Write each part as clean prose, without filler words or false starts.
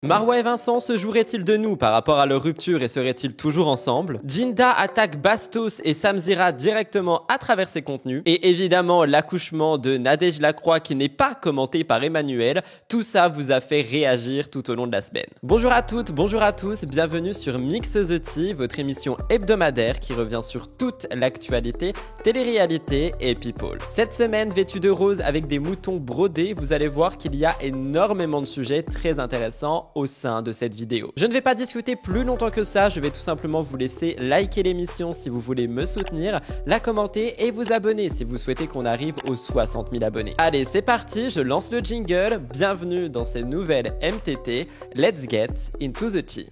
Marois et Vincent se joueraient-ils de nous par rapport à leur rupture et seraient-ils toujours ensemble? Jinda attaque Bastos et Samzira directement à travers ses contenus. Et évidemment, l'accouchement de Nadège Lacroix qui n'est pas commenté par Emmanuel. Tout ça vous a fait réagir tout au long de la semaine. Bonjour à toutes, bonjour à tous, bienvenue sur Mix the Tea, votre émission hebdomadaire qui revient sur toute l'actualité, télé-réalité et people. Cette semaine, vêtue de rose avec des moutons brodés, vous allez voir qu'il y a énormément de sujets très intéressants au sein de cette vidéo. Je ne vais pas discuter plus longtemps que ça, je vais tout simplement vous laisser liker l'émission si vous voulez me soutenir, la commenter et vous abonner si vous souhaitez qu'on arrive aux 60 000 abonnés. Allez, c'est parti, je lance le jingle, bienvenue dans cette nouvelle MTT, let's get into the tea.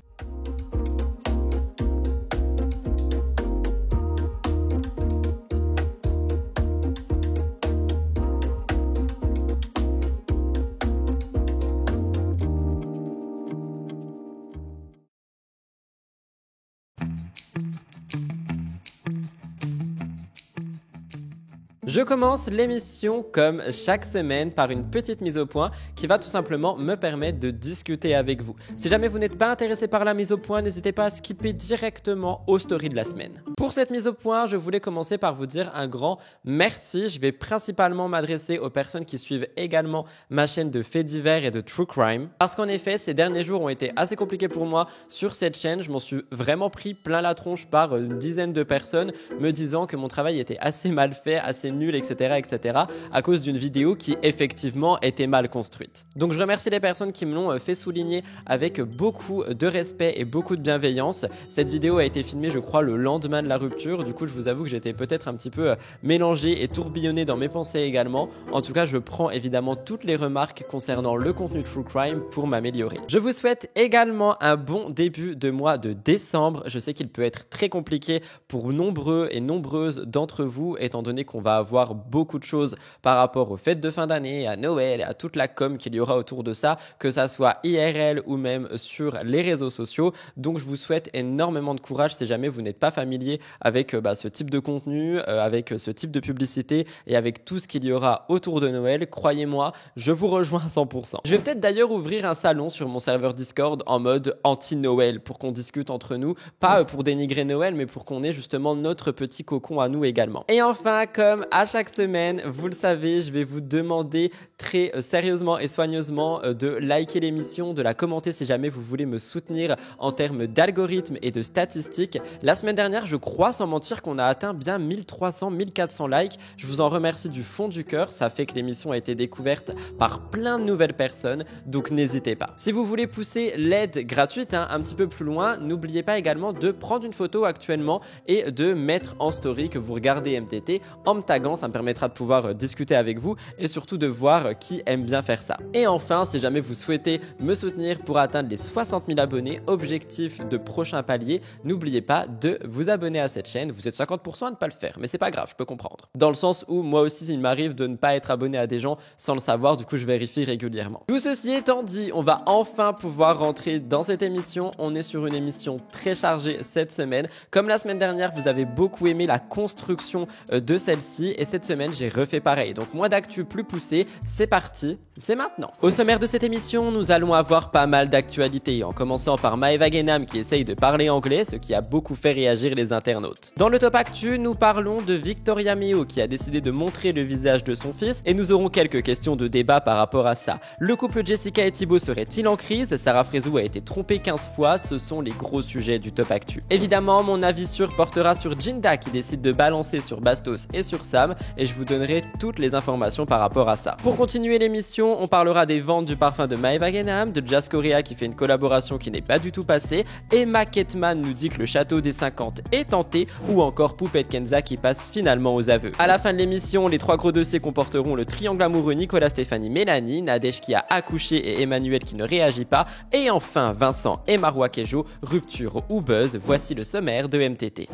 Je commence l'émission comme chaque semaine par une petite mise au point qui va tout simplement me permettre de discuter avec vous. Si jamais vous n'êtes pas intéressé par la mise au point, n'hésitez pas à skipper directement aux stories de la semaine. Pour cette mise au point, je voulais commencer par vous dire un grand merci. Je vais principalement m'adresser aux personnes qui suivent également ma chaîne de faits divers et de true crime. Parce qu'en effet, ces derniers jours ont été assez compliqués pour moi sur cette chaîne. Je m'en suis vraiment pris plein la tronche par une dizaine de personnes me disant que mon travail était assez mal fait, assez nul, etc., à cause d'une vidéo qui effectivement était mal construite. Donc je remercie les personnes qui me l'ont fait souligner avec beaucoup de respect et beaucoup de bienveillance. Cette vidéo a été filmée, je crois, le lendemain de la rupture. Du coup, je vous avoue que j'étais peut-être un petit peu mélangé et tourbillonné dans mes pensées également. En tout cas, je prends évidemment toutes les remarques concernant le contenu True Crime pour m'améliorer. Je vous souhaite également un bon début de mois de décembre. Je sais qu'il peut être très compliqué pour nombreux et nombreuses d'entre vous, étant donné qu'on va avoir beaucoup de choses par rapport aux fêtes de fin d'année, à Noël et à toute la com qu'il y aura autour de ça, que ça soit IRL ou même sur les réseaux sociaux. Donc je vous souhaite énormément de courage si jamais vous n'êtes pas familier avec ce type de contenu, avec ce type de publicité et avec tout ce qu'il y aura autour de Noël. Croyez-moi, je vous rejoins à 100%. Je vais peut-être d'ailleurs ouvrir un salon sur mon serveur Discord en mode anti-Noël pour qu'on discute entre nous, pas pour dénigrer Noël, mais pour qu'on ait justement notre petit cocon à nous également. Et enfin, comme à chaque semaine, vous le savez, je vais vous demander très sérieusement et soigneusement de liker l'émission, de la commenter si jamais vous voulez me soutenir en termes d'algorithme et de statistiques. La semaine dernière, je crois sans mentir qu'on a atteint bien 1300-1400 likes. Je vous en remercie du fond du cœur, ça fait que l'émission a été découverte par plein de nouvelles personnes, donc n'hésitez pas. Si vous voulez pousser l'aide gratuite un petit peu plus loin, n'oubliez pas également de prendre une photo actuellement et de mettre en story que vous regardez MTT en me taguant, ça me permettra de pouvoir discuter avec vous et surtout de voir qui aime bien faire ça. Et enfin, si jamais vous souhaitez me soutenir pour atteindre les 60 000 abonnés, objectif de prochain palier, n'oubliez pas de vous abonner à cette chaîne. Vous êtes 50% à ne pas le faire, mais c'est pas grave, je peux comprendre. Dans le sens où moi aussi, il m'arrive de ne pas être abonné à des gens sans le savoir, du coup je vérifie régulièrement. Tout ceci étant dit, on va enfin pouvoir rentrer dans cette émission. On est sur une émission très chargée cette semaine. Comme la semaine dernière, vous avez beaucoup aimé la construction de celle-ci et cette semaine, j'ai refait pareil. Donc moins d'actu plus poussé, c'est parti, c'est maintenant. Au sommaire de cette émission, nous allons avoir pas mal d'actualités, en commençant par Maeva Genam qui essaye de parler anglais, ce qui a beaucoup fait réagir les internautes. Dans le top actu, nous parlons de Victoria Meo qui a décidé de montrer le visage de son fils et nous aurons quelques questions de débat par rapport à ça. Le couple Jessica et Thibaut serait-il en crise? Sarah Frézou a été trompée 15 fois, ce sont les gros sujets du top actu. Évidemment, mon avis sûr portera sur Jinda qui décide de balancer sur Bastos et sur Sam et je vous donnerai toutes les informations par rapport à ça. Pour continuer l'émission, on parlera des ventes du parfum de Maeva Genam, de Jazz Korea qui fait une collaboration qui n'est pas du tout passée, Emma Ketman nous dit que le château des 50 est tenté, ou encore Poupette Kenza qui passe finalement aux aveux. À la fin de l'émission, les trois gros dossiers comporteront le triangle amoureux Nicolas, Stéphanie, Mélanie, Nadège qui a accouché et Emmanuel qui ne réagit pas, et enfin Vincent et Marois Kejo, rupture ou buzz. Voici le sommaire de MTT.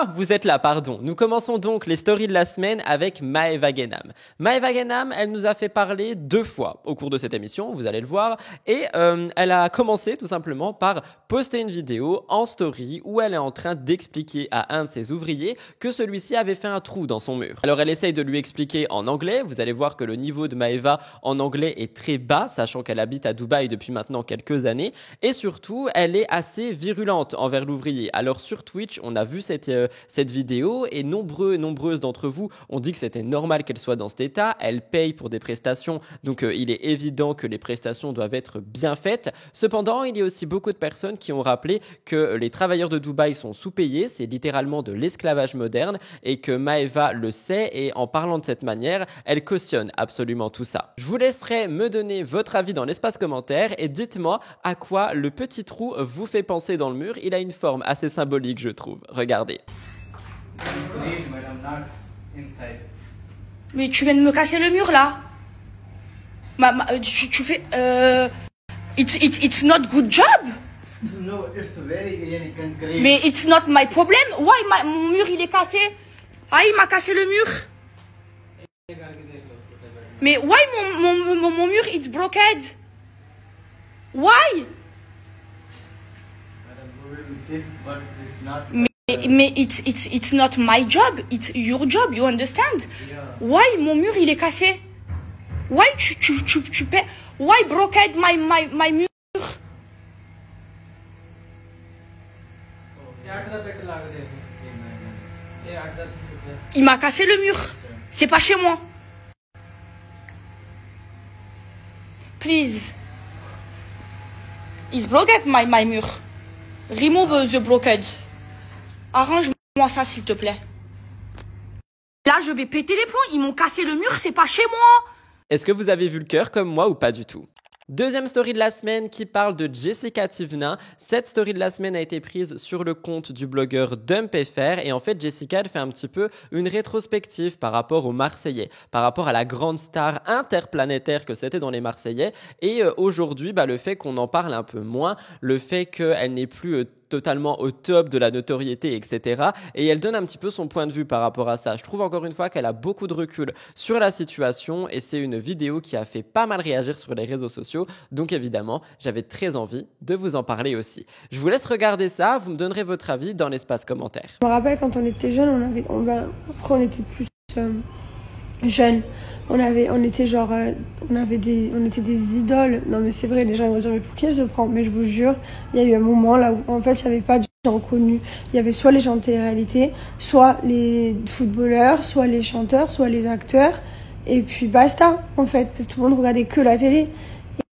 Ah, vous êtes là, pardon. Nous commençons donc les stories de la semaine avec Maeva Genam. Maeva Genam, elle nous a fait parler 2 fois au cours de cette émission, vous allez le voir, et elle a commencé tout simplement par poster une vidéo en story où elle est en train d'expliquer à un de ses ouvriers que celui-ci avait fait un trou dans son mur. Alors elle essaye de lui expliquer en anglais, vous allez voir que le niveau de Maeva en anglais est très bas, sachant qu'elle habite à Dubaï depuis maintenant quelques années, et surtout elle est assez virulente envers l'ouvrier. Alors sur Twitch, on a vu cette vidéo et nombreuses d'entre vous ont dit que c'était normal qu'elle soit dans cet état. Elle paye pour des prestations, donc il est évident que les prestations doivent être bien faites. Cependant, il y a aussi beaucoup de personnes qui ont rappelé que les travailleurs de Dubaï sont sous-payés, c'est littéralement de l'esclavage moderne et que Maeva le sait, et en parlant de cette manière, elle cautionne absolument tout ça. Je vous laisserai me donner votre avis dans l'espace commentaire et dites-moi à quoi le petit trou vous fait penser dans le mur. Il a une forme assez symbolique, je trouve. Regardez. Mais tu viens de me casser le mur là. Tu fais. It's not good job. No, it's very concrete. Mais it's not my problem. Why mon mur il est cassé? Ah, il m'a cassé le mur. Mais why mon mur it's broken? Why? Mais it's not my job, it's your job, you understand? Why mon mur il est cassé? Why tu paies? Why broken my mur? Il m'a cassé le mur. C'est pas chez moi. Please. It's broken my mur. Remove the blockade. Arrange-moi ça s'il te plaît. Là je vais péter les plombs. Ils m'ont cassé le mur, c'est pas chez moi. Est-ce que vous avez vu le cœur comme moi ou pas du tout? Deuxième story de la semaine qui parle de Jessica Tivna. Cette story de la semaine a été prise sur le compte du blogueur DumpFR et en fait Jessica elle fait un petit peu une rétrospective par rapport aux Marseillais, par rapport à la grande star interplanétaire que c'était dans les Marseillais, et aujourd'hui le fait qu'on en parle un peu moins, le fait qu'elle n'est plus totalement au top de la notoriété, etc. Et elle donne un petit peu son point de vue par rapport à ça. Je trouve encore une fois qu'elle a beaucoup de recul sur la situation et c'est une vidéo qui a fait pas mal réagir sur les réseaux sociaux. Donc évidemment, j'avais très envie de vous en parler aussi. Je vous laisse regarder ça, vous me donnerez votre avis dans l'espace commentaire. Je me rappelle quand on était jeunes, on était plus jeunes. On était des idoles. Non mais c'est vrai, les gens vont dire mais pour qui elle se prend? Mais je vous jure, il y a eu un moment là où en fait il n'y avait pas de gens connus. Il y avait soit les gens de télé-réalité, soit les footballeurs, soit les chanteurs, soit les acteurs. Et puis basta en fait, parce que tout le monde regardait que la télé.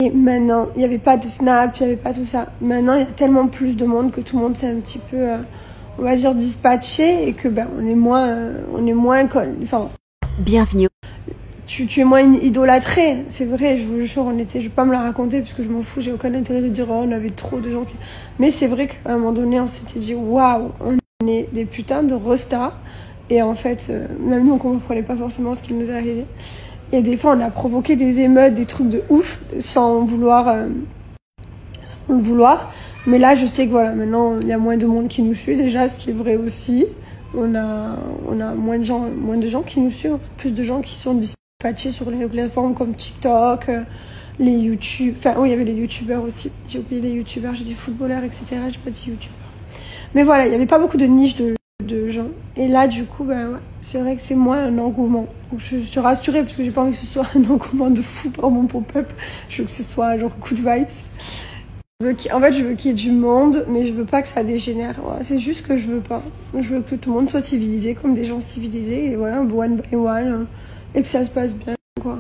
Et maintenant, il n'y avait pas de Snap, il n'y avait pas tout ça. Maintenant, il y a tellement plus de monde que tout le monde s'est un petit peu, on va dire, dispatché et que on est moins enfin. Bienvenue. Tu es moins idolâtré, c'est vrai, je vous jure, je vais pas me la raconter parce que je m'en fous, j'ai aucun intérêt de dire oh, on avait trop de gens qui... Mais c'est vrai qu'à un moment donné, on s'était dit waouh, on est des putains de rostas. Et en fait, même nous, on comprenait pas forcément ce qui nous arrivait. Et des fois, on a provoqué des émeutes, des trucs de ouf, sans le vouloir. Mais là, je sais que voilà, maintenant, il y a moins de monde qui nous suit déjà, ce qui est vrai aussi. On a moins de gens qui nous suivent, plus de gens qui sont dispatchés sur les plateformes comme TikTok, les YouTube. Enfin, oui, il y avait les YouTubeurs aussi. J'ai oublié les YouTubeurs, j'ai dit footballeurs, etc. J'ai pas dit YouTubeurs. Mais voilà, il y avait pas beaucoup de niches de gens. Et là, du coup, ouais, c'est vrai que c'est moins un engouement. Donc, je suis rassurée parce que j'ai pas envie que ce soit un engouement de fou par mon pop-up. Je veux que ce soit genre good vibes. En fait, je veux qu'il y ait du monde, mais je veux pas que ça dégénère. Voilà, c'est juste que je veux pas. Je veux que tout le monde soit civilisé, comme des gens civilisés, et voilà, one by one, et que ça se passe bien, quoi.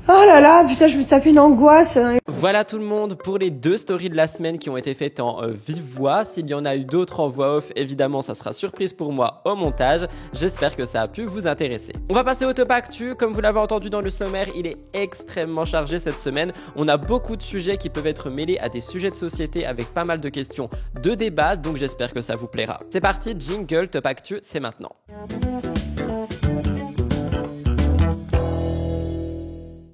Oh là là, putain, je me suis tapé une angoisse. Voilà tout le monde pour les 2 stories de la semaine qui ont été faites en vive voix. S'il y en a eu d'autres en voix off, évidemment, ça sera surprise pour moi au montage. J'espère que ça a pu vous intéresser. On va passer au top actu. Comme vous l'avez entendu dans le sommaire, il est extrêmement chargé cette semaine. On a beaucoup de sujets qui peuvent être mêlés à des sujets de société avec pas mal de questions de débat. Donc j'espère que ça vous plaira. C'est parti, jingle, top actu, c'est maintenant.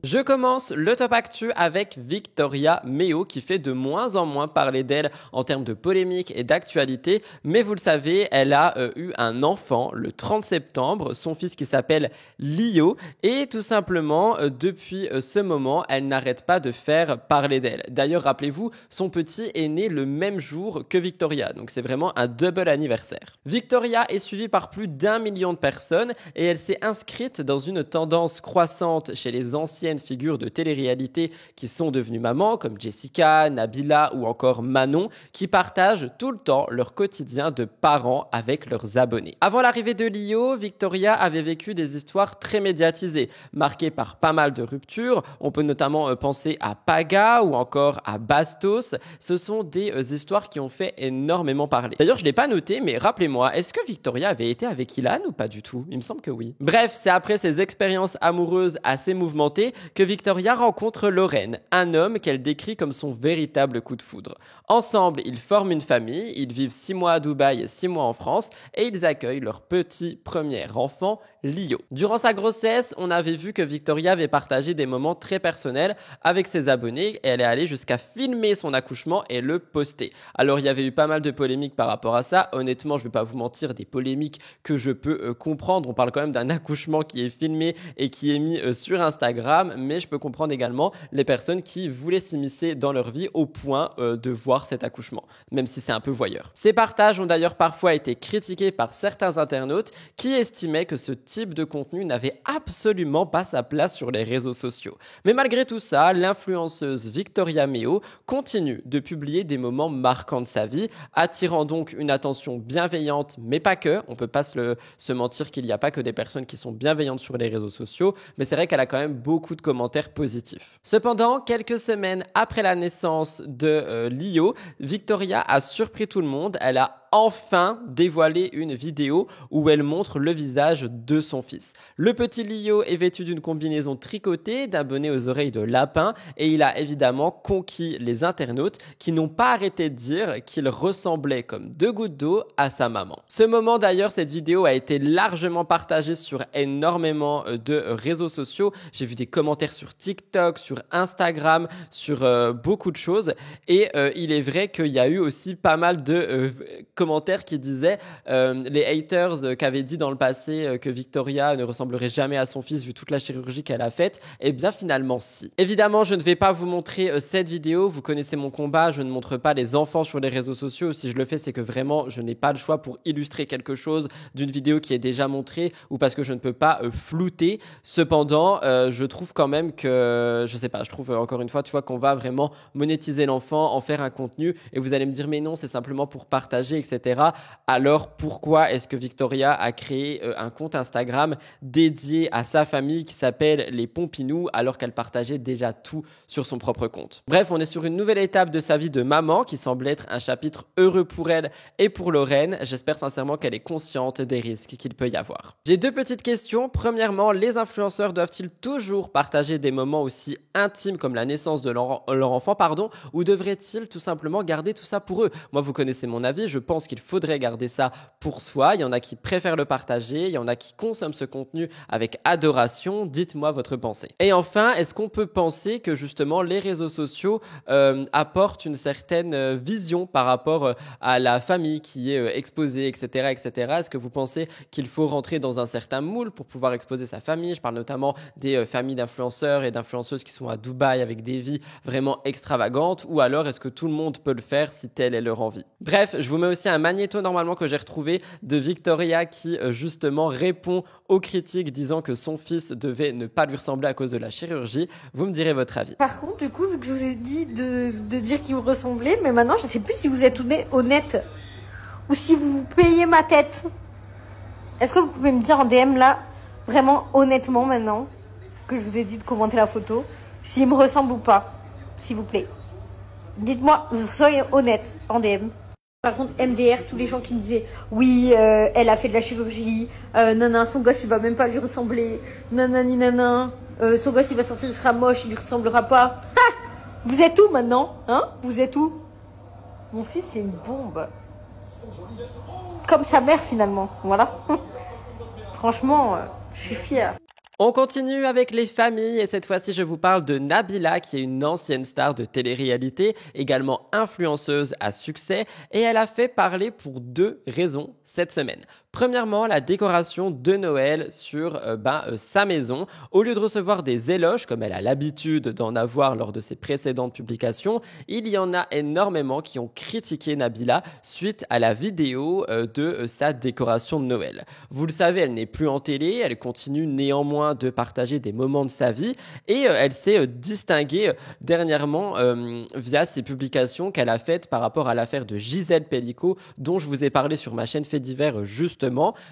Je commence le top actu avec Victoria Meo qui fait de moins en moins parler d'elle en termes de polémique et d'actualité, mais vous le savez, elle a eu un enfant le 30 septembre, son fils qui s'appelle Lio, et tout simplement depuis ce moment, elle n'arrête pas de faire parler d'elle. D'ailleurs, rappelez-vous, son petit est né le même jour que Victoria, donc c'est vraiment un double anniversaire. Victoria est suivie par plus d'1 million de personnes et elle s'est inscrite dans une tendance croissante chez les anciennes figures de télé-réalité qui sont devenues mamans, comme Jessica, Nabila ou encore Manon, qui partagent tout le temps leur quotidien de parents avec leurs abonnés. Avant l'arrivée de Lio, Victoria avait vécu des histoires très médiatisées, marquées par pas mal de ruptures. On peut notamment penser à Paga ou encore à Bastos. Ce sont des histoires qui ont fait énormément parler. D'ailleurs, je ne l'ai pas noté, mais rappelez-moi, est-ce que Victoria avait été avec Ilan ou pas du tout? Il me semble que oui. Bref, c'est après ces expériences amoureuses assez mouvementées que Victoria rencontre Loren, un homme qu'elle décrit comme son véritable coup de foudre. Ensemble, ils forment une famille, ils vivent 6 mois à Dubaï et 6 mois en France et ils accueillent leur petit premier enfant, Lio. Durant sa grossesse, on avait vu que Victoria avait partagé des moments très personnels avec ses abonnés et elle est allée jusqu'à filmer son accouchement et le poster. Alors il y avait eu pas mal de polémiques par rapport à ça. Honnêtement, je vais pas vous mentir, des polémiques que je peux comprendre. On parle quand même d'un accouchement qui est filmé et qui est mis sur Instagram, mais je peux comprendre également les personnes qui voulaient s'immiscer dans leur vie au point de voir cet accouchement, même si c'est un peu voyeur. Ces partages ont d'ailleurs parfois été critiqués par certains internautes qui estimaient que ce type de contenu n'avait absolument pas sa place sur les réseaux sociaux. Mais malgré tout ça, l'influenceuse Victoria Meo continue de publier des moments marquants de sa vie, attirant donc une attention bienveillante, mais pas que. On peut pas se mentir qu'il n'y a pas que des personnes qui sont bienveillantes sur les réseaux sociaux, mais c'est vrai qu'elle a quand même beaucoup de commentaires positifs. Cependant, quelques semaines après la naissance de Lio, Victoria a surpris tout le monde. Elle a enfin dévoilé une vidéo où elle montre le visage de son fils. Le petit Lio est vêtu d'une combinaison tricotée, d'un bonnet aux oreilles de lapin et il a évidemment conquis les internautes qui n'ont pas arrêté de dire qu'il ressemblait comme 2 gouttes d'eau à sa maman. Ce moment d'ailleurs, cette vidéo a été largement partagée sur énormément de réseaux sociaux. J'ai vu des commentaires sur TikTok, sur Instagram, sur beaucoup de choses et il est vrai qu'il y a eu aussi pas mal de commentaires qui disaient les haters qui avaient dit dans le passé que Victoria ne ressemblerait jamais à son fils vu toute la chirurgie qu'elle a faite, et bien finalement si. Évidemment, je ne vais pas vous montrer cette vidéo, vous connaissez mon combat, je ne montre pas les enfants sur les réseaux sociaux. Si je le fais, c'est que vraiment je n'ai pas le choix pour illustrer quelque chose d'une vidéo qui est déjà montrée ou parce que je ne peux pas flouter. Cependant, je trouve quand même que, je sais pas, je trouve encore une fois, tu vois, qu'on va vraiment monétiser l'enfant, en faire un contenu et vous allez me dire mais non, c'est simplement pour partager, etc. Alors pourquoi est-ce que Victoria a créé un compte Instagram dédié à sa famille qui s'appelle les Pompinous alors qu'elle partageait déjà tout sur son propre compte? Bref, on est sur une nouvelle étape de sa vie de maman qui semble être un chapitre heureux pour elle et pour Loren. J'espère sincèrement qu'elle est consciente des risques qu'il peut y avoir. J'ai 2 petites questions. Premièrement, les influenceurs doivent-ils toujours partager des moments aussi intimes comme la naissance de leur enfant, ou devraient-ils tout simplement garder tout ça pour eux? Moi, vous connaissez mon avis, je pense qu'il faudrait garder ça pour soi. Il y en a qui préfèrent le partager, il y en a qui consomment ce contenu avec adoration. Dites-moi votre pensée. Et enfin, est-ce qu'on peut penser que justement les réseaux sociaux apportent une certaine vision par rapport à la famille qui est exposée, etc., etc. Est-ce que vous pensez qu'il faut rentrer dans un certain moule pour pouvoir exposer sa famille? Je parle notamment des familles d'influenceurs et d'influenceuses qui sont à Dubaï avec des vies vraiment extravagantes, ou alors est-ce que tout le monde peut le faire si telle est leur envie? Bref, je vous mets aussi un magnéto normalement que j'ai retrouvé de Victoria qui justement répond aux critiques disant que son fils devait ne pas lui ressembler à cause de la chirurgie. Vous me direz votre avis. Par contre, du coup, vu que je vous ai dit de dire qu'il me ressemblait, mais maintenant je ne sais plus si vous êtes honnête ou si vous payez ma tête. Est-ce que vous pouvez me dire en DM là, vraiment honnêtement maintenant, que je vous ai dit de commenter la photo, s'il me ressemble ou pas, s'il vous plaît. Dites-moi, soyez honnête en DM. Par contre, MDR, tous les gens qui me disaient oui, elle a fait de la chirurgie, nana, son gosse il va même pas lui ressembler, nanani nana, son gosse il va sortir, il sera moche, il lui ressemblera pas. Ha, vous êtes où maintenant, hein? Vous êtes où? Mon fils c'est une bombe. Comme sa mère finalement, voilà. Franchement, je suis fière. On continue avec les familles et cette fois-ci je vous parle de Nabila qui est une ancienne star de télé-réalité, également influenceuse à succès et elle a fait parler pour 2 raisons cette semaine. Premièrement, la décoration de Noël sur sa maison. Au lieu de recevoir des éloges, comme elle a l'habitude d'en avoir lors de ses précédentes publications, il y en a énormément qui ont critiqué Nabila suite à la vidéo de sa décoration de Noël. Vous le savez, elle n'est plus en télé, elle continue néanmoins de partager des moments de sa vie et elle s'est distinguée dernièrement via ses publications qu'elle a faites par rapport à l'affaire de Gisèle Pelicot, dont je vous ai parlé sur ma chaîne Fait divers justement.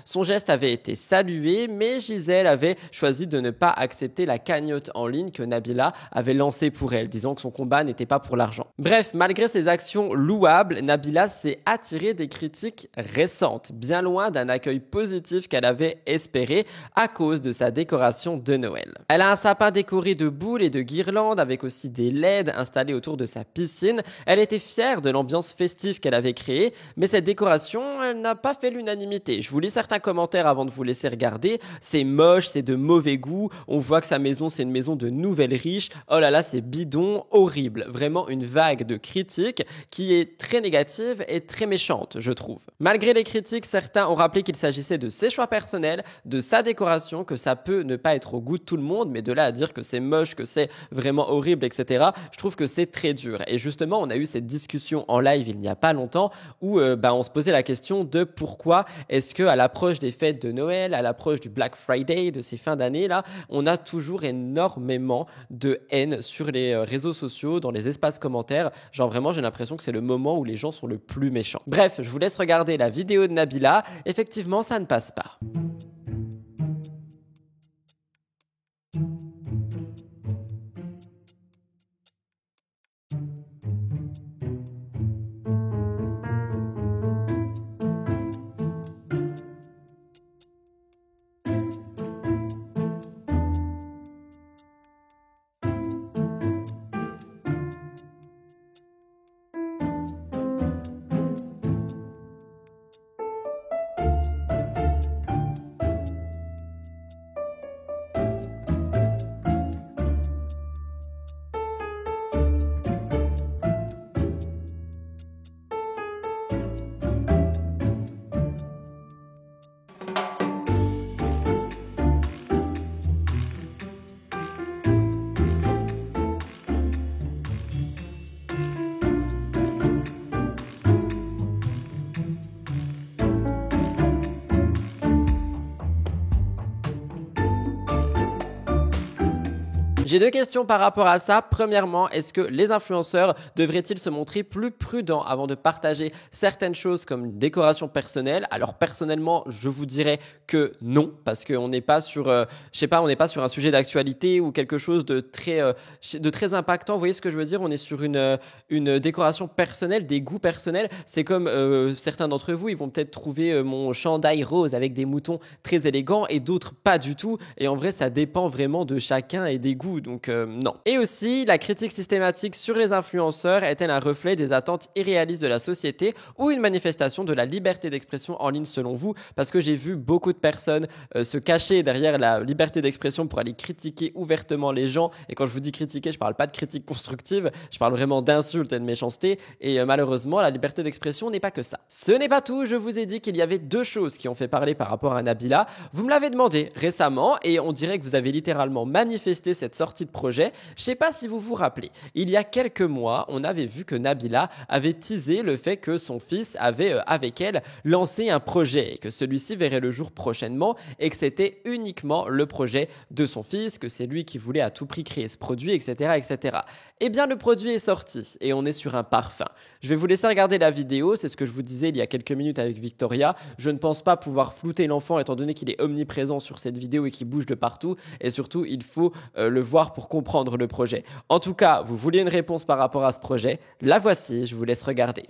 Son geste avait été salué, mais Gisèle avait choisi de ne pas accepter la cagnotte en ligne que Nabila avait lancée pour elle, disant que son combat n'était pas pour l'argent. Bref, malgré ses actions louables, Nabila s'est attirée des critiques récentes, bien loin d'un accueil positif qu'elle avait espéré à cause de sa décoration de Noël. Elle a un sapin décoré de boules et de guirlandes avec aussi des LED installés autour de sa piscine. Elle était fière de l'ambiance festive qu'elle avait créée, mais cette décoration, elle n'a pas fait l'unanimité. Je vous lis certains commentaires avant de vous laisser regarder. C'est moche, c'est de mauvais goût. On voit que sa maison, c'est une maison de nouvelles riches. Oh là là, c'est bidon, horrible. Vraiment une vague de critiques qui est très négative et très méchante, je trouve. Malgré les critiques, certains ont rappelé qu'il s'agissait de ses choix personnels, de sa décoration, que ça peut ne pas être au goût de tout le monde, mais de là à dire que c'est moche, que c'est vraiment horrible, etc. Je trouve que c'est très dur. Et justement, on a eu cette discussion en live il n'y a pas longtemps où on se posait la question de pourquoi est-ce que à l'approche des fêtes de Noël, à l'approche du Black Friday, de ces fins d'année là, on a toujours énormément de haine sur les réseaux sociaux, dans les espaces commentaires. Genre vraiment, j'ai l'impression que c'est le moment où les gens sont le plus méchants. Bref, je vous laisse regarder la vidéo de Nabila. Effectivement, ça ne passe pas. J'ai 2 questions par rapport à ça. Premièrement, est-ce que les influenceurs devraient-ils se montrer plus prudents avant de partager certaines choses comme une décoration personnelle? Alors personnellement, je vous dirais que non, parce qu'on n'est pas sur, on n'est pas sur un sujet d'actualité ou quelque chose de très impactant. Vous voyez ce que je veux dire? On est sur une décoration personnelle, des goûts personnels. C'est comme certains d'entre vous, ils vont peut-être trouver mon chandail rose avec des moutons très élégants et d'autres pas du tout. Et en vrai, ça dépend vraiment de chacun et des goûts. Donc non. Et aussi, la critique systématique sur les influenceurs est-elle un reflet des attentes irréalistes de la société ou une manifestation de la liberté d'expression en ligne selon vous? Parce que j'ai vu beaucoup de personnes se cacher derrière la liberté d'expression pour aller critiquer ouvertement les gens. Et quand je vous dis critiquer, je parle pas de critique constructive, je parle vraiment d'insultes et de méchanceté. Et malheureusement, la liberté d'expression n'est pas que ça. Ce n'est pas tout, je vous ai dit qu'il y avait 2 choses qui ont fait parler par rapport à Nabila. Vous me l'avez demandé récemment et on dirait que vous avez littéralement manifesté cette sortie de projet. Je sais pas si vous vous rappelez, il y a quelques mois, on avait vu que Nabila avait teasé le fait que son fils avait, avec elle, lancé un projet et que celui-ci verrait le jour prochainement et que c'était uniquement le projet de son fils, que c'est lui qui voulait à tout prix créer ce produit, etc., etc. Eh bien, le produit est sorti et on est sur un parfum. Je vais vous laisser regarder la vidéo, c'est ce que je vous disais il y a quelques minutes avec Victoria. Je ne pense pas pouvoir flouter l'enfant étant donné qu'il est omniprésent sur cette vidéo et qu'il bouge de partout. Et surtout, il faut le voir pour comprendre le projet. En tout cas, vous vouliez une réponse par rapport à ce projet. La voici, je vous laisse regarder.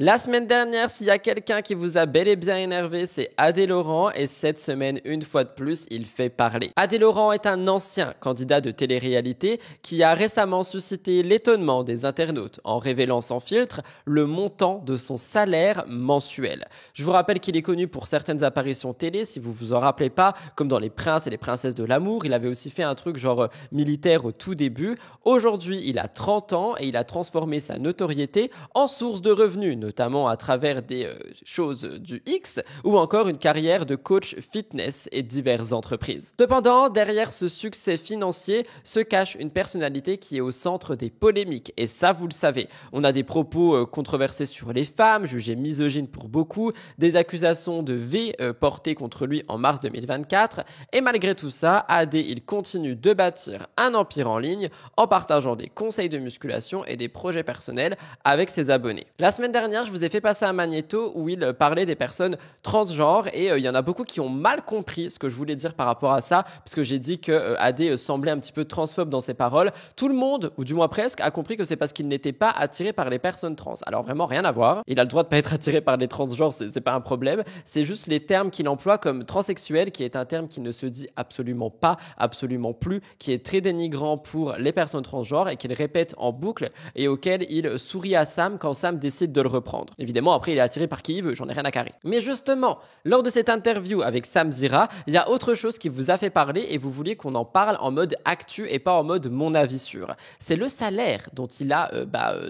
La semaine dernière, s'il y a quelqu'un qui vous a bel et bien énervé, c'est Adé Laurent et cette semaine, une fois de plus, il fait parler. Adé Laurent est un ancien candidat de télé-réalité qui a récemment suscité l'étonnement des internautes en révélant sans filtre le montant de son salaire mensuel. Je vous rappelle qu'il est connu pour certaines apparitions télé, si vous vous en rappelez pas, comme dans Les Princes et les Princesses de l'amour. Il avait aussi fait un truc genre militaire au tout début. Aujourd'hui, il a 30 ans et il a transformé sa notoriété en source de revenus, notamment à travers des choses du X ou encore une carrière de coach fitness et diverses entreprises. Cependant, derrière ce succès financier se cache une personnalité qui est au centre des polémiques et ça vous le savez. On a des propos controversés sur les femmes, jugés misogynes pour beaucoup, des accusations de V portées contre lui en mars 2024 et malgré tout ça, Adé il continue de bâtir un empire en ligne en partageant des conseils de musculation et des projets personnels avec ses abonnés. La semaine dernière, je vous ai fait passer un magnéto où il parlait des personnes transgenres et il y en a beaucoup qui ont mal compris ce que je voulais dire par rapport à ça parce que j'ai dit que Adé semblait un petit peu transphobe dans ses paroles. Tout le monde, ou du moins presque, a compris que c'est parce qu'il n'était pas attiré par les personnes trans. Alors vraiment rien à voir. Il a le droit de pas être attiré par les transgenres, c'est pas un problème. C'est juste les termes qu'il emploie comme transsexuel qui est un terme qui ne se dit absolument pas, absolument plus, qui est très dénigrant pour les personnes transgenres et qu'il répète en boucle et auquel il sourit à Sam quand Sam décide de le reprendre. Évidemment, après, il est attiré par qui il veut, j'en ai rien à carrer. Mais justement, lors de cette interview avec Sam Zira, il y a autre chose qui vous a fait parler et vous vouliez qu'on en parle en mode actu et pas en mode mon avis sûr. C'est le salaire dont il a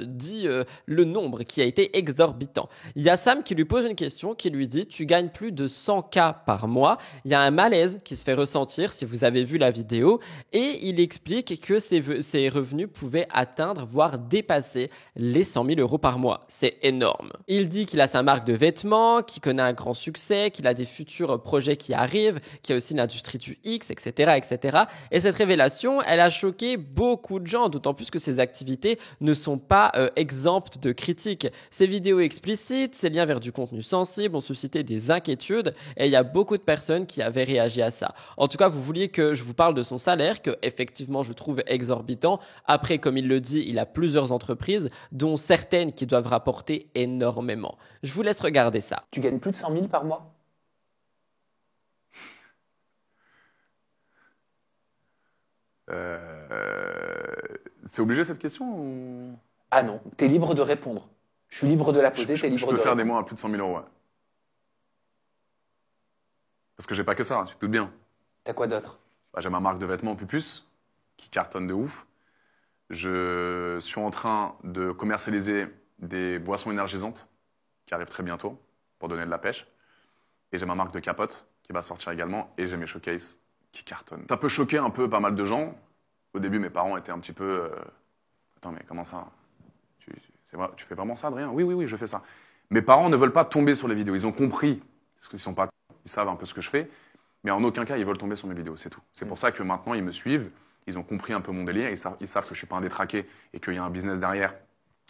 dit le nombre qui a été exorbitant. Il y a Sam qui lui pose une question, qui lui dit « Tu gagnes plus de 100K par mois ». Il y a un malaise qui se fait ressentir si vous avez vu la vidéo et il explique que ses revenus pouvaient atteindre, voire dépasser les 100 000 € par mois. C'est énorme. Il dit qu'il a sa marque de vêtements, qu'il connaît un grand succès, qu'il a des futurs projets qui arrivent, qu'il y a aussi l'industrie du X, etc., etc. Et cette révélation, elle a choqué beaucoup de gens, d'autant plus que ses activités ne sont pas exemptes de critiques. Ses vidéos explicites, ses liens vers du contenu sensible ont suscité des inquiétudes et il y a beaucoup de personnes qui avaient réagi à ça. En tout cas, vous vouliez que je vous parle de son salaire, que effectivement je trouve exorbitant. Après, comme il le dit, il a plusieurs entreprises, dont certaines qui doivent rapporter énormément. Je vous laisse regarder ça. Tu gagnes plus de 100 000 par mois? C'est obligé cette question ou... Ah non, t'es libre de répondre. Je suis libre de la poser, t'es libre de Je peux faire des répondre. mois à plus de 100 000 €, ouais. Parce que j'ai pas que ça, tu te doutes bien. T'as quoi d'autre? J'ai ma marque de vêtements Pupus, qui cartonne de ouf. Je suis en train de commercialiser des boissons énergisantes, qui arrivent très bientôt, pour donner de la pêche. Et j'ai ma marque de capote, qui va sortir également. Et j'ai mes showcases, qui cartonnent. Ça peut choquer un peu pas mal de gens. Au début, mes parents étaient un petit peu... Attends, mais comment ça? Tu fais vraiment ça, Adrien? Oui, je fais ça. Mes parents ne veulent pas tomber sur les vidéos. Ils ont compris, parce qu'ils sont pas... Ils savent un peu ce que je fais. Mais en aucun cas, ils veulent tomber sur mes vidéos, c'est tout. C'est pour ça que maintenant, ils me suivent. Ils ont compris un peu mon délire. Ils savent que je suis pas un détraqué et qu'il y a un business derrière.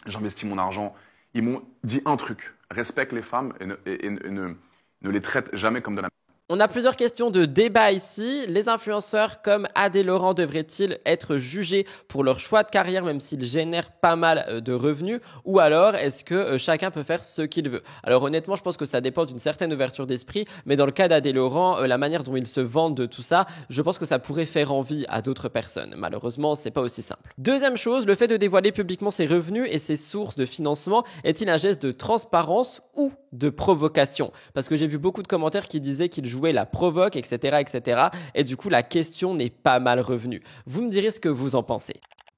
J'investis mon argent. Ils m'ont dit un truc. Respecte les femmes et ne les traite jamais comme de la... On a plusieurs questions de débat ici. Les influenceurs comme Adé Laurent devraient-ils être jugés pour leur choix de carrière même s'ils génèrent pas mal de revenus? Ou alors est-ce que chacun peut faire ce qu'il veut? Alors honnêtement, je pense que ça dépend d'une certaine ouverture d'esprit. Mais dans le cas d'Adé Laurent, la manière dont il se vante de tout ça, je pense que ça pourrait faire envie à d'autres personnes. Malheureusement, c'est pas aussi simple. Deuxième chose, le fait de dévoiler publiquement ses revenus et ses sources de financement est-il un geste de transparence ou de provocation? Parce que j'ai vu beaucoup de commentaires qui disaient qu'il jouait la provoque, etc., etc. Et du coup, la question n'est pas mal revenue. Vous me direz ce que vous en pensez.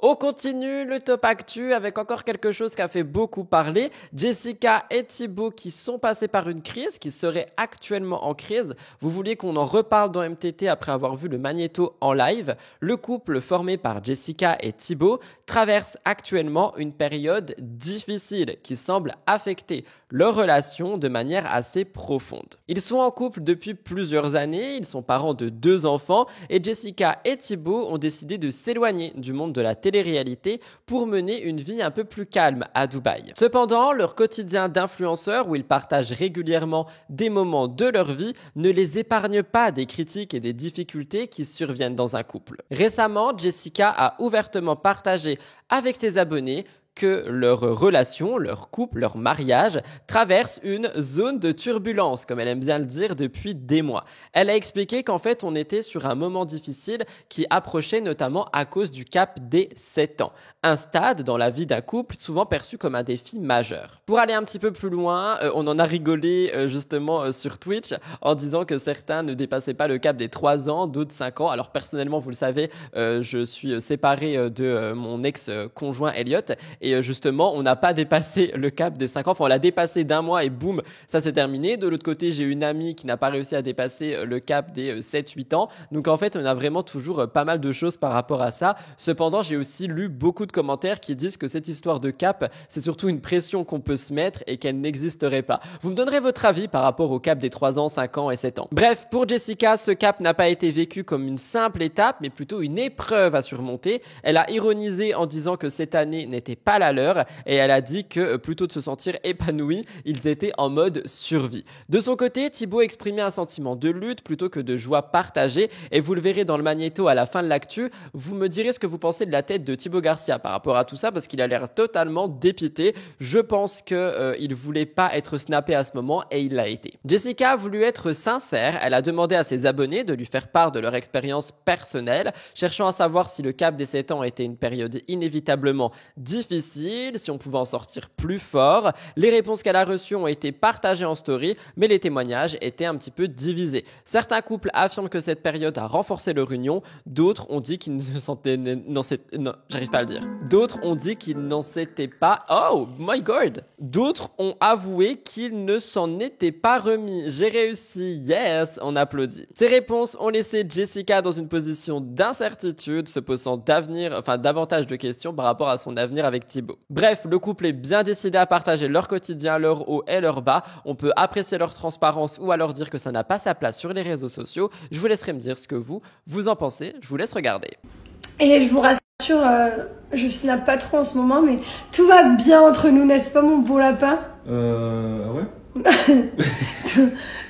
On continue le top actu avec encore quelque chose qui a fait beaucoup parler. Jessica et Thibaut qui sont passés par une crise, qui seraient actuellement en crise. Vous vouliez qu'on en reparle dans MTT après avoir vu le magnéto en live. Le couple formé par Jessica et Thibaut traverse actuellement une période difficile qui semble affecter leur relation de manière assez profonde. Ils sont en couple depuis plusieurs années, ils sont parents de 2 enfants et Jessica et Thibaut ont décidé de s'éloigner du monde de la télé-réalité pour mener une vie un peu plus calme à Dubaï. Cependant, leur quotidien d'influenceurs où ils partagent régulièrement des moments de leur vie ne les épargne pas des critiques et des difficultés qui surviennent dans un couple. Récemment, Jessica a ouvertement partagé avec ses abonnés que leur relation, leur couple, leur mariage traverse une zone de turbulence, comme elle aime bien le dire, depuis des mois. Elle a expliqué qu'en fait, on était sur un moment difficile qui approchait notamment à cause du cap des 7 ans. Un stade dans la vie d'un couple souvent perçu comme un défi majeur. Pour aller un petit peu plus loin, on en a rigolé justement sur Twitch en disant que certains ne dépassaient pas le cap des 3 ans, d'autres 5 ans. Alors personnellement, vous le savez, je suis séparé de mon ex-conjoint Elliot et justement, on n'a pas dépassé le cap des 5 ans. Enfin, on l'a dépassé d'un mois et boum, ça s'est terminé. De l'autre côté, j'ai une amie qui n'a pas réussi à dépasser le cap des 7-8 ans. Donc en fait, on a vraiment toujours pas mal de choses par rapport à ça. Cependant, j'ai aussi lu beaucoup de commentaires qui disent que cette histoire de cap, c'est surtout une pression qu'on peut se mettre et qu'elle n'existerait pas. Vous me donnerez votre avis par rapport au cap des 3 ans, 5 ans et 7 ans. Bref, pour Jessica, ce cap n'a pas été vécu comme une simple étape, mais plutôt une épreuve à surmonter. Elle a ironisé en disant que cette année n'était pas la leur et elle a dit que plutôt de se sentir épanouis, ils étaient en mode survie. De son côté, Thibaut exprimait un sentiment de lutte plutôt que de joie partagée et vous le verrez dans le magnéto à la fin de l'actu. Vous me direz ce que vous pensez de la tête de Thibaut Garcia par rapport à tout ça parce qu'il a l'air totalement dépité. Je pense qu'il voulait pas être snappé à ce moment et il l'a été. Jessica a voulu être sincère. Elle a demandé à ses abonnés de lui faire part de leur expérience personnelle, cherchant à savoir si le cap des 7 ans était une période inévitablement difficile, si on pouvait en sortir plus fort. Les réponses qu'elle a reçues ont été partagées en story, mais les témoignages étaient un petit peu divisés. Certains couples affirment que cette période a renforcé leur union, d'autres ont dit qu'ils ne sentaient... Non, j'arrive pas à le dire. D'autres ont dit qu'ils n'en s'étaient pas... Oh my god! D'autres ont avoué qu'ils ne s'en étaient pas remis. J'ai réussi, yes! On applaudit. Ces réponses ont laissé Jessica dans une position d'incertitude, se posant davantage de questions par rapport à son avenir avec Thibaut. Bref, le couple est bien décidé à partager leur quotidien, leur haut et leur bas. On peut apprécier leur transparence ou alors dire que ça n'a pas sa place sur les réseaux sociaux. Je vous laisserai me dire ce que vous en pensez. Je vous laisse regarder. Et je vous rassure, je snap pas trop en ce moment, mais tout va bien entre nous, n'est-ce pas mon beau lapin? Ah ouais.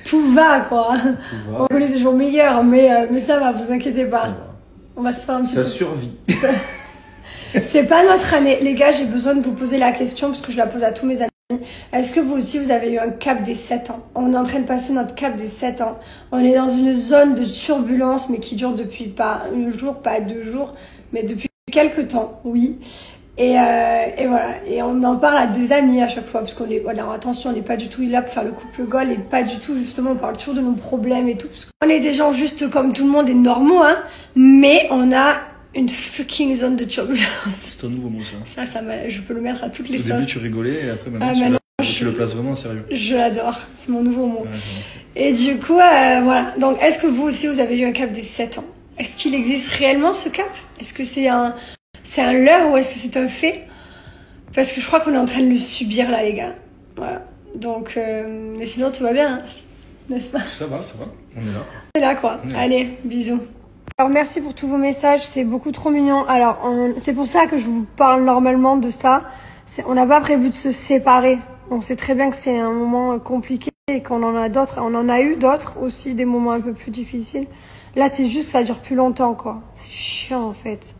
tout va quoi. Tout va. On connaît toujours meilleur, mais ça va, vous inquiétez pas. On va se faire un petit Ça survit. C'est pas notre année. Les gars, j'ai besoin de vous poser la question parce que je la pose à tous mes amis. Est-ce que vous aussi, vous avez eu un cap des 7 ans? On est en train de passer notre cap des 7 ans. On est dans une zone de turbulence, mais qui dure depuis pas un jour, pas 2 jours, mais depuis quelques temps, oui. Et voilà. Et on en parle à des amis à chaque fois, parce qu'on est, voilà, attention, on n'est pas du tout là pour faire le couple goal et pas du tout, justement, on parle toujours de nos problèmes et tout. Parce qu'on est des gens juste comme tout le monde et normaux, hein. Mais on a une fucking zone de turbulence. C'est un nouveau mot, ça. Ça je peux le mettre à toutes les sauces. Au début, tu rigolais et après, maintenant, tu le places vraiment en sérieux. Je l'adore. C'est mon nouveau mot. Ouais, et du coup, voilà. Donc, est-ce que vous aussi, vous avez eu un cap des 7 ans? Est-ce qu'il existe réellement, ce cap? Est-ce que c'est un leurre ou est-ce que c'est un fait? Parce que je crois qu'on est en train de le subir, là, les gars. Voilà. Donc, mais sinon, tout va bien, hein, n'est-ce pas? Ça va. On est là. On est là, quoi. Allez, bisous. Alors merci pour tous vos messages, c'est beaucoup trop mignon. Alors c'est pour ça que je vous parle normalement de ça. On n'a pas prévu de se séparer. On sait très bien que c'est un moment compliqué et qu'on en a d'autres. On en a eu d'autres aussi, des moments un peu plus difficiles. Là c'est juste ça dure plus longtemps quoi. C'est chiant en fait.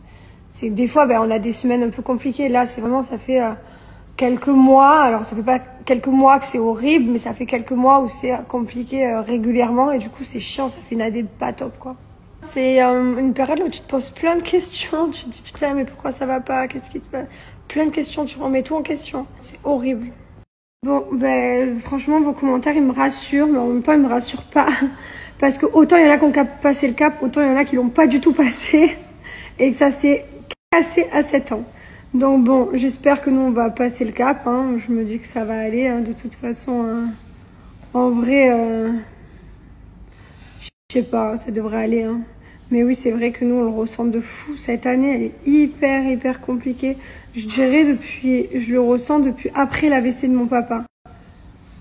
C'est des fois on a des semaines un peu compliquées. Là c'est vraiment ça fait quelques mois. Alors ça fait pas quelques mois que c'est horrible, mais ça fait quelques mois où c'est compliqué régulièrement et du coup c'est chiant. Ça fait une année pas top quoi. C'est une période où tu te poses plein de questions. Tu te dis putain mais pourquoi ça va pas? Qu'est-ce qui te passe? Plein de questions, tu remets tout en question. C'est horrible. Bon franchement vos commentaires ils me rassurent, mais en même temps ils me rassurent pas. Parce que autant il y en a qui ont passé le cap, autant il y en a qui l'ont pas du tout passé. Et que ça s'est cassé à 7 ans. Donc bon, j'espère que nous on va passer le cap. Hein. Je me dis que ça va aller. Hein. De toute façon, en vrai, je sais pas, ça devrait aller. Hein. Mais oui, c'est vrai que nous, on le ressent de fou. Cette année, elle est hyper compliquée. Je dirais je le ressens depuis après l'AVC de mon papa.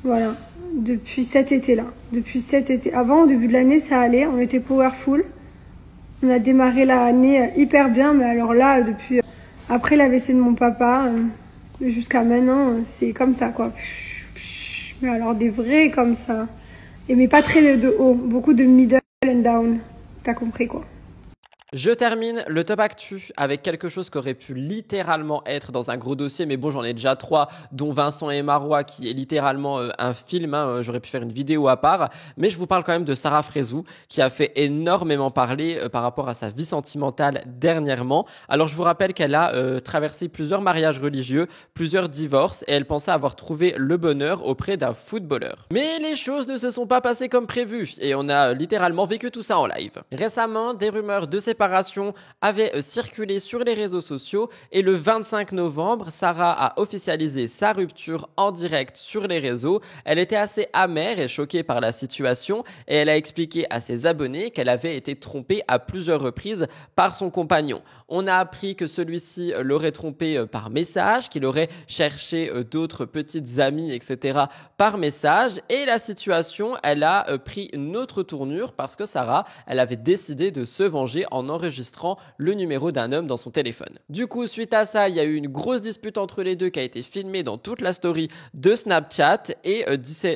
Voilà. Depuis cet été-là. Depuis cet été. Avant, au début de l'année, ça allait. On était powerful. On a démarré l'année hyper bien. Mais alors là, depuis après l'AVC de mon papa, jusqu'à maintenant, c'est comme ça, quoi. Mais alors des vrais comme ça. Et mais pas très de haut. Beaucoup de middle and down. T'as compris quoi. Je termine le top actu avec quelque chose qui aurait pu littéralement être dans un gros dossier, mais bon, j'en ai déjà 3, dont Vincent et Marois, qui est littéralement un film, hein, j'aurais pu faire une vidéo à part, mais je vous parle quand même de Sarah Frézou, qui a fait énormément parler par rapport à sa vie sentimentale dernièrement. Alors je vous rappelle qu'elle a traversé plusieurs mariages religieux, plusieurs divorces, et elle pensait avoir trouvé le bonheur auprès d'un footballeur. Mais les choses ne se sont pas passées comme prévu, et on a littéralement vécu tout ça en live. Récemment, des rumeurs de séparation avait circulé sur les réseaux sociaux et le 25 novembre, Sarah a officialisé sa rupture en direct sur les réseaux. Elle était assez amère et choquée par la situation et elle a expliqué à ses abonnés qu'elle avait été trompée à plusieurs reprises par son compagnon. On a appris que celui-ci l'aurait trompée par message, qu'il aurait cherché d'autres petites amies, etc. par message, et la situation, elle a pris une autre tournure parce que Sarah, elle avait décidé de se venger en enregistrant le numéro d'un homme dans son téléphone. Du coup, suite à ça, il y a eu une grosse dispute entre les deux qui a été filmée dans toute la story de Snapchat et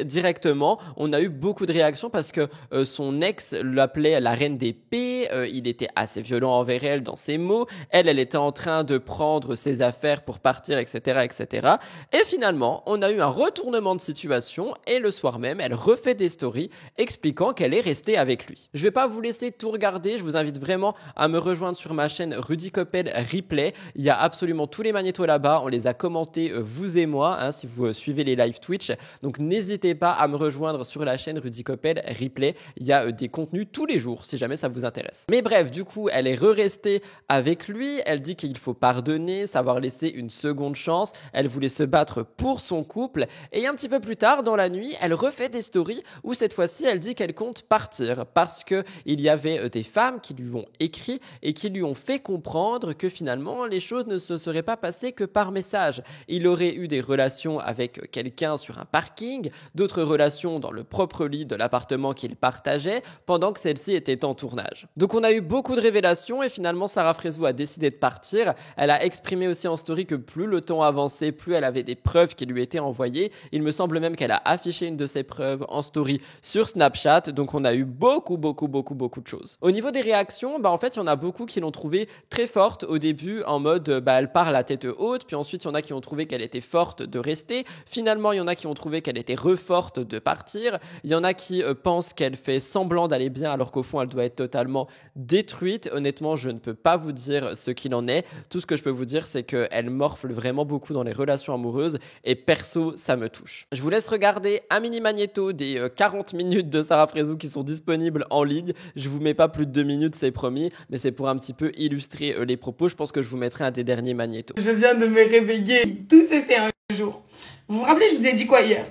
directement, on a eu beaucoup de réactions parce que son ex l'appelait la reine des P, il était assez violent envers elle dans ses mots, elle était en train de prendre ses affaires pour partir, etc., etc. Et finalement, on a eu un retournement de situation et le soir même, elle refait des stories expliquant qu'elle est restée avec lui. Je vais pas vous laisser tout regarder, je vous invite vraiment à me rejoindre sur ma chaîne Rudy Koppel Replay. Il y a absolument tous les magnétos là-bas, on les a commentés vous et moi, hein, si vous suivez les live Twitch. Donc n'hésitez pas à me rejoindre sur la chaîne Rudy Koppel Replay. Il y a des contenus tous les jours si jamais ça vous intéresse. Mais bref, du coup, elle est restée avec lui. Elle dit qu'il faut pardonner, savoir laisser une seconde chance. Elle voulait se battre pour son couple. Et un petit peu plus tard dans la nuit, elle refait des stories où cette fois-ci, elle dit qu'elle compte partir parce que il y avait des femmes qui lui ont écrit et qui lui ont fait comprendre que finalement les choses ne se seraient pas passées que par message. Il aurait eu des relations avec quelqu'un sur un parking, d'autres relations dans le propre lit de l'appartement qu'il partageait pendant que celle-ci était en tournage. Donc on a eu beaucoup de révélations et finalement Sarah Frézou a décidé de partir. Elle a exprimé aussi en story que plus le temps avançait, plus elle avait des preuves qui lui étaient envoyées. Il me semble même qu'elle a affiché une de ces preuves en story sur Snapchat. Donc on a eu beaucoup de choses. Au niveau des réactions, en fait, il y en a beaucoup qui l'ont trouvée très forte au début en mode elle part la tête haute, puis ensuite il y en a qui ont trouvé qu'elle était forte de rester. Finalement, il y en a qui ont trouvé qu'elle était forte de partir. Il y en a qui pensent qu'elle fait semblant d'aller bien alors qu'au fond elle doit être totalement détruite. Honnêtement, je ne peux pas vous dire ce qu'il en est. Tout ce que je peux vous dire, c'est qu'elle morfle vraiment beaucoup dans les relations amoureuses et perso, ça me touche. Je vous laisse regarder un mini magnéto des 40 minutes de Sarah Frézou qui sont disponibles en ligne. Je vous mets pas plus de 2 minutes, c'est promis, mais c'est pour un petit peu illustrer les propos. Je pense que je vous mettrai un des derniers magnétos. Je viens de me réveiller. Tout c'était un jour. Vous vous rappelez, je vous ai dit quoi hier?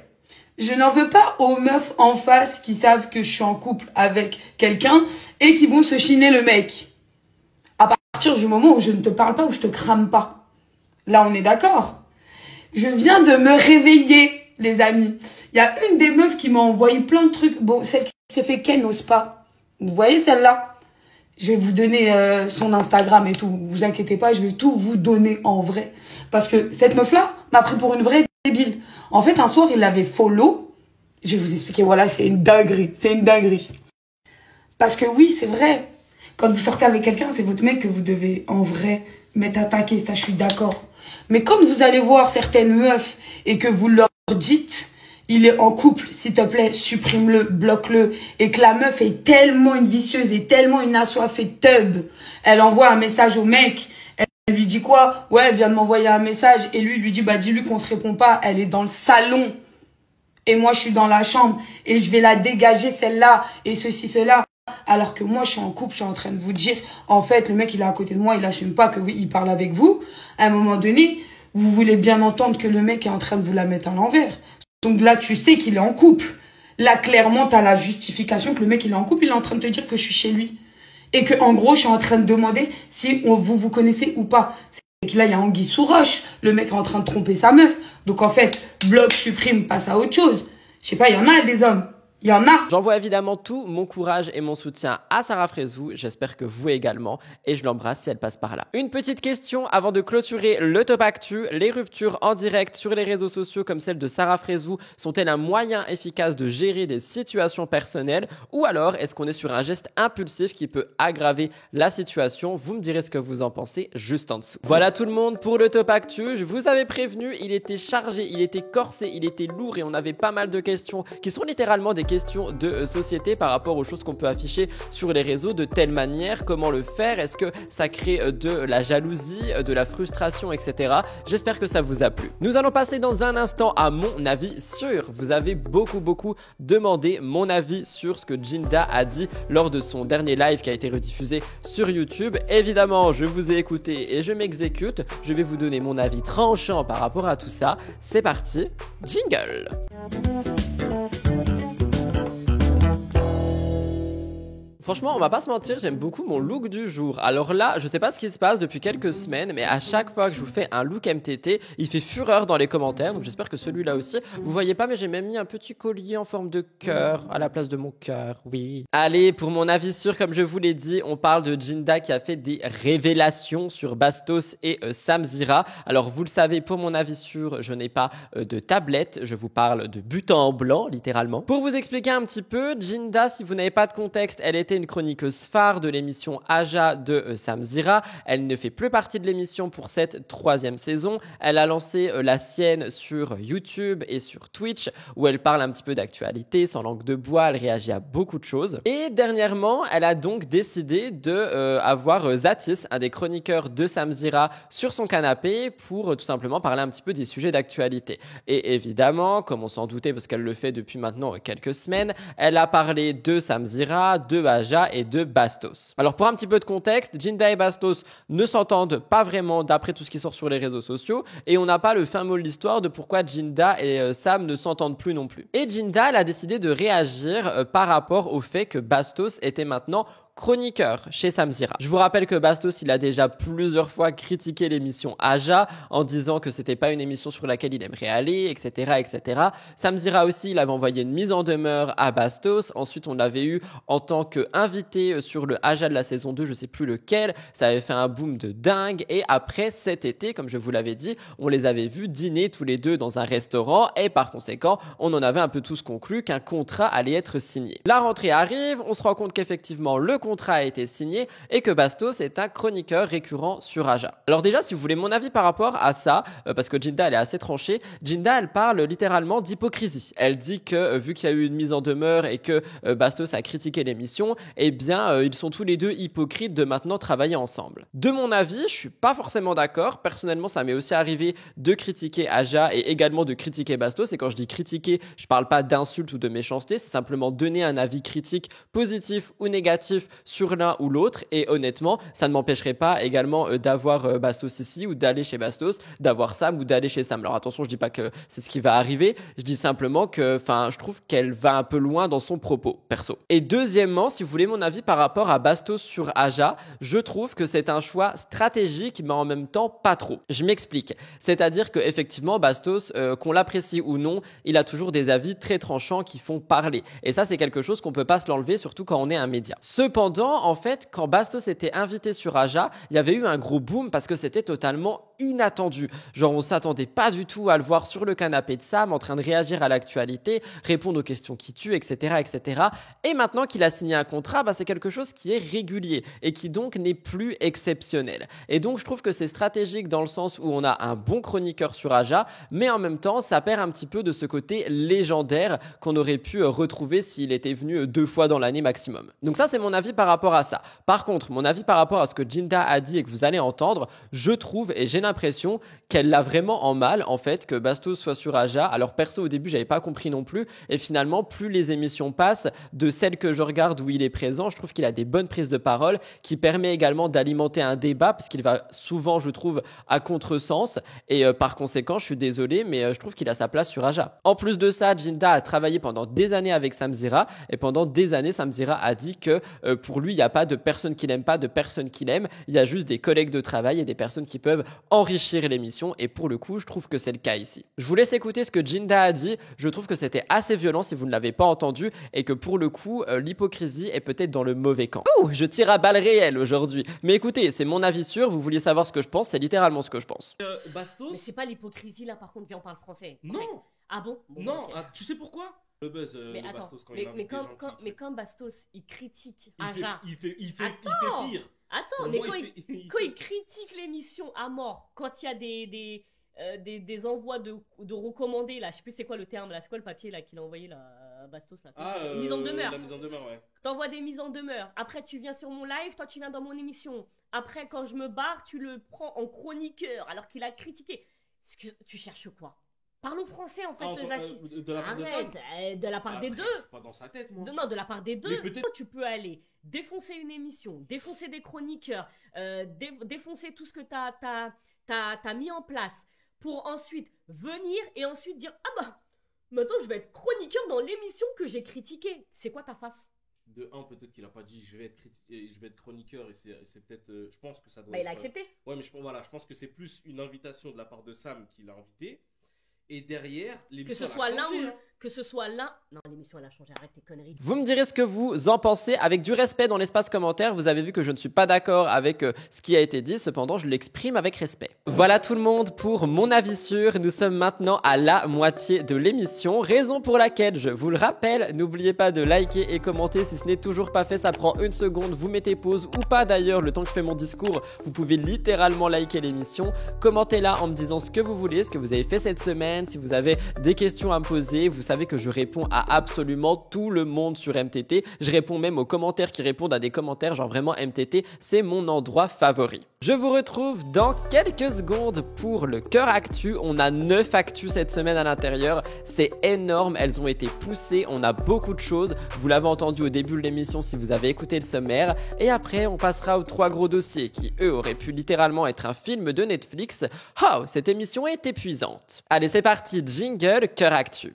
Je n'en veux pas aux meufs en face qui savent que je suis en couple avec quelqu'un et qui vont se chiner le mec. À partir du moment où je ne te parle pas, où je te crame pas. Là, on est d'accord. Je viens de me réveiller, les amis. Il y a une des meufs qui m'a envoyé plein de trucs. Bon, celle qui s'est fait ken au spa. Vous voyez celle-là? Je vais vous donner son Instagram et tout. Vous inquiétez pas, je vais tout vous donner en vrai. Parce que cette meuf-là m'a pris pour une vraie débile. En fait, un soir, il l'avait follow. Je vais vous expliquer, voilà, c'est une dinguerie. C'est une dinguerie. Parce que oui, c'est vrai. Quand vous sortez avec quelqu'un, c'est votre mec que vous devez, en vrai, mettre à taquer. Ça, je suis d'accord. Mais quand vous allez voir certaines meufs et que vous leur dites... il est en couple, s'il te plaît, supprime-le, bloque-le. Et que la meuf est tellement une vicieuse et tellement une assoiffée de teub. Elle envoie un message au mec. Elle lui dit quoi? Ouais, elle vient de m'envoyer un message. Et lui, il lui dit, bah, dis-lui qu'on te répond pas. Elle est dans le salon. Et moi, je suis dans la chambre. Et je vais la dégager, celle-là. Et ceci, cela. Alors que moi, je suis en couple, je suis en train de vous dire, en fait, le mec, il est à côté de moi, il assume pas que oui, il parle avec vous. À un moment donné, vous voulez bien entendre que le mec est en train de vous la mettre à l'envers. Donc là, tu sais qu'il est en couple. Là, clairement, tu as la justification que le mec, il est en couple. Il est en train de te dire que je suis chez lui. Et que, en gros, je suis en train de demander si vous connaissez ou pas. C'est que là, il y a anguille sous roche. Le mec est en train de tromper sa meuf. Donc, en fait, bloque, supprime, passe à autre chose. Je sais pas, il y en a des hommes. Il y en a. J'envoie évidemment tout mon courage et mon soutien à Sarah Frézou. J'espère que vous également. Et je l'embrasse si elle passe par là. Une petite question avant de clôturer le Top Actu. Les ruptures en direct sur les réseaux sociaux comme celle de Sarah Frézou sont-elles un moyen efficace de gérer des situations personnelles? Ou alors est-ce qu'on est sur un geste impulsif qui peut aggraver la situation? Vous me direz ce que vous en pensez juste en dessous. Voilà tout le monde pour le Top Actu. Je vous avais prévenu, il était chargé, il était corsé, il était lourd et on avait pas mal de questions qui sont littéralement des questions de société par rapport aux choses qu'on peut afficher sur les réseaux, de telle manière, comment le faire, est-ce que ça crée de la jalousie, de la frustration, etc. J'espère que ça vous a plu. Nous allons passer dans un instant à mon avis sûr. Vous avez beaucoup demandé mon avis sur ce que Jinda a dit lors de son dernier live qui a été rediffusé sur YouTube. Évidemment, je vous ai écouté et je m'exécute. Je vais vous donner mon avis tranchant par rapport à tout ça. C'est parti, jingle! Franchement, on va pas se mentir, j'aime beaucoup mon look du jour. Alors là, je sais pas ce qui se passe depuis quelques semaines, mais à chaque fois que je vous fais un look MTT, il fait fureur dans les commentaires, donc j'espère que celui-là aussi. Vous voyez pas, mais j'ai même mis un petit collier en forme de cœur à la place de mon cœur, oui. Allez, pour mon avis sûr, comme je vous l'ai dit, on parle de Jinda qui a fait des révélations sur Bastos et Samzira. Alors vous le savez, pour mon avis sûr, je n'ai pas de tablette, je vous parle de but en blanc, littéralement. Pour vous expliquer un petit peu, Jinda, si vous n'avez pas de contexte, elle était une chroniqueuse phare de l'émission Aja de Samzira. Elle ne fait plus partie de l'émission pour cette 3e saison. Elle a lancé la sienne sur YouTube et sur Twitch où elle parle un petit peu d'actualité, sans langue de bois, elle réagit à beaucoup de choses. Et dernièrement, elle a donc décidé de avoir Zatis, un des chroniqueurs de Samzira, sur son canapé pour tout simplement parler un petit peu des sujets d'actualité. Et évidemment, comme on s'en doutait parce qu'elle le fait depuis maintenant quelques semaines, elle a parlé de Samzira, de Aja et de Bastos. Alors pour un petit peu de contexte, Jinda et Bastos ne s'entendent pas vraiment d'après tout ce qui sort sur les réseaux sociaux et on n'a pas le fin mot de l'histoire de pourquoi Jinda et Sam ne s'entendent plus non plus. Et Jinda, elle a décidé de réagir par rapport au fait que Bastos était maintenant chroniqueur chez Samzira. Je vous rappelle que Bastos, il a déjà plusieurs fois critiqué l'émission Aja en disant que c'était pas une émission sur laquelle il aimerait aller, etc., etc. Samzira aussi, il avait envoyé une mise en demeure à Bastos. Ensuite, on l'avait eu en tant qu'invité sur le Aja de la saison 2, je sais plus lequel. Ça avait fait un boom de dingue. Et après, cet été, comme je vous l'avais dit, on les avait vus dîner tous les deux dans un restaurant et par conséquent, on en avait un peu tous conclu qu'un contrat allait être signé. La rentrée arrive, on se rend compte qu'effectivement, le contrat a été signé et que Bastos est un chroniqueur récurrent sur Aja. Alors déjà, si vous voulez mon avis par rapport à ça, parce que Jinda, elle est assez tranchée, Jinda, elle parle littéralement d'hypocrisie. Elle dit que vu qu'il y a eu une mise en demeure et que Bastos a critiqué l'émission, eh bien, ils sont tous les deux hypocrites de maintenant travailler ensemble. De mon avis, je suis pas forcément d'accord. Personnellement, ça m'est aussi arrivé de critiquer Aja et également de critiquer Bastos. Et quand je dis critiquer, je parle pas d'insultes ou de méchanceté, c'est simplement donner un avis critique positif ou négatif sur l'un ou l'autre. Et honnêtement, ça ne m'empêcherait pas également d'avoir Bastos ici ou d'aller chez Bastos, d'avoir Sam ou d'aller chez Sam. Alors attention, je dis pas que c'est ce qui va arriver, je dis simplement que, je trouve qu'elle va un peu loin dans son propos, perso. Et deuxièmement, si vous voulez mon avis par rapport à Bastos sur Aja, je trouve que c'est un choix stratégique, mais en même temps pas trop. Je m'explique. C'est-à-dire que effectivement, Bastos, qu'on l'apprécie ou non, il a toujours des avis très tranchants qui font parler. Et ça, c'est quelque chose qu'on peut pas se l'enlever, surtout quand on est un média. Cependant, en fait, quand Bastos était invité sur Aja, il y avait eu un gros boom parce que c'était totalement inattendu. Genre, on s'attendait pas du tout à le voir sur le canapé de Sam en train de réagir à l'actualité, répondre aux questions qui tuent, etc., etc. Et maintenant qu'il a signé un contrat, c'est quelque chose qui est régulier et qui donc n'est plus exceptionnel. Et donc, je trouve que c'est stratégique dans le sens où on a un bon chroniqueur sur Aja, mais en même temps, ça perd un petit peu de ce côté légendaire qu'on aurait pu retrouver s'il était venu 2 fois dans l'année maximum. Donc ça, c'est mon avis par rapport à ça. Par contre, mon avis par rapport à ce que Jinda a dit et que vous allez entendre, je trouve et j'ai l'impression qu'elle l'a vraiment en mal, en fait, que Bastos soit sur Aja. Alors perso, au début, j'avais pas compris non plus. Et finalement, plus les émissions passent, de celles que je regarde où il est présent, je trouve qu'il a des bonnes prises de parole, qui permet également d'alimenter un débat, parce qu'il va souvent, je trouve, à contresens. Et par conséquent, je suis désolé, mais je trouve qu'il a sa place sur Aja. En plus de ça, Jinda a travaillé pendant des années avec Samzira, et pendant des années, Samzira a dit que pour lui, il n'y a pas de personne qui l'aime pas, de personne qui l'aime. Il y a juste des collègues de travail et des personnes qui peuvent enrichir l'émission. Et pour le coup, je trouve que c'est le cas ici. Je vous laisse écouter ce que Jinda a dit. Je trouve que c'était assez violent si vous ne l'avez pas entendu et que pour le coup, l'hypocrisie est peut-être dans le mauvais camp. Ouh, je tire à balles réelles aujourd'hui. Mais écoutez, c'est mon avis sûr. Vous vouliez savoir ce que je pense, c'est littéralement ce que je pense. Bastos. Mais c'est pas l'hypocrisie là, par contre, viens, on parle français. Non. Ah bon, non, okay. tu sais pourquoi le buzz, mais le attends, Bastos, quand mais quand Bastos, il critique il fait pire. Attends, mais quand il critique l'émission à mort, quand il y a des envois de recommandés, là, je sais plus c'est quoi le terme, là, c'est quoi le papier là qu'il a envoyé là, à Bastos là, mise en demeure. La mise en demeure, ouais. T'envoies des mises en demeure. Après, tu viens sur mon live, toi, tu viens dans mon émission. Après, quand je me barre, tu le prends en chroniqueur alors qu'il a critiqué. Tu cherches quoi? Parlons français en fait, Zaki. De la part de Sam. De la part des deux. C'est pas dans sa tête, moi. Non, de la part des deux. Mais tu peux aller défoncer une émission, défoncer des chroniqueurs, défoncer tout ce que t'as mis en place pour ensuite venir et ensuite dire ah bah maintenant je vais être chroniqueur dans l'émission que j'ai critiquée. C'est quoi ta face? De un, peut-être qu'il a pas dit je vais être chroniqueur et c'est peut-être je pense que ça doit. Bah il a accepté. Ouais, mais je pense que c'est plus une invitation de la part de Sam qui l'a invité. Et derrière, l'émission a changé. Que ce soit l'un... Non, l'émission, elle a changé. Arrête tes conneries. Vous me direz ce que vous en pensez avec du respect dans l'espace commentaire. Vous avez vu que je ne suis pas d'accord avec ce qui a été dit. Cependant, je l'exprime avec respect. Voilà tout le monde pour mon avis sûr. Nous sommes maintenant à la moitié de l'émission. Raison pour laquelle, je vous le rappelle, n'oubliez pas de liker et commenter. Si ce n'est toujours pas fait, ça prend une seconde. Vous mettez pause ou pas d'ailleurs. Le temps que je fais mon discours, vous pouvez littéralement liker l'émission. Commentez là en me disant ce que vous voulez, ce que vous avez fait cette semaine. Si vous avez des questions à me poser, vous savez que je réponds à absolument tout le monde sur MTT. Je réponds même aux commentaires qui répondent à des commentaires, genre vraiment MTT, c'est mon endroit favori. Je vous retrouve dans quelques secondes pour le cœur actu. On a 9 actus cette semaine à l'intérieur. C'est énorme, elles ont été poussées, on a beaucoup de choses. Vous l'avez entendu au début de l'émission si vous avez écouté le sommaire. Et après, on passera aux 3 gros dossiers qui, eux, auraient pu littéralement être un film de Netflix. Oh, cette émission est épuisante. Allez, c'est parti, jingle, cœur actu.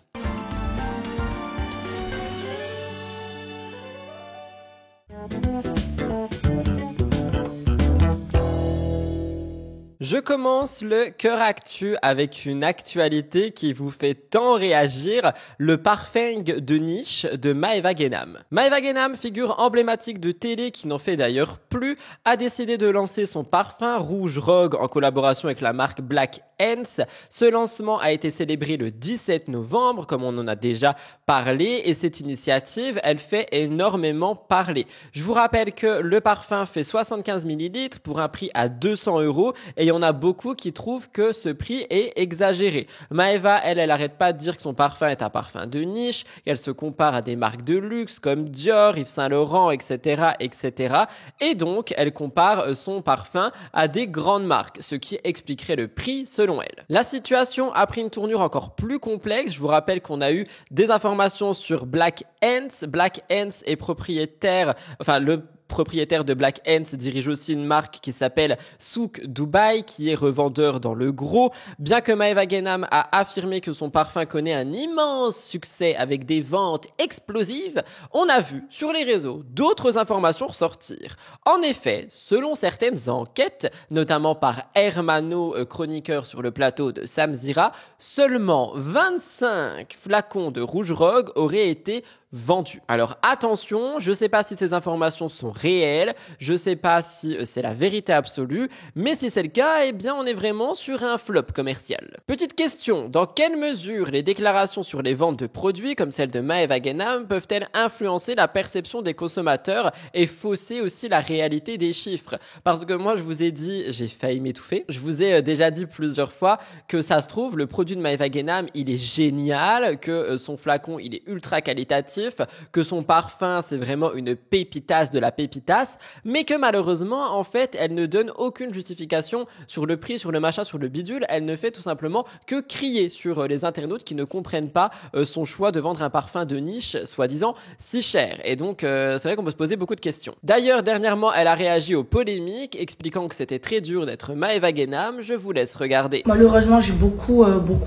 Je commence le cœur actu avec une actualité qui vous fait tant réagir, le parfum de niche de Maeva Guénam. Maeva Guénam, figure emblématique de télé qui n'en fait d'ailleurs plus, a décidé de lancer son parfum Rouge Rogue en collaboration avec la marque Black Ants. Ce lancement a été célébré le 17 novembre, comme on en a déjà parlé, et cette initiative, elle fait énormément parler. Je vous rappelle que le parfum fait 75 ml pour un prix à 200 €, et il y en a beaucoup qui trouvent que ce prix est exagéré. Maeva, elle arrête pas de dire que son parfum est un parfum de niche, qu'elle se compare à des marques de luxe comme Dior, Yves Saint Laurent, etc., etc. Et donc, elle compare son parfum à des grandes marques, ce qui expliquerait le prix selon elle. La situation a pris une tournure encore plus complexe. Je vous rappelle qu'on a eu des informations sur Black Ants. Black Ants est propriétaire, le propriétaire de Black Ants dirige aussi une marque qui s'appelle Souk Dubai, qui est revendeur dans le gros. Bien que Maeva Guénam a affirmé que son parfum connaît un immense succès avec des ventes explosives, on a vu sur les réseaux d'autres informations ressortir. En effet, selon certaines enquêtes, notamment par Hermano, chroniqueur sur le plateau de Samzira, seulement 25 flacons de Rouge Rogue auraient été vendus. Alors attention, je sais pas si ces informations sont réelles, je sais pas si c'est la vérité absolue, mais si c'est le cas, eh bien on est vraiment sur un flop commercial. Petite question, dans quelle mesure les déclarations sur les ventes de produits comme celle de Maeva Guénam peuvent-elles influencer la perception des consommateurs et fausser aussi la réalité des chiffres? Parce que moi je vous ai dit, j'ai failli m'étouffer, je vous ai déjà dit plusieurs fois que ça se trouve, le produit de Maeva Guénam, il est génial, que son flacon, il est ultra qualitatif, que son parfum c'est vraiment une pépitasse de la pépitasse, mais que malheureusement en fait elle ne donne aucune justification sur le prix, sur le machin, sur le bidule. Elle ne fait tout simplement que crier sur les internautes qui ne comprennent pas son choix de vendre un parfum de niche soi-disant si cher. Et donc c'est vrai qu'on peut se poser beaucoup de questions. D'ailleurs dernièrement elle a réagi aux polémiques expliquant que c'était très dur d'être Maeva Guénam. Je vous laisse regarder. Malheureusement j'ai beaucoup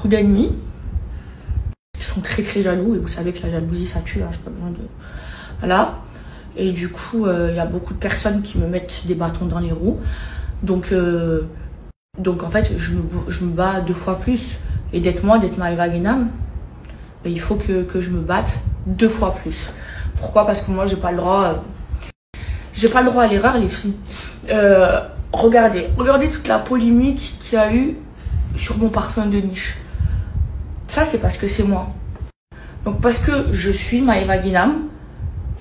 d'ennemis. Ils sont très très jaloux et vous savez que la jalousie ça tue, hein, j'ai pas besoin de... Voilà. Et du coup, il y a beaucoup de personnes qui me mettent des bâtons dans les roues. Donc en fait, je me bats 2 fois plus. Et d'être Maëva Guénam, il faut que je me batte 2 fois plus. Pourquoi? Parce que moi, j'ai pas le droit à l'erreur, les filles. Regardez toute la polémique qu'il y a eu sur mon parfum de niche. Ça, c'est parce que c'est moi. Donc parce que je suis Maëva Guénam,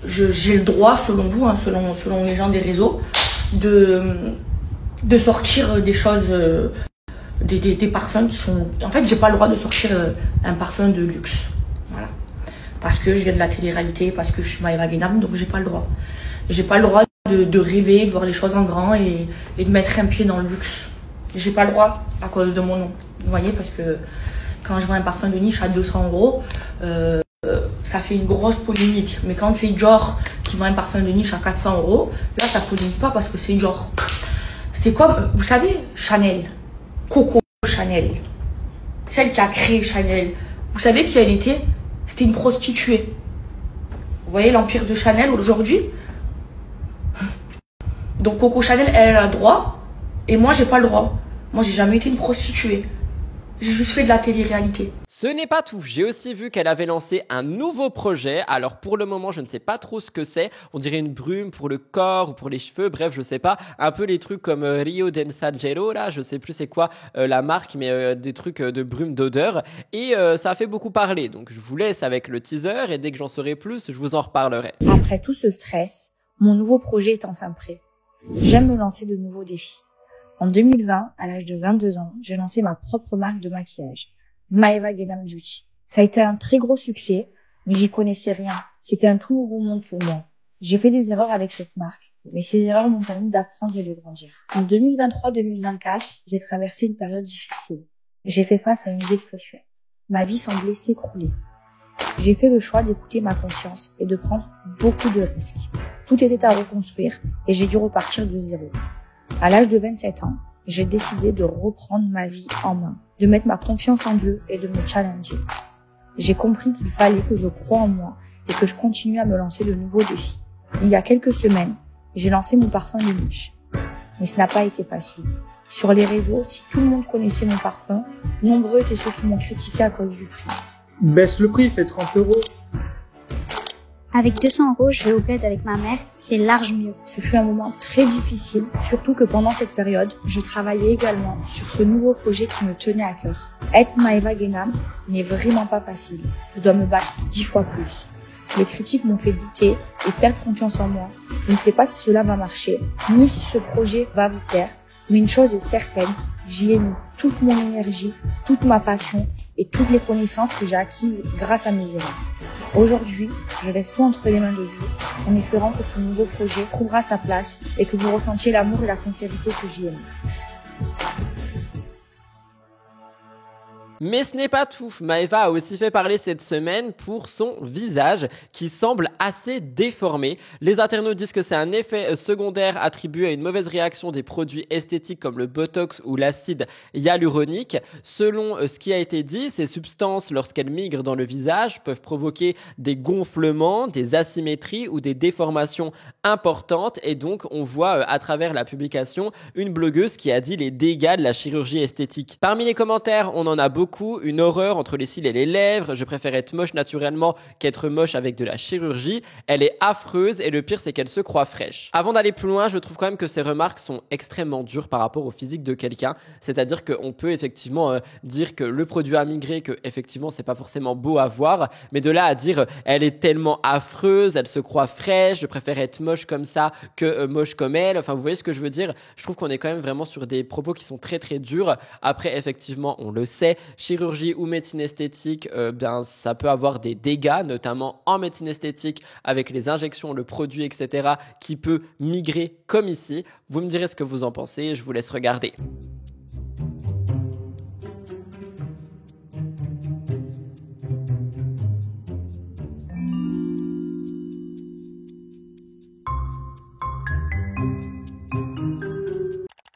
j'ai le droit, selon vous, hein, selon les gens des réseaux, de sortir des choses, des parfums qui sont... En fait, j'ai pas le droit de sortir un parfum de luxe. Voilà. Parce que je viens de la télé-réalité, parce que je suis Maëva Guénam, donc j'ai pas le droit. J'ai pas le droit de rêver, de voir les choses en grand et de mettre un pied dans le luxe. J'ai pas le droit à cause de mon nom. Vous voyez, parce que quand je vends un parfum de niche à 200 €, ça fait une grosse polémique. Mais quand c'est Dior qui vend un parfum de niche à 400 €, là, ça polémique pas parce que c'est Dior. C'est comme, vous savez, Chanel, Coco Chanel, celle qui a créé Chanel. Vous savez qui elle était? C'était une prostituée. Vous voyez l'empire de Chanel aujourd'hui? Donc Coco Chanel, elle a le droit, et moi, j'ai pas le droit. Moi, j'ai jamais été une prostituée. J'ai juste fait de la télé-réalité. Ce n'est pas tout, j'ai aussi vu qu'elle avait lancé un nouveau projet. Alors pour le moment, je ne sais pas trop ce que c'est. On dirait une brume pour le corps ou pour les cheveux, bref, je sais pas. Un peu les trucs comme Rio Densagero, là, je sais plus c'est quoi la marque, mais des trucs de brume d'odeur. Et ça a fait beaucoup parler, donc je vous laisse avec le teaser et dès que j'en saurai plus, je vous en reparlerai. Après tout ce stress, mon nouveau projet est enfin prêt. J'aime me lancer de nouveaux défis. En 2020, à l'âge de 22 ans, j'ai lancé ma propre marque de maquillage, Maëva Guénam Beauty. Ça a été un très gros succès, mais j'y connaissais rien. C'était un tout nouveau monde pour moi. J'ai fait des erreurs avec cette marque, mais ces erreurs m'ont permis d'apprendre et de grandir. En 2023-2024, j'ai traversé une période difficile. J'ai fait face à une dépression. Ma vie semblait s'écrouler. J'ai fait le choix d'écouter ma conscience et de prendre beaucoup de risques. Tout était à reconstruire et j'ai dû repartir de zéro. À l'âge de 27 ans, j'ai décidé de reprendre ma vie en main, de mettre ma confiance en Dieu et de me challenger. J'ai compris qu'il fallait que je croie en moi et que je continue à me lancer de nouveaux défis. Il y a quelques semaines, j'ai lancé mon parfum de niche. Mais ce n'a pas été facile. Sur les réseaux, si tout le monde connaissait mon parfum, nombreux étaient ceux qui m'ont critiqué à cause du prix. Baisse le prix, fait 30 €. Avec 200 €, je vais au bled avec ma mère, c'est large mieux. Ce fut un moment très difficile, surtout que pendant cette période, je travaillais également sur ce nouveau projet qui me tenait à cœur. Être Maëva Guénam n'est vraiment pas facile. Je dois me battre 10 fois plus. Les critiques m'ont fait douter et perdre confiance en moi. Je ne sais pas si cela va marcher, ni si ce projet va vous plaire, mais une chose est certaine, j'y ai mis toute mon énergie, toute ma passion et toutes les connaissances que j'ai acquises grâce à mes erreurs. Aujourd'hui, je laisse tout entre les mains de Dieu, en espérant que ce nouveau projet trouvera sa place et que vous ressentiez l'amour et la sincérité que j'y ai mis. Mais ce n'est pas tout. Maëva a aussi fait parler cette semaine pour son visage qui semble assez déformé. Les internautes disent que c'est un effet secondaire attribué à une mauvaise réaction des produits esthétiques comme le botox ou l'acide hyaluronique. Selon ce qui a été dit, ces substances, lorsqu'elles migrent dans le visage, peuvent provoquer des gonflements, des asymétries ou des déformations importantes. Et donc, on voit à travers la publication une blogueuse qui a dit les dégâts de la chirurgie esthétique. Parmi les commentaires, on en a beaucoup. Une horreur entre les cils et les lèvres. Je préfère être moche naturellement qu'être moche avec de la chirurgie. Elle est affreuse et le pire c'est qu'elle se croit fraîche. Avant d'aller plus loin, je trouve quand même que ces remarques sont extrêmement dures par rapport au physique de quelqu'un. C'est-à-dire qu'on peut effectivement dire que le produit a migré, que effectivement c'est pas forcément beau à voir, mais de là à dire elle est tellement affreuse, elle se croit fraîche, je préfère être moche comme ça que moche comme elle. Enfin vous voyez ce que je veux dire. Je trouve qu'on est quand même vraiment sur des propos qui sont très très durs. Après effectivement on le sait, chirurgie ou médecine esthétique, ça peut avoir des dégâts, notamment en médecine esthétique avec les injections, le produit, etc., qui peut migrer comme ici. Vous me direz ce que vous en pensez, je vous laisse regarder.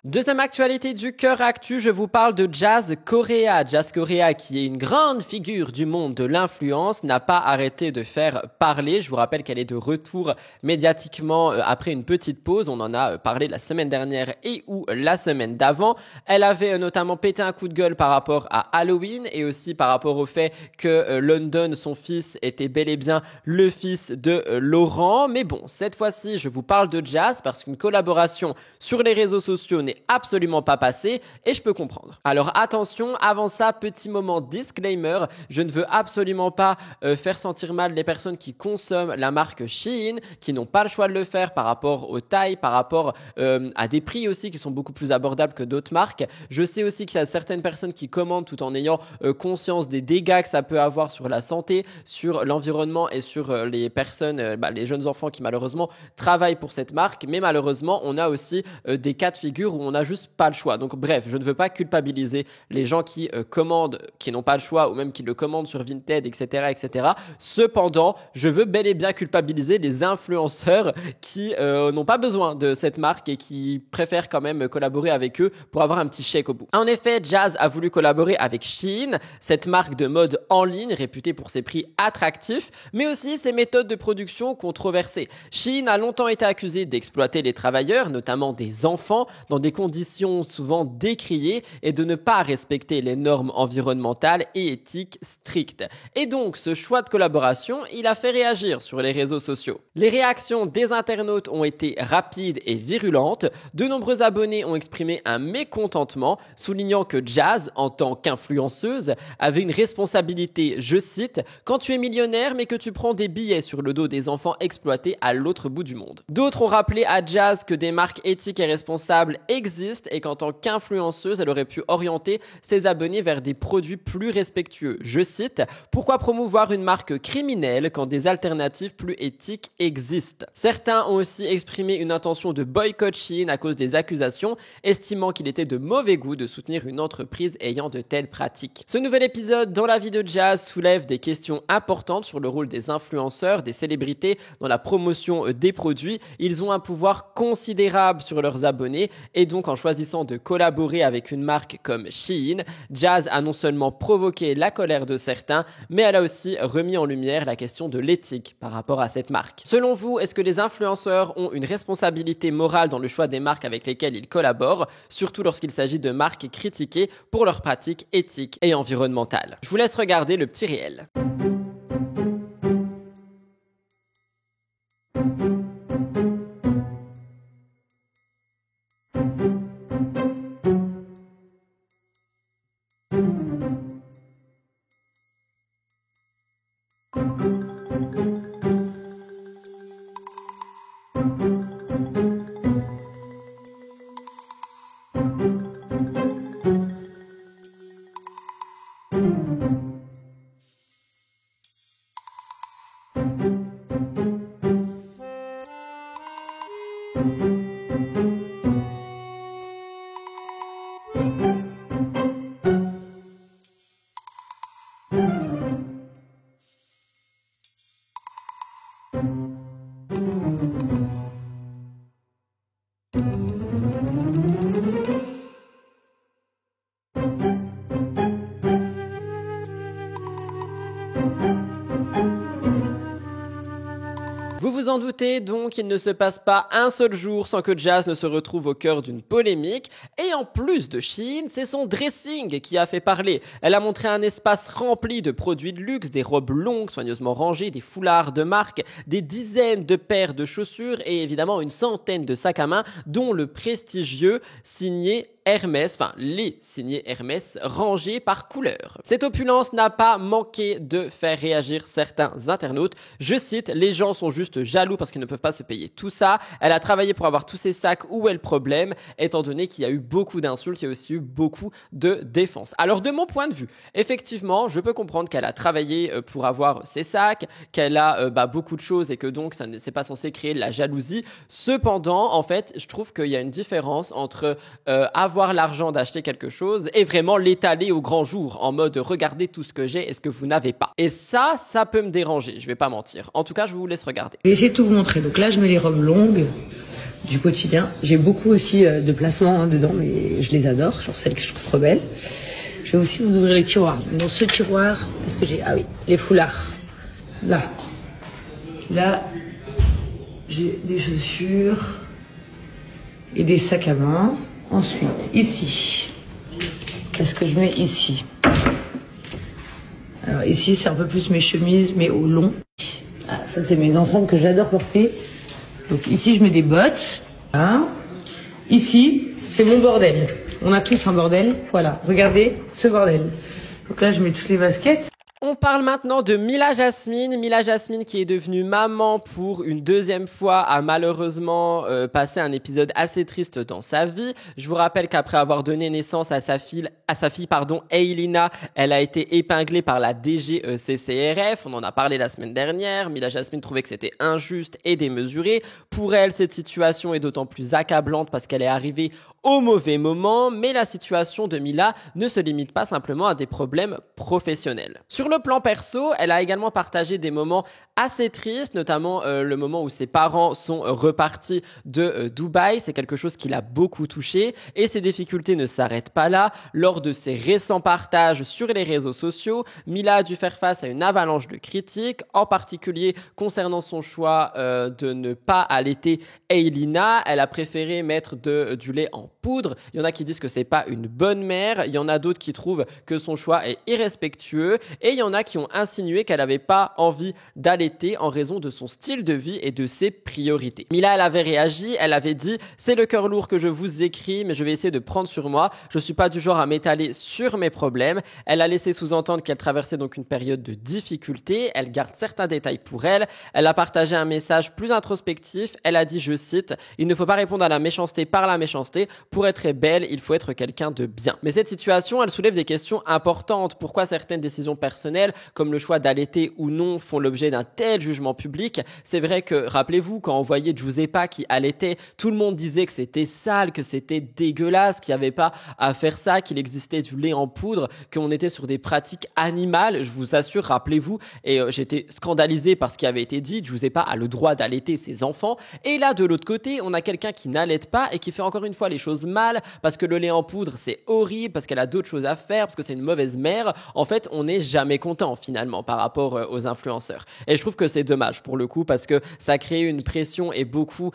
Deuxième actualité du Cœur Actu, je vous parle de Jazz Correa. Jazz Correa, qui est une grande figure du monde de l'influence, n'a pas arrêté de faire parler. Je vous rappelle qu'elle est de retour médiatiquement après une petite pause. On en a parlé la semaine dernière et ou la semaine d'avant. Elle avait notamment pété un coup de gueule par rapport à Halloween et aussi par rapport au fait que London, son fils, était bel et bien le fils de Laurent. Mais bon, cette fois-ci, je vous parle de Jazz parce qu'une collaboration sur les réseaux sociaux n'est absolument pas passée et je peux comprendre. Alors attention, avant ça, petit moment disclaimer, je ne veux absolument pas faire sentir mal les personnes qui consomment la marque Shein, qui n'ont pas le choix de le faire par rapport aux tailles, par rapport à des prix aussi qui sont beaucoup plus abordables que d'autres marques. Je sais aussi qu'il y a certaines personnes qui commandent tout en ayant conscience des dégâts que ça peut avoir sur la santé, sur l'environnement et sur les personnes, les jeunes enfants qui malheureusement travaillent pour cette marque. Mais malheureusement, on a aussi des cas de figure où on n'a juste pas le choix. Donc bref, je ne veux pas culpabiliser les gens qui commandent, qui n'ont pas le choix ou même qui le commandent sur Vinted, etc., etc. Cependant, je veux bel et bien culpabiliser les influenceurs qui n'ont pas besoin de cette marque et qui préfèrent quand même collaborer avec eux pour avoir un petit chèque au bout. En effet, Jazz a voulu collaborer avec Shein, cette marque de mode en ligne réputée pour ses prix attractifs, mais aussi ses méthodes de production controversées. Shein a longtemps été accusée d'exploiter les travailleurs, notamment des enfants, dans des conditions souvent décriées et de ne pas respecter les normes environnementales et éthiques strictes. Et donc, ce choix de collaboration, il a fait réagir sur les réseaux sociaux. Les réactions des internautes ont été rapides et virulentes. De nombreux abonnés ont exprimé un mécontentement, soulignant que Jazz, en tant qu'influenceuse, avait une responsabilité, je cite, « quand tu es millionnaire mais que tu prends des billets sur le dos des enfants exploités à l'autre bout du monde ». D'autres ont rappelé à Jazz que des marques éthiques et responsables existent et qu'en tant qu'influenceuse, elle aurait pu orienter ses abonnés vers des produits plus respectueux. Je cite, « pourquoi promouvoir une marque criminelle quand des alternatives plus éthiques existent ?» Certains ont aussi exprimé une intention de boycott Shein à cause des accusations, estimant qu'il était de mauvais goût de soutenir une entreprise ayant de telles pratiques. Ce nouvel épisode dans la vie de Jazz soulève des questions importantes sur le rôle des influenceurs, des célébrités dans la promotion des produits. Ils ont un pouvoir considérable sur leurs abonnés et donc en choisissant de collaborer avec une marque comme Shein, Jazz a non seulement provoqué la colère de certains, mais elle a aussi remis en lumière la question de l'éthique par rapport à cette marque. Selon vous, est-ce que les influenceurs ont une responsabilité morale dans le choix des marques avec lesquelles ils collaborent, surtout lorsqu'il s'agit de marques critiquées pour leurs pratiques éthiques et environnementales? Je vous laisse regarder le petit réel. Vous vous en doutez, donc il ne se passe pas un seul jour sans que Jazz ne se retrouve au cœur d'une polémique. Et en plus de Shein, c'est son dressing qui a fait parler. Elle a montré un espace rempli de produits de luxe, des robes longues, soigneusement rangées, des foulards de marque, des dizaines de paires de chaussures et évidemment une centaine de sacs à main, dont le prestigieux signé Hermès, enfin les signés Hermès rangés par couleur. Cette opulence n'a pas manqué de faire réagir certains internautes. Je cite, les gens sont juste jaloux parce qu'ils ne peuvent pas se payer tout ça. Elle a travaillé pour avoir tous ces sacs, où est le problème? Étant donné qu'il y a eu beaucoup d'insultes, il y a aussi eu beaucoup de défense. Alors de mon point de vue, effectivement, je peux comprendre qu'elle a travaillé pour avoir ces sacs, qu'elle a beaucoup de choses et que donc ça n'est pas censé créer de la jalousie. Cependant, en fait, je trouve qu'il y a une différence entre avoir l'argent d'acheter quelque chose et vraiment l'étaler au grand jour en mode regardez tout ce que j'ai et ce que vous n'avez pas. Et ça peut me déranger, je vais pas mentir. En tout cas, je vous laisse regarder. Je vais essayer de tout vous montrer. Donc là, je mets les robes longues du quotidien. J'ai beaucoup aussi de placements dedans, mais je les adore, genre celles que je trouve trop belles. Je vais aussi vous ouvrir les tiroirs. Dans ce tiroir, qu'est-ce que j'ai? Ah oui, les foulards. Là, j'ai des chaussures et des sacs à main. Ensuite, ici, qu'est-ce que je mets ici? Alors ici, c'est un peu plus mes chemises, mais au long. Ah, ça, c'est mes ensembles que j'adore porter. Donc ici, je mets des bottes. Voilà. Ici, c'est mon bordel. On a tous un bordel. Voilà, regardez ce bordel. Donc là, je mets toutes les baskets. On parle maintenant de Mila Jasmine. Mila Jasmine qui est devenue maman pour une deuxième fois a malheureusement passé un épisode assez triste dans sa vie. Je vous rappelle qu'après avoir donné naissance à sa fille, Eylina, elle a été épinglée par la DGCCRF. On en a parlé la semaine dernière. Mila Jasmine trouvait que c'était injuste et démesuré. Pour elle, cette situation est d'autant plus accablante parce qu'elle est arrivée au mauvais moment, mais la situation de Mila ne se limite pas simplement à des problèmes professionnels. Sur le plan perso, elle a également partagé des moments assez tristes, notamment le moment où ses parents sont repartis de Dubaï. C'est quelque chose qui l'a beaucoup touchée et ses difficultés ne s'arrêtent pas là. Lors de ses récents partages sur les réseaux sociaux, Mila a dû faire face à une avalanche de critiques, en particulier concernant son choix de ne pas allaiter Eylina. Elle a préféré mettre du lait en poudre. Il y en a qui disent que c'est pas une bonne mère. Il y en a d'autres qui trouvent que son choix est irrespectueux. Et il y en a qui ont insinué qu'elle n'avait pas envie d'allaiter en raison de son style de vie et de ses priorités. Mila, elle avait réagi. Elle avait dit « C'est le cœur lourd que je vous écris, mais je vais essayer de prendre sur moi. Je suis pas du genre à m'étaler sur mes problèmes. » Elle a laissé sous-entendre qu'elle traversait donc une période de difficulté. Elle garde certains détails pour elle. Elle a partagé un message plus introspectif. Elle a dit, je cite, « Il ne faut pas répondre à la méchanceté par la méchanceté. Pour être belle, il faut être quelqu'un de bien. » Mais cette situation, elle soulève des questions importantes. Pourquoi certaines décisions personnelles, comme le choix d'allaiter ou non, font l'objet d'un tel jugement public? C'est vrai que, rappelez-vous, quand on voyait Giuseppa qui allaitait, tout le monde disait que c'était sale, que c'était dégueulasse, qu'il n'y avait pas à faire ça, qu'il existait du lait en poudre, qu'on était sur des pratiques animales. Je vous assure, rappelez-vous, et j'étais scandalisé par ce qui avait été dit, Giuseppa a le droit d'allaiter ses enfants. Et là, de l'autre côté, on a quelqu'un qui n'allaite pas et qui fait encore une fois les choses mal, parce que le lait en poudre, c'est horrible, parce qu'elle a d'autres choses à faire, parce que c'est une mauvaise mère. En fait, on n'est jamais content, finalement, par rapport aux influenceurs. Et je trouve que c'est dommage, pour le coup, parce que ça crée une pression et beaucoup,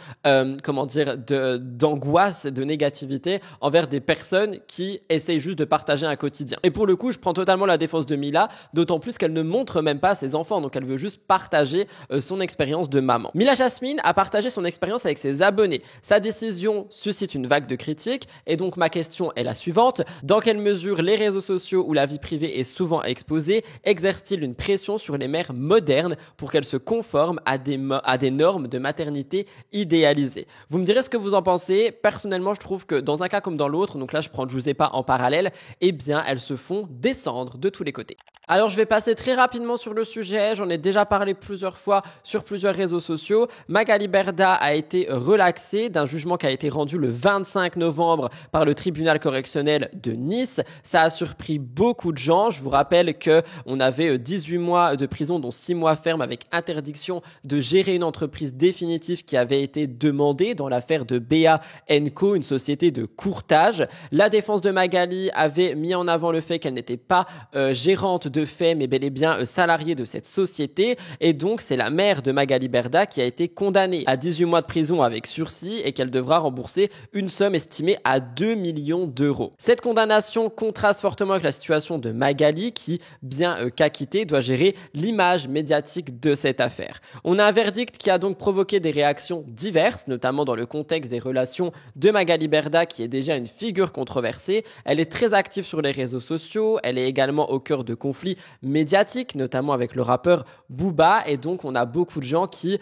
d'angoisse, de négativité envers des personnes qui essayent juste de partager un quotidien. Et pour le coup, je prends totalement la défense de Mila, d'autant plus qu'elle ne montre même pas ses enfants, donc elle veut juste partager son expérience de maman. Mila Jasmine a partagé son expérience avec ses abonnés. Sa décision suscite une vague de critiques, et donc ma question est la suivante. Dans quelle mesure les réseaux sociaux où la vie privée est souvent exposée exercent-ils une pression sur les mères modernes pour qu'elles se conforment à des normes de maternité idéalisées? Vous me direz ce que vous en pensez. Personnellement, je trouve que dans un cas comme dans l'autre, donc là je prends Giuseppa en parallèle, eh bien elles se font descendre de tous les côtés. Alors je vais passer très rapidement sur le sujet, j'en ai déjà parlé plusieurs fois sur plusieurs réseaux sociaux. Magali Berda a été relaxée d'un jugement qui a été rendu le 25 novembre par le tribunal correctionnel de Nice. Ça a surpris beaucoup de gens. Je vous rappelle qu'on avait 18 mois de prison, dont 6 mois ferme avec interdiction de gérer une entreprise définitive qui avait été demandée dans l'affaire de Bea & Co, une société de courtage. La défense de Magali avait mis en avant le fait qu'elle n'était pas gérante de fait, mais bel et bien salariée de cette société. Et donc, c'est la mère de Magali Berda qui a été condamnée à 18 mois de prison avec sursis et qu'elle devra rembourser une somme estimée à 2 millions d'euros. Cette condamnation contraste fortement avec la situation de Magali qui, bien qu'acquittée, doit gérer l'image médiatique de cette affaire. On a un verdict qui a donc provoqué des réactions diverses, notamment dans le contexte des relations de Magali Berda qui est déjà une figure controversée. Elle est très active sur les réseaux sociaux, elle est également au cœur de conflits médiatiques, notamment avec le rappeur Booba, et donc on a beaucoup de gens qui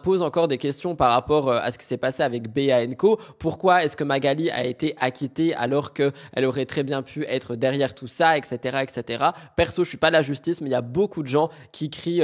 posent encore des questions par rapport à ce qui s'est passé avec Bea & Co. Pourquoi est-ce que Magali a été acquittée alors qu'elle aurait très bien pu être derrière tout ça, etc., etc. Perso, je suis pas la justice, mais il y a beaucoup de gens qui crient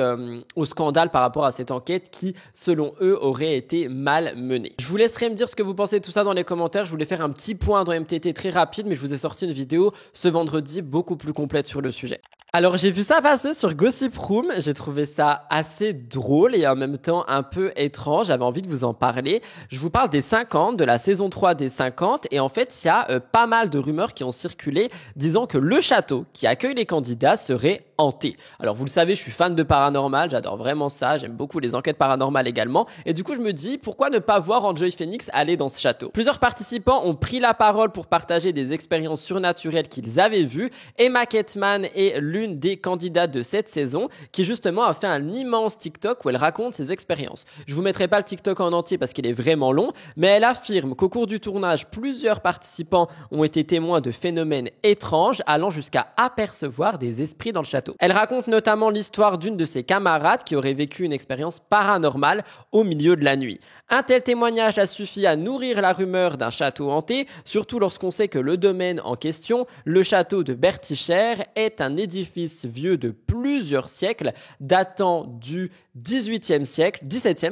au scandale par rapport à cette enquête qui, selon eux, aurait été mal menée. Je vous laisserai me dire ce que vous pensez de tout ça dans les commentaires. Je voulais faire un petit point dans MTT très rapide, mais je vous ai sorti une vidéo ce vendredi beaucoup plus complète sur le sujet. Alors j'ai vu ça passer sur Gossip Room, j'ai trouvé ça assez drôle et en même temps un peu étrange, j'avais envie de vous en parler. Je vous parle des 50, de la saison 3 des 50 et en fait il y a pas mal de rumeurs qui ont circulé disant que le château qui accueille les candidats serait hanté. Alors vous le savez, je suis fan de paranormal, j'adore vraiment ça, j'aime beaucoup les enquêtes paranormales également et du coup je me dis pourquoi ne pas voir Enjoy Phoenix aller dans ce château. Plusieurs participants ont pris la parole pour partager des expériences surnaturelles qu'ils avaient vues. Emma Ketman est l'une des candidates de cette saison qui justement a fait un immense TikTok où elle raconte ses expériences. Je vous mettrai pas le TikTok en entier parce qu'il est vraiment long, mais elle affirme qu'au cours du tournage, plusieurs participants ont été témoins de phénomènes étranges allant jusqu'à apercevoir des esprits dans le château. Elle raconte notamment l'histoire d'une de ses camarades qui aurait vécu une expérience paranormale au milieu de la nuit. Un tel témoignage a suffi à nourrir la rumeur d'un château hanté, surtout lorsqu'on sait que le domaine en question, le château de Bertichères, est un édifice vieux de plusieurs siècles, datant du XVIIe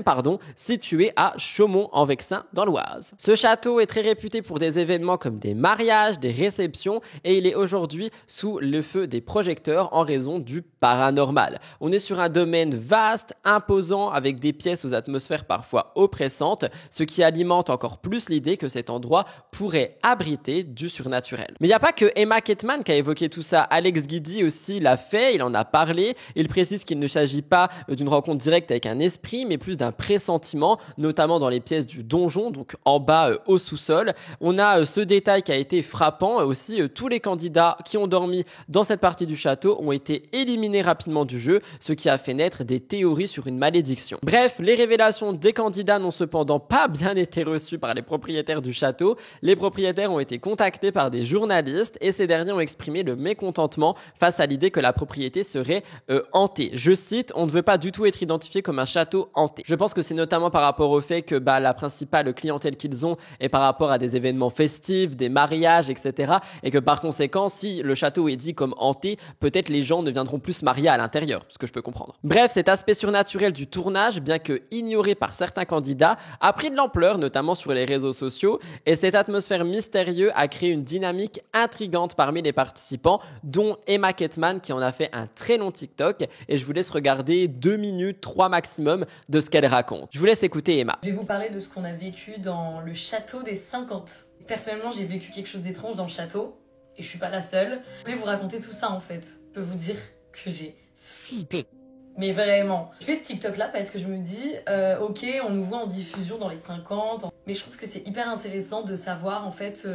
pardon, situé à Chaumont-en-Vexin dans l'Oise. Ce château est très réputé pour des événements comme des mariages, des réceptions et il est aujourd'hui sous le feu des projecteurs en raison du paranormal. On est sur un domaine vaste, imposant, avec des pièces aux atmosphères parfois oppressantes, ce qui alimente encore plus l'idée que cet endroit pourrait abriter du surnaturel. Mais il n'y a pas que Emma Ketman qui a évoqué tout ça, Alex Guidi aussi l'a fait, il en a parlé, il précise qu'il ne s'agit pas d'une rencontre directe avec un esprit, mais plus d'un pressentiment, notamment dans les pièces du donjon, donc en bas au sous-sol. On a ce détail qui a été frappant aussi, tous les candidats qui ont dormi dans cette partie du château ont été éliminés rapidement du jeu, ce qui a fait naître des théories sur une malédiction. Bref, les révélations des candidats n'ont cependant pas bien été reçues par les propriétaires du château. Les propriétaires ont été contactés par des journalistes et ces derniers ont exprimé le mécontentement face à l'idée que la propriété serait hantée. Je cite, on ne veut pas du tout être identifié comme un château hanté. Je pense que c'est notamment par rapport au fait que la principale clientèle qu'ils ont est par rapport à des événements festifs, des mariages, etc. Et que par conséquent, si le château est dit comme hanté, peut-être les gens ne viendront plus se marier à l'intérieur, ce que je peux comprendre. Bref, cet aspect surnaturel du tournage, bien que ignoré par certains candidats, a pris de l'ampleur, notamment sur les réseaux sociaux, et cette atmosphère mystérieuse a créé une dynamique intrigante parmi les participants, dont Emma Ketman qui en a fait un très long TikTok, et je vous laisse regarder 2 minutes, 3 maximum de ce qu'elle raconte. Je vous laisse écouter Emma. Je vais vous parler de ce qu'on a vécu dans le château des 50. Personnellement, j'ai vécu quelque chose d'étrange dans le château, et je suis pas la seule. Je voulais vous raconter tout ça en fait. Je peux vous dire que j'ai flippé. Mais vraiment. Je fais ce TikTok là parce que je me dis, ok, on nous voit en diffusion dans les 50, mais je trouve que c'est hyper intéressant de savoir en fait,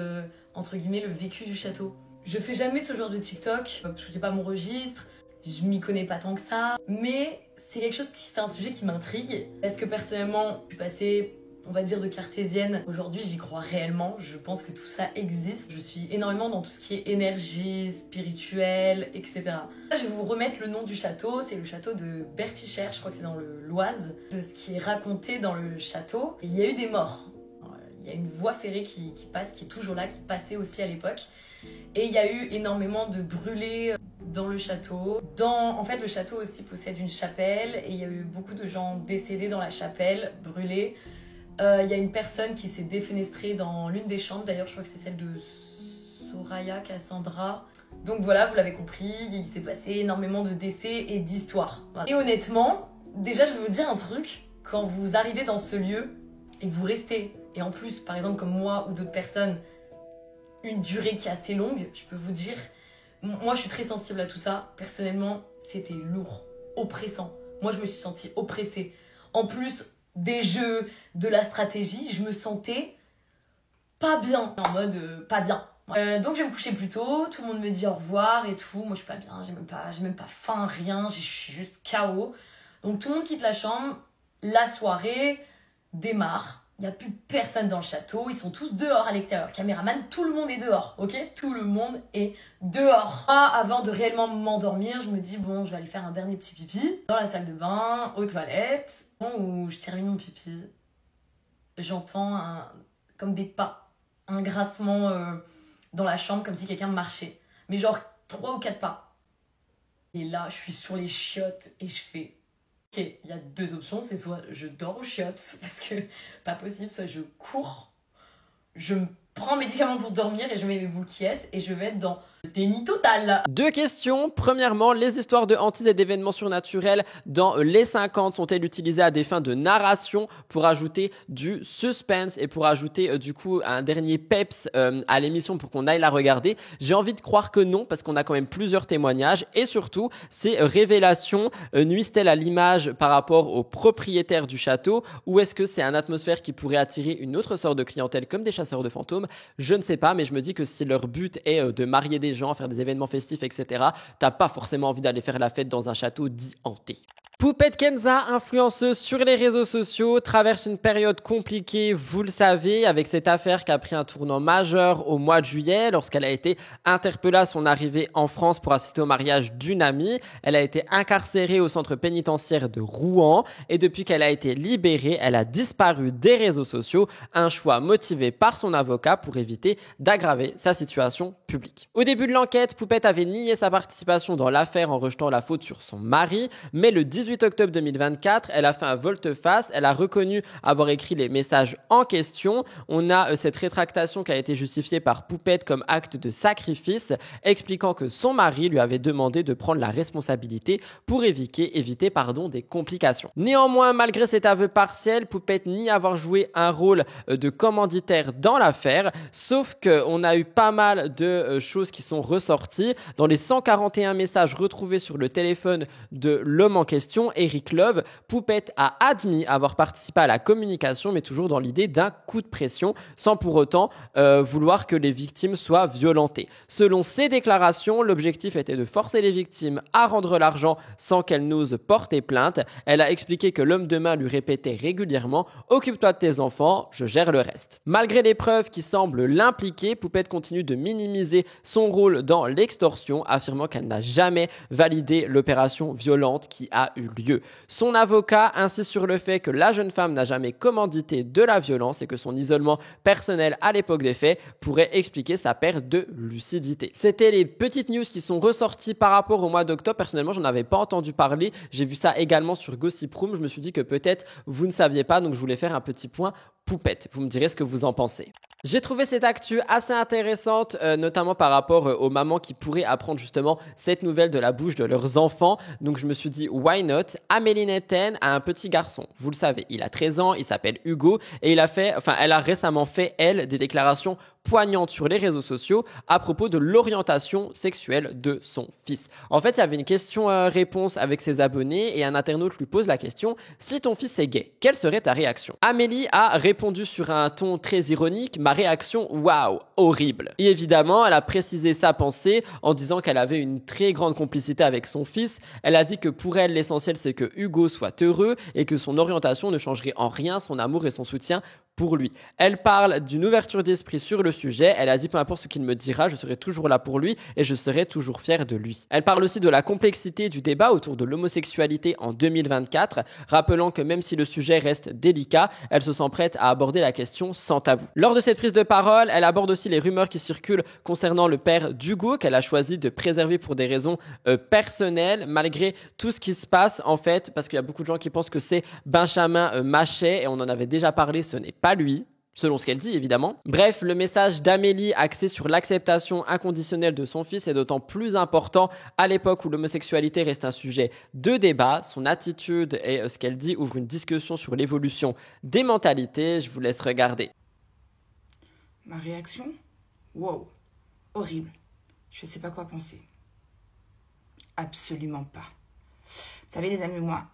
entre guillemets, le vécu du château. Je fais jamais ce genre de TikTok, parce que c'est pas mon registre, je m'y connais pas tant que ça, mais c'est quelque chose c'est un sujet qui m'intrigue, parce que personnellement, je suis passée, on va dire, de cartésienne. Aujourd'hui, j'y crois réellement, je pense que tout ça existe. Je suis énormément dans tout ce qui est énergie, spirituelle, etc. Là, je vais vous remettre le nom du château, c'est le château de Bertichères, je crois que c'est dans l'Oise. De ce qui est raconté dans le château, il y a eu des morts. Il y a une voie ferrée qui passe, qui est toujours là, qui passait aussi à l'époque. Et il y a eu énormément de brûlés dans le château. En fait, le château aussi possède une chapelle et il y a eu beaucoup de gens décédés dans la chapelle, brûlés. Il y a une personne qui s'est défenestrée dans l'une des chambres. D'ailleurs, je crois que c'est celle de Soraya Cassandra. Donc voilà, vous l'avez compris, il s'est passé énormément de décès et d'histoires. Voilà. Et honnêtement, déjà, je vais vous dire un truc. Quand vous arrivez dans ce lieu et que vous restez, et en plus, par exemple, comme moi ou d'autres personnes, une durée qui est assez longue, je peux vous dire, moi je suis très sensible à tout ça. Personnellement, c'était lourd, oppressant. Moi je me suis sentie oppressée. En plus des jeux, de la stratégie, je me sentais pas bien. En mode pas bien. Donc je vais me coucher plus tôt, tout le monde me dit au revoir et tout. Moi je suis pas bien, j'ai même pas faim, rien, je suis juste KO. Donc tout le monde quitte la chambre, la soirée démarre. Il n'y a plus personne dans le château, ils sont tous dehors à l'extérieur. Caméraman, tout le monde est dehors, ok? Tout le monde est dehors. Avant de réellement m'endormir, je me dis, bon, je vais aller faire un dernier petit pipi dans la salle de bain, aux toilettes. Où je termine mon pipi, j'entends comme des pas, un grincement dans la chambre, comme si quelqu'un marchait. Mais genre 3 ou 4 pas. Et là, je suis sur les chiottes et je fais... Ok, il y a 2 options, c'est soit je dors aux chiottes, parce que pas possible, soit je cours, je me prends un médicament pour dormir et je mets mes boules qui est et je vais être dans Déni total. Deux questions. Premièrement, les histoires de hantises et d'événements surnaturels dans les 50 sont-elles utilisées à des fins de narration pour ajouter du suspense et pour ajouter du coup un dernier peps à l'émission pour qu'on aille la regarder? J'ai envie de croire que non, parce qu'on a quand même plusieurs témoignages, et surtout ces révélations nuisent-elles à l'image par rapport aux propriétaires du château, ou est-ce que c'est une atmosphère qui pourrait attirer une autre sorte de clientèle comme des chasseurs de fantômes? Je ne sais pas, mais je me dis que si leur but est de marier des gens, faire des événements festifs, etc., t'as pas forcément envie d'aller faire la fête dans un château dit hanté. Poupette Kenza, influenceuse sur les réseaux sociaux, traverse une période compliquée, vous le savez, avec cette affaire qui a pris un tournant majeur au mois de juillet lorsqu'elle a été interpellée à son arrivée en France pour assister au mariage d'une amie. Elle a été incarcérée au centre pénitentiaire de Rouen et depuis qu'elle a été libérée, elle a disparu des réseaux sociaux, un choix motivé par son avocat pour éviter d'aggraver sa situation publique. Au début de l'enquête, Poupette avait nié sa participation dans l'affaire en rejetant la faute sur son mari, mais le 18 octobre 2024, elle a fait un volte-face, elle a reconnu avoir écrit les messages en question. On a cette rétractation qui a été justifiée par Poupette comme acte de sacrifice, expliquant que son mari lui avait demandé de prendre la responsabilité pour éviter des complications. Néanmoins, malgré cet aveu partiel, Poupette nie avoir joué un rôle de commanditaire dans l'affaire, sauf qu'on a eu pas mal de choses qui sont ressorties. Dans les 141 messages retrouvés sur le téléphone de l'homme en question, Eric Love, Poupette a admis avoir participé à la communication, mais toujours dans l'idée d'un coup de pression, sans pour autant vouloir que les victimes soient violentées. Selon ses déclarations, l'objectif était de forcer les victimes à rendre l'argent sans qu'elles n'osent porter plainte. Elle a expliqué que l'homme de main lui répétait régulièrement « Occupe-toi de tes enfants, je gère le reste ». Malgré les preuves qui semblent l'impliquer, Poupette continue de minimiser son rôle dans l'extorsion, affirmant qu'elle n'a jamais validé l'opération violente qui a eu lieu. Son avocat insiste sur le fait que la jeune femme n'a jamais commandité de la violence et que son isolement personnel à l'époque des faits pourrait expliquer sa perte de lucidité. C'était les petites news qui sont ressorties par rapport au mois d'octobre. Personnellement, j'en avais pas entendu parler. J'ai vu ça également sur Gossip Room. Je me suis dit que peut-être vous ne saviez pas, donc je voulais faire un petit point Poupette. Vous me direz ce que vous en pensez. J'ai trouvé cette actu assez intéressante, notamment par rapport aux mamans qui pourraient apprendre justement cette nouvelle de la bouche de leurs enfants. Donc je me suis dit, why not? Amélie Netten a un petit garçon. Vous le savez, il a 13 ans, il s'appelle Hugo et elle a récemment fait, elle, des déclarations poignante sur les réseaux sociaux à propos de l'orientation sexuelle de son fils. En fait, il y avait une question-réponse avec ses abonnés et un internaute lui pose la question « Si ton fils est gay, quelle serait ta réaction ?» Amélie a répondu sur un ton très ironique « Ma réaction, waouh, horrible !» Et évidemment, elle a précisé sa pensée en disant qu'elle avait une très grande complicité avec son fils. Elle a dit que pour elle, l'essentiel c'est que Hugo soit heureux et que son orientation ne changerait en rien son amour et son soutien pour lui. Elle parle d'une ouverture d'esprit sur le sujet. Elle a dit peu importe ce qu'il me dira, je serai toujours là pour lui et je serai toujours fière de lui. Elle parle aussi de la complexité du débat autour de l'homosexualité en 2024, rappelant que même si le sujet reste délicat, elle se sent prête à aborder la question sans tabou. Lors de cette prise de parole, elle aborde aussi les rumeurs qui circulent concernant le père d'Hugo qu'elle a choisi de préserver pour des raisons personnelles, malgré tout ce qui se passe en fait, parce qu'il y a beaucoup de gens qui pensent que c'est Benjamin Machet et on en avait déjà parlé, ce n'est pas lui. Selon ce qu'elle dit, évidemment. Bref, le message d'Amélie axé sur l'acceptation inconditionnelle de son fils est d'autant plus important à l'époque où l'homosexualité reste un sujet de débat. Son attitude et ce qu'elle dit ouvre une discussion sur l'évolution des mentalités. Je vous laisse regarder. Ma réaction? Wow, horrible. Je sais pas quoi penser. Absolument pas. Vous savez les amis, moi,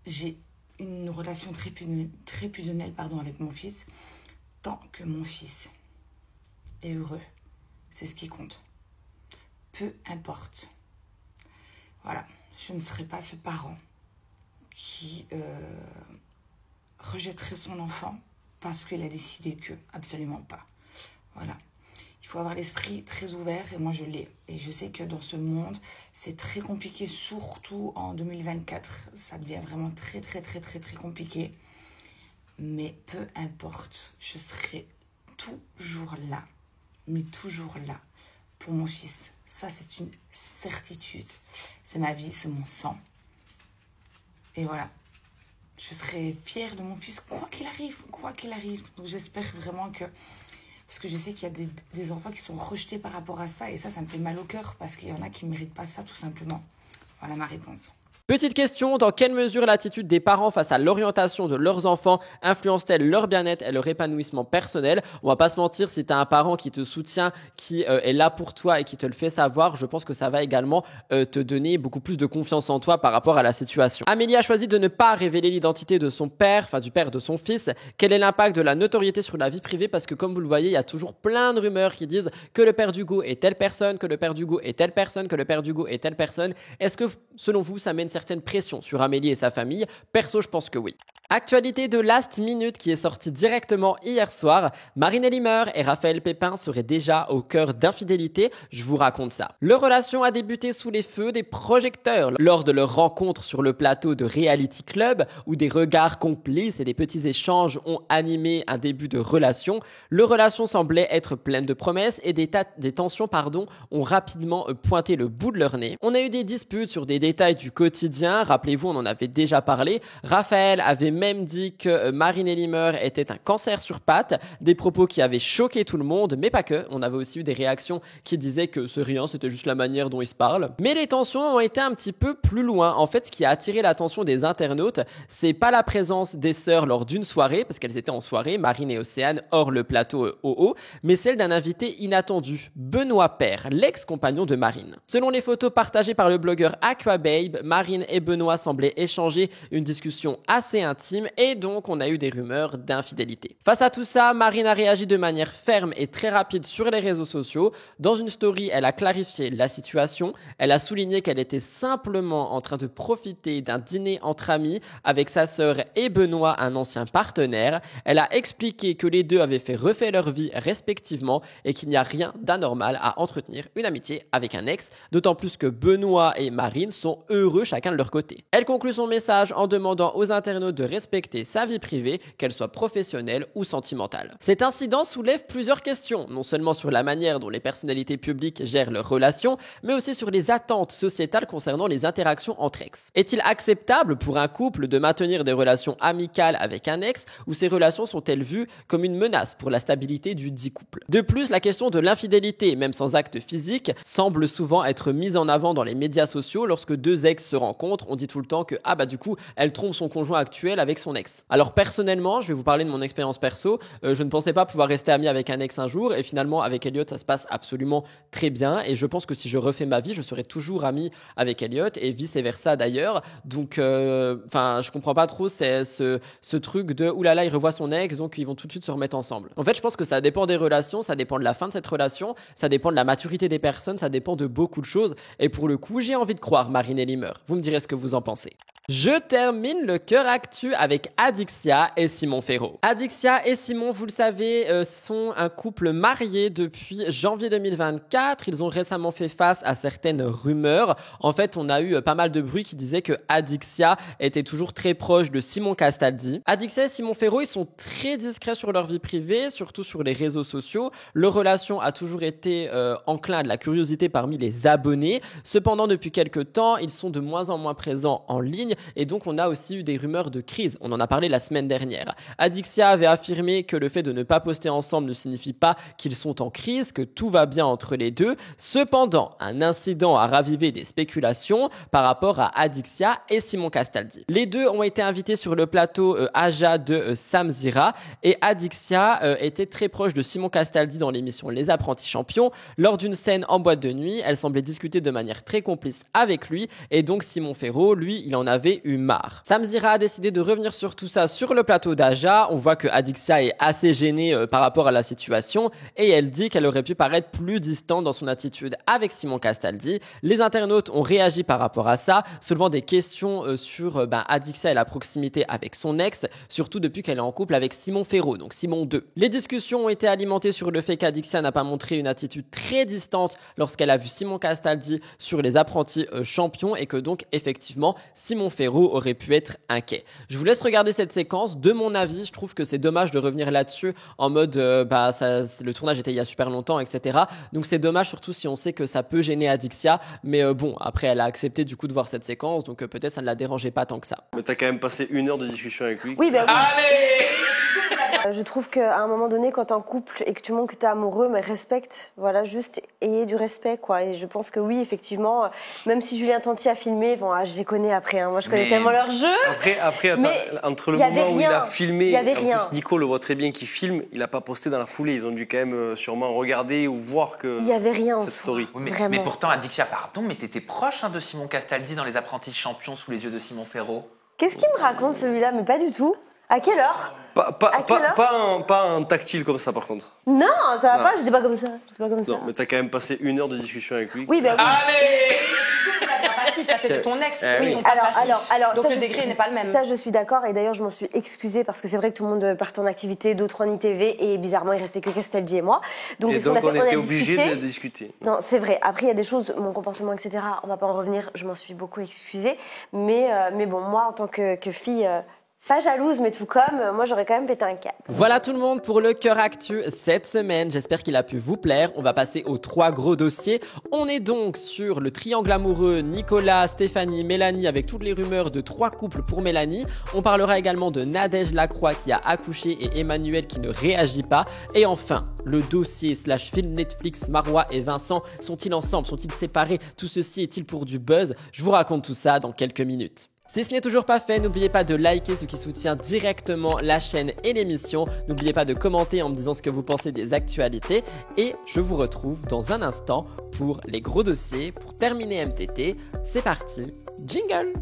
j'ai une relation très fusionnelle avec mon fils. Tant que mon fils est heureux, c'est ce qui compte. Peu importe. Voilà, je ne serai pas ce parent qui rejetterait son enfant parce qu'il a décidé que, absolument pas. Voilà. Il faut avoir l'esprit très ouvert et moi je l'ai. Et je sais que dans ce monde, c'est très compliqué, surtout en 2024. Ça devient vraiment très compliqué. Mais peu importe, je serai toujours là, mais toujours là pour mon fils. Ça, c'est une certitude. C'est ma vie, c'est mon sang. Et voilà, je serai fière de mon fils, quoi qu'il arrive. Donc j'espère vraiment que Parce que je sais qu'il y a des enfants qui sont rejetés par rapport à ça. Et ça me fait mal au cœur. Parce qu'il y en a qui ne méritent pas ça, tout simplement. Voilà ma réponse. Petite question, dans quelle mesure l'attitude des parents face à l'orientation de leurs enfants influence-t-elle leur bien-être et leur épanouissement personnel? On va pas se mentir, si tu as un parent qui te soutient, qui est là pour toi et qui te le fait savoir, je pense que ça va également te donner beaucoup plus de confiance en toi par rapport à la situation. Amélie a choisi de ne pas révéler l'identité de son père, enfin du père de son fils. Quel est l'impact de la notoriété sur la vie privée? Parce que comme vous le voyez, il y a toujours plein de rumeurs qui disent que le père d'Hugo est telle personne, que le père d'Hugo est telle personne, que le père d'Hugo est telle personne. Est-ce que selon vous, ça met une certaine pression sur Amélie et sa famille? Perso, je pense que oui. Actualité de Last Minute qui est sortie directement hier soir. Marine Elimer et Raphaël Pépin seraient déjà au cœur d'infidélité. Je vous raconte ça. Leur relation a débuté sous les feux des projecteurs lors de leur rencontre sur le plateau de Reality Club où des regards complices et des petits échanges ont animé un début de relation. Leur relation semblait être pleine de promesses et des tensions ont rapidement pointé le bout de leur nez. On a eu des disputes sur des détails du quotidien. Rappelez-vous, on en avait déjà parlé. Raphaël avait même dit que Marine Elimer était un cancer sur pattes, des propos qui avaient choqué tout le monde, mais pas que. On avait aussi eu des réactions qui disaient que c'est rien, c'était juste la manière dont ils se parlent. Mais les tensions ont été un petit peu plus loin. En fait, ce qui a attiré l'attention des internautes, c'est pas la présence des sœurs lors d'une soirée, parce qu'elles étaient en soirée, Marine et Océane, hors le plateau OO, mais celle d'un invité inattendu, Benoît Paire, l'ex-compagnon de Marine. Selon les photos partagées par le blogueur Aquababe, Marine et Benoît semblaient échanger une discussion assez intime et donc on a eu des rumeurs d'infidélité. Face à tout ça, Marine a réagi de manière ferme et très rapide sur les réseaux sociaux. Dans une story, elle a clarifié la situation. Elle a souligné qu'elle était simplement en train de profiter d'un dîner entre amis avec sa sœur et Benoît, un ancien partenaire. Elle a expliqué que les deux avaient fait refaire leur vie respectivement et qu'il n'y a rien d'anormal à entretenir une amitié avec un ex, d'autant plus que Benoît et Marine sont heureux chacun de leur côté. Elle conclut son message en demandant aux internautes de respecter sa vie privée, qu'elle soit professionnelle ou sentimentale. Cet incident soulève plusieurs questions, non seulement sur la manière dont les personnalités publiques gèrent leurs relations, mais aussi sur les attentes sociétales concernant les interactions entre ex. Est-il acceptable pour un couple de maintenir des relations amicales avec un ex, ou ces relations sont-elles vues comme une menace pour la stabilité du dit couple? De plus, la question de l'infidélité, même sans acte physique, semble souvent être mise en avant dans les médias sociaux. Lorsque deux ex se rencontrent, on dit tout le temps que du coup, elle trompe son conjoint actuel avec son ex. Alors personnellement, je vais vous parler de mon expérience perso. Je ne pensais pas pouvoir rester ami avec un ex un jour et finalement avec Elliot ça se passe absolument très bien et je pense que si je refais ma vie, je serai toujours ami avec Elliot et vice versa d'ailleurs. Donc je comprends pas trop ce truc de oulala, il revoit son ex donc ils vont tout de suite se remettre ensemble. En fait, je pense que ça dépend des relations, ça dépend de la fin de cette relation, ça dépend de la maturité des personnes, ça dépend de beaucoup de choses et pour le coup, j'ai envie de croire Marine Elimer. Vous me direz ce que vous en pensez. Je termine le cœur actu avec Adixia et Simon Féraud. Adixia et Simon, vous le savez, sont un couple marié depuis janvier 2024. Ils ont récemment fait face à certaines rumeurs. En fait, on a eu pas mal de bruit qui disaient que Adixia était toujours très proche de Simon Castaldi. Adixia et Simon Féraud, ils sont très discrets sur leur vie privée, surtout sur les réseaux sociaux. Leur relation a toujours été enclin à de la curiosité parmi les abonnés. Cependant, depuis quelques temps, ils sont de moins en moins présents en ligne et donc on a aussi eu des rumeurs de crise. On en a parlé la semaine dernière. Adixia avait affirmé que le fait de ne pas poster ensemble ne signifie pas qu'ils sont en crise, que tout va bien entre les deux. Cependant, un incident a ravivé des spéculations par rapport à Adixia et Simon Castaldi. Les deux ont été invités sur le plateau Aja de Samzira et Adixia était très proche de Simon Castaldi dans l'émission Les Apprentis Champions. Lors d'une scène en boîte de nuit, elle semblait discuter de manière très complice avec lui et donc Simon Féraud, lui, il en avait eu marre. Samzira a décidé de revenir sur tout ça sur le plateau d'Aja. On voit que Adixia est assez gênée par rapport à la situation et elle dit qu'elle aurait pu paraître plus distante dans son attitude avec Simon Castaldi. Les internautes ont réagi par rapport à ça, soulevant des questions sur Adixia et la proximité avec son ex, surtout depuis qu'elle est en couple avec Simon Féraud, donc Simon 2. Les discussions ont été alimentées sur le fait qu'Adixia n'a pas montré une attitude très distante lorsqu'elle a vu Simon Castaldi sur Les Apprentis Champions et que donc effectivement Simon Féraud aurait pu être inquiet. Je vous laisse regarder cette séquence. De mon avis, je trouve que c'est dommage de revenir là-dessus en mode le tournage était il y a super longtemps, etc. Donc c'est dommage surtout si on sait que ça peut gêner Adixia. Mais bon, après elle a accepté du coup de voir cette séquence, donc peut-être ça ne la dérangeait pas tant que ça. Mais t'as quand même passé 1 heure de discussion avec lui. Oui, bah oui. Allez Je trouve qu'à un moment donné, quand t'es en couple et que tu montres que t'es amoureux, mais respecte, voilà, juste ayez du respect, quoi. Et je pense que oui, effectivement, même si Julien Tanti a filmé, bon, je les connais après, hein. Moi je connais tellement leur jeu. Après, attends, entre le moment où il a filmé, en plus Nico le voit très bien qu'il filme, il a pas posté dans la foulée. Ils ont dû quand même sûrement regarder ou voir que il y avait rien cette story. Oui, mais pourtant, Adixia, pardon, mais t'étais proche de Simon Castaldi dans Les Apprentis Champions sous les yeux de Simon Ferro. Qu'est-ce qu'il me raconte celui-là? Mais pas du tout. À quelle heure? Pas un tactile comme ça par contre. Non, ça va pas, j'étais pas comme ça. Non, mais t'as quand même passé 1 heure de discussion avec lui. Oui, ben oui. Allez! Passif, là, c'était ton ex. Oui, ils ont pas alors, donc ça, le degré n'est pas le même. Ça, je suis d'accord. Et d'ailleurs, je m'en suis excusée parce que c'est vrai que tout le monde partait en activité, d'autres en ITV. Et bizarrement, il restait que Castaldi et moi. Donc, on était obligés de discuter. Non, c'est vrai. Après, il y a des choses, mon comportement, etc. On va pas en revenir. Je m'en suis beaucoup excusée. Mais bon, moi, en tant que fille... pas jalouse, mais tout comme, moi j'aurais quand même pété un câble. Voilà tout le monde pour le Cœur Actu cette semaine. J'espère qu'il a pu vous plaire. On va passer aux 3 gros dossiers. On est donc sur le triangle amoureux Nicolas, Stéphanie, Mélanie avec toutes les rumeurs de 3 couples pour Mélanie. On parlera également de Nadège Lacroix qui a accouché et Emmanuel qui ne réagit pas. Et enfin, le dossier / film Netflix, Marois et Vincent. Sont-ils ensemble? Sont-ils séparés? Tout ceci est-il pour du buzz? Je vous raconte tout ça dans quelques minutes. Si ce n'est toujours pas fait, n'oubliez pas de liker ce qui soutient directement la chaîne et l'émission. N'oubliez pas de commenter en me disant ce que vous pensez des actualités. Et je vous retrouve dans un instant pour les gros dossiers. Pour terminer MTT, c'est parti, jingle!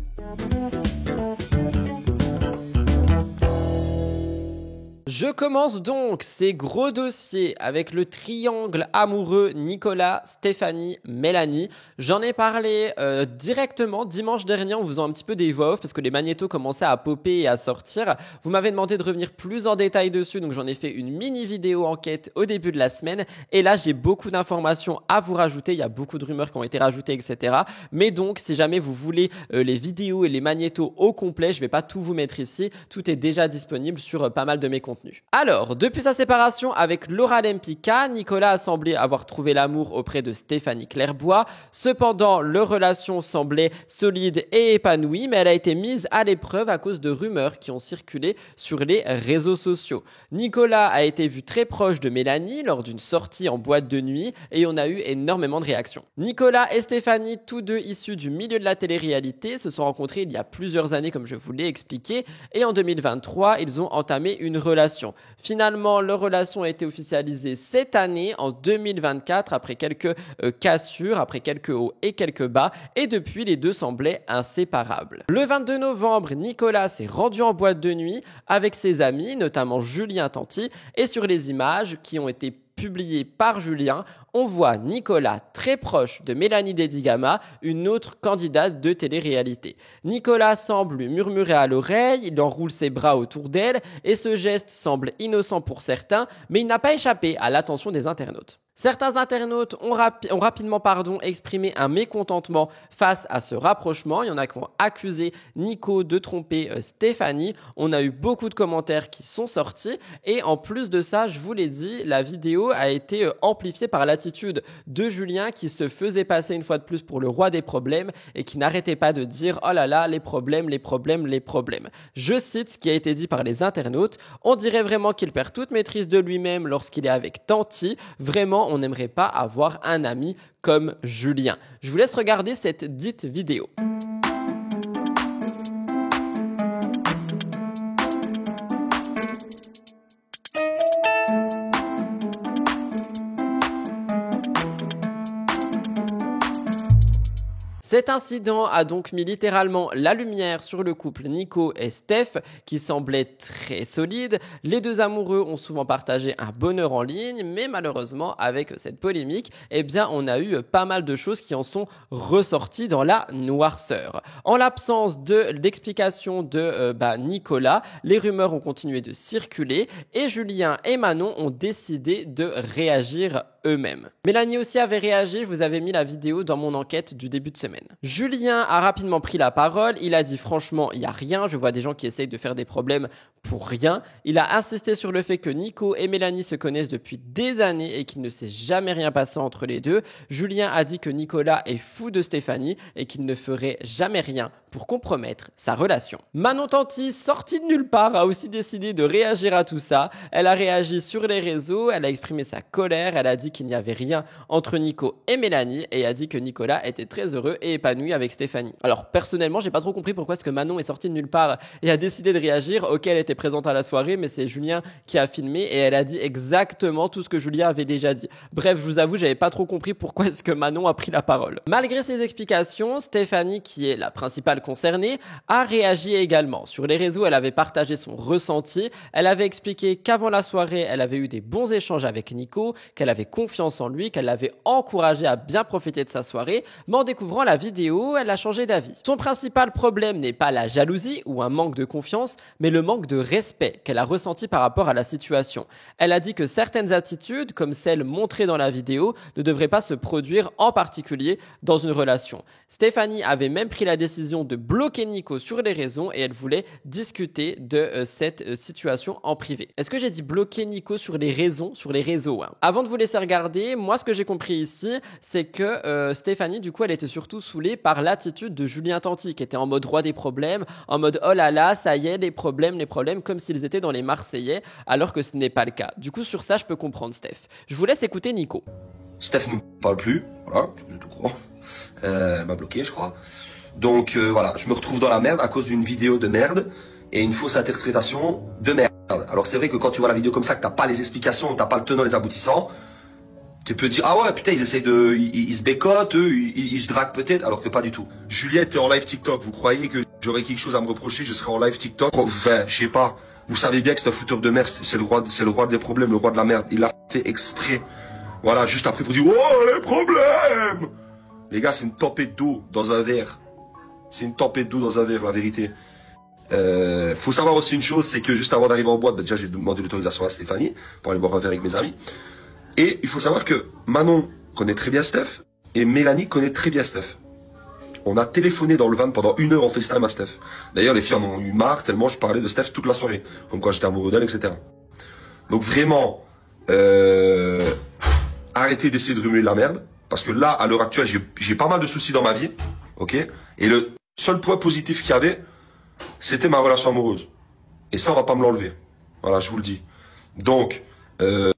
Je commence donc ces gros dossiers avec le triangle amoureux Nicolas, Stéphanie, Mélanie. J'en ai parlé directement dimanche dernier en vous faisant un petit peu des voix off parce que les magnétos commençaient à popper et à sortir. Vous m'avez demandé de revenir plus en détail dessus, donc j'en ai fait une mini vidéo enquête au début de la semaine. Et là, j'ai beaucoup d'informations à vous rajouter. Il y a beaucoup de rumeurs qui ont été rajoutées, etc. Mais donc, si jamais vous voulez les vidéos et les magnétos au complet, je vais pas tout vous mettre ici. Tout est déjà disponible sur pas mal de mes contenus. Alors, depuis sa séparation avec Laura Lempicka, Nicolas a semblé avoir trouvé l'amour auprès de Stéphanie Clairbois. Cependant, leur relation semblait solide et épanouie, mais elle a été mise à l'épreuve à cause de rumeurs qui ont circulé sur les réseaux sociaux. Nicolas a été vu très proche de Mélanie lors d'une sortie en boîte de nuit et on a eu énormément de réactions. Nicolas et Stéphanie, tous deux issus du milieu de la télé-réalité, se sont rencontrés il y a plusieurs années comme je vous l'ai expliqué et en 2023, ils ont entamé une relation. Finalement, leur relation a été officialisée cette année, en 2024, après quelques cassures, après quelques hauts et quelques bas, et depuis, les deux semblaient inséparables. Le 22 novembre, Nicolas s'est rendu en boîte de nuit avec ses amis, notamment Julien Tanti, et sur les images qui ont été publiées par Julien, on voit Nicolas très proche de Mélanie Dedigama, une autre candidate de télé-réalité. Nicolas semble lui murmurer à l'oreille, il enroule ses bras autour d'elle et ce geste semble innocent pour certains, mais il n'a pas échappé à l'attention des internautes. Certains internautes ont rapidement exprimé un mécontentement face à ce rapprochement. Il y en a qui ont accusé Nico de tromper Stéphanie. On a eu beaucoup de commentaires qui sont sortis. Et en plus de ça, je vous l'ai dit, la vidéo a été amplifiée par l'attitude de Julien qui se faisait passer une fois de plus pour le roi des problèmes et qui n'arrêtait pas de dire « Oh là là, les problèmes, les problèmes, les problèmes ». Je cite ce qui a été dit par les internautes. On dirait vraiment qu'il perd toute maîtrise de lui-même lorsqu'il est avec Tanti. Vraiment, on n'aimerait pas avoir un ami comme Julien. Je vous laisse regarder cette dite vidéo. Cet incident a donc mis littéralement la lumière sur le couple Nico et Steph qui semblait très solide. Les deux amoureux ont souvent partagé un bonheur en ligne, mais malheureusement avec cette polémique, eh bien on a eu pas mal de choses qui en sont ressorties dans la noirceur. En l'absence d'explication de Nicolas, les rumeurs ont continué de circuler et Julien et Manon ont décidé de réagir eux-mêmes. Mélanie aussi avait réagi, je vous avais mis la vidéo dans mon enquête du début de semaine. Julien a rapidement pris la parole, il a dit franchement il n'y a rien, je vois des gens qui essayent de faire des problèmes pour rien. Il a insisté sur le fait que Nico et Mélanie se connaissent depuis des années et qu'il ne s'est jamais rien passé entre les deux. Julien a dit que Nicolas est fou de Stéphanie et qu'il ne ferait jamais rien pour compromettre sa relation. Manon Tanti, sortie de nulle part, a aussi décidé de réagir à tout ça. Elle a réagi sur les réseaux, elle a exprimé sa colère, elle a dit qu'il n'y avait rien entre Nico et Mélanie et a dit que Nicolas était très heureux et épanoui avec Stéphanie. Alors personnellement, j'ai pas trop compris pourquoi est-ce que Manon est sortie de nulle part et a décidé de réagir. Ok, elle était présente à la soirée, mais c'est Julien qui a filmé et elle a dit exactement tout ce que Julien avait déjà dit. Bref, je vous avoue, j'avais pas trop compris pourquoi est-ce que Manon a pris la parole. Malgré ses explications, Stéphanie, qui est la principale concernée, a réagi également. Sur les réseaux, elle avait partagé son ressenti. Elle avait expliqué qu'avant la soirée, elle avait eu des bons échanges avec Nico, qu'elle avait confiance en lui, qu'elle l'avait encouragé à bien profiter de sa soirée, mais en découvrant la vidéo, elle a changé d'avis. Son principal problème n'est pas la jalousie ou un manque de confiance, mais le manque de respect qu'elle a ressenti par rapport à la situation. Elle a dit que certaines attitudes, comme celles montrées dans la vidéo, ne devraient pas se produire, en particulier dans une relation. Stéphanie avait même pris la décision de bloquer Nico sur les réseaux et elle voulait discuter de cette situation en privé. Est-ce que j'ai dit bloquer Nico sur les réseaux? Sur les réseaux, hein. Avant de vous laisser regarder, moi ce que j'ai compris ici, c'est que Stéphanie, du coup, elle était surtout saoulée par l'attitude de Julien Tanti, qui était en mode roi des problèmes, en mode oh là là, ça y est, les problèmes, comme s'ils étaient dans les Marseillais, alors que ce n'est pas le cas. Du coup, sur ça, je peux comprendre Steph. Je vous laisse écouter Nico. Steph ne me parle plus, voilà, je te crois. M'a bloqué, je crois. Donc voilà, je me retrouve dans la merde à cause d'une vidéo de merde et une fausse interprétation de merde. Alors c'est vrai que quand tu vois la vidéo comme ça, que t'as pas les explications, t'as pas le tenant, les aboutissants, tu peux dire ah ouais putain ils essayent de, ils se bécotent, eux, ils se draguent peut-être, alors que pas du tout. Juliette est en live TikTok, vous croyez que j'aurais quelque chose à me reprocher, je serais en live TikTok? Enfin, je sais pas. Vous savez bien que c'est un fouteur de merde, c'est le roi des problèmes, le roi de la merde. Il a fait exprès. Voilà, juste après pour dire oh les problèmes. Les gars, c'est une tempête d'eau dans un verre. C'est une tempête d'eau dans un verre, la vérité. Faut savoir aussi une chose, c'est que juste avant d'arriver en boîte, déjà j'ai demandé l'autorisation à Stéphanie pour aller boire un verre avec mes amis. Et il faut savoir que Manon connaît très bien Steph et Mélanie connaît très bien Steph. On a téléphoné dans le van pendant 1 heure en FaceTime à Steph. D'ailleurs, les filles en ont eu marre tellement je parlais de Steph toute la soirée. Comme quoi j'étais amoureux d'elle, etc. Donc vraiment, arrêtez d'essayer de remuer la merde. Parce que là, à l'heure actuelle, j'ai pas mal de soucis dans ma vie. Ok. Et le seul point positif qu'il y avait, c'était ma relation amoureuse. Et ça, on va pas me l'enlever. Voilà, je vous le dis. Donc...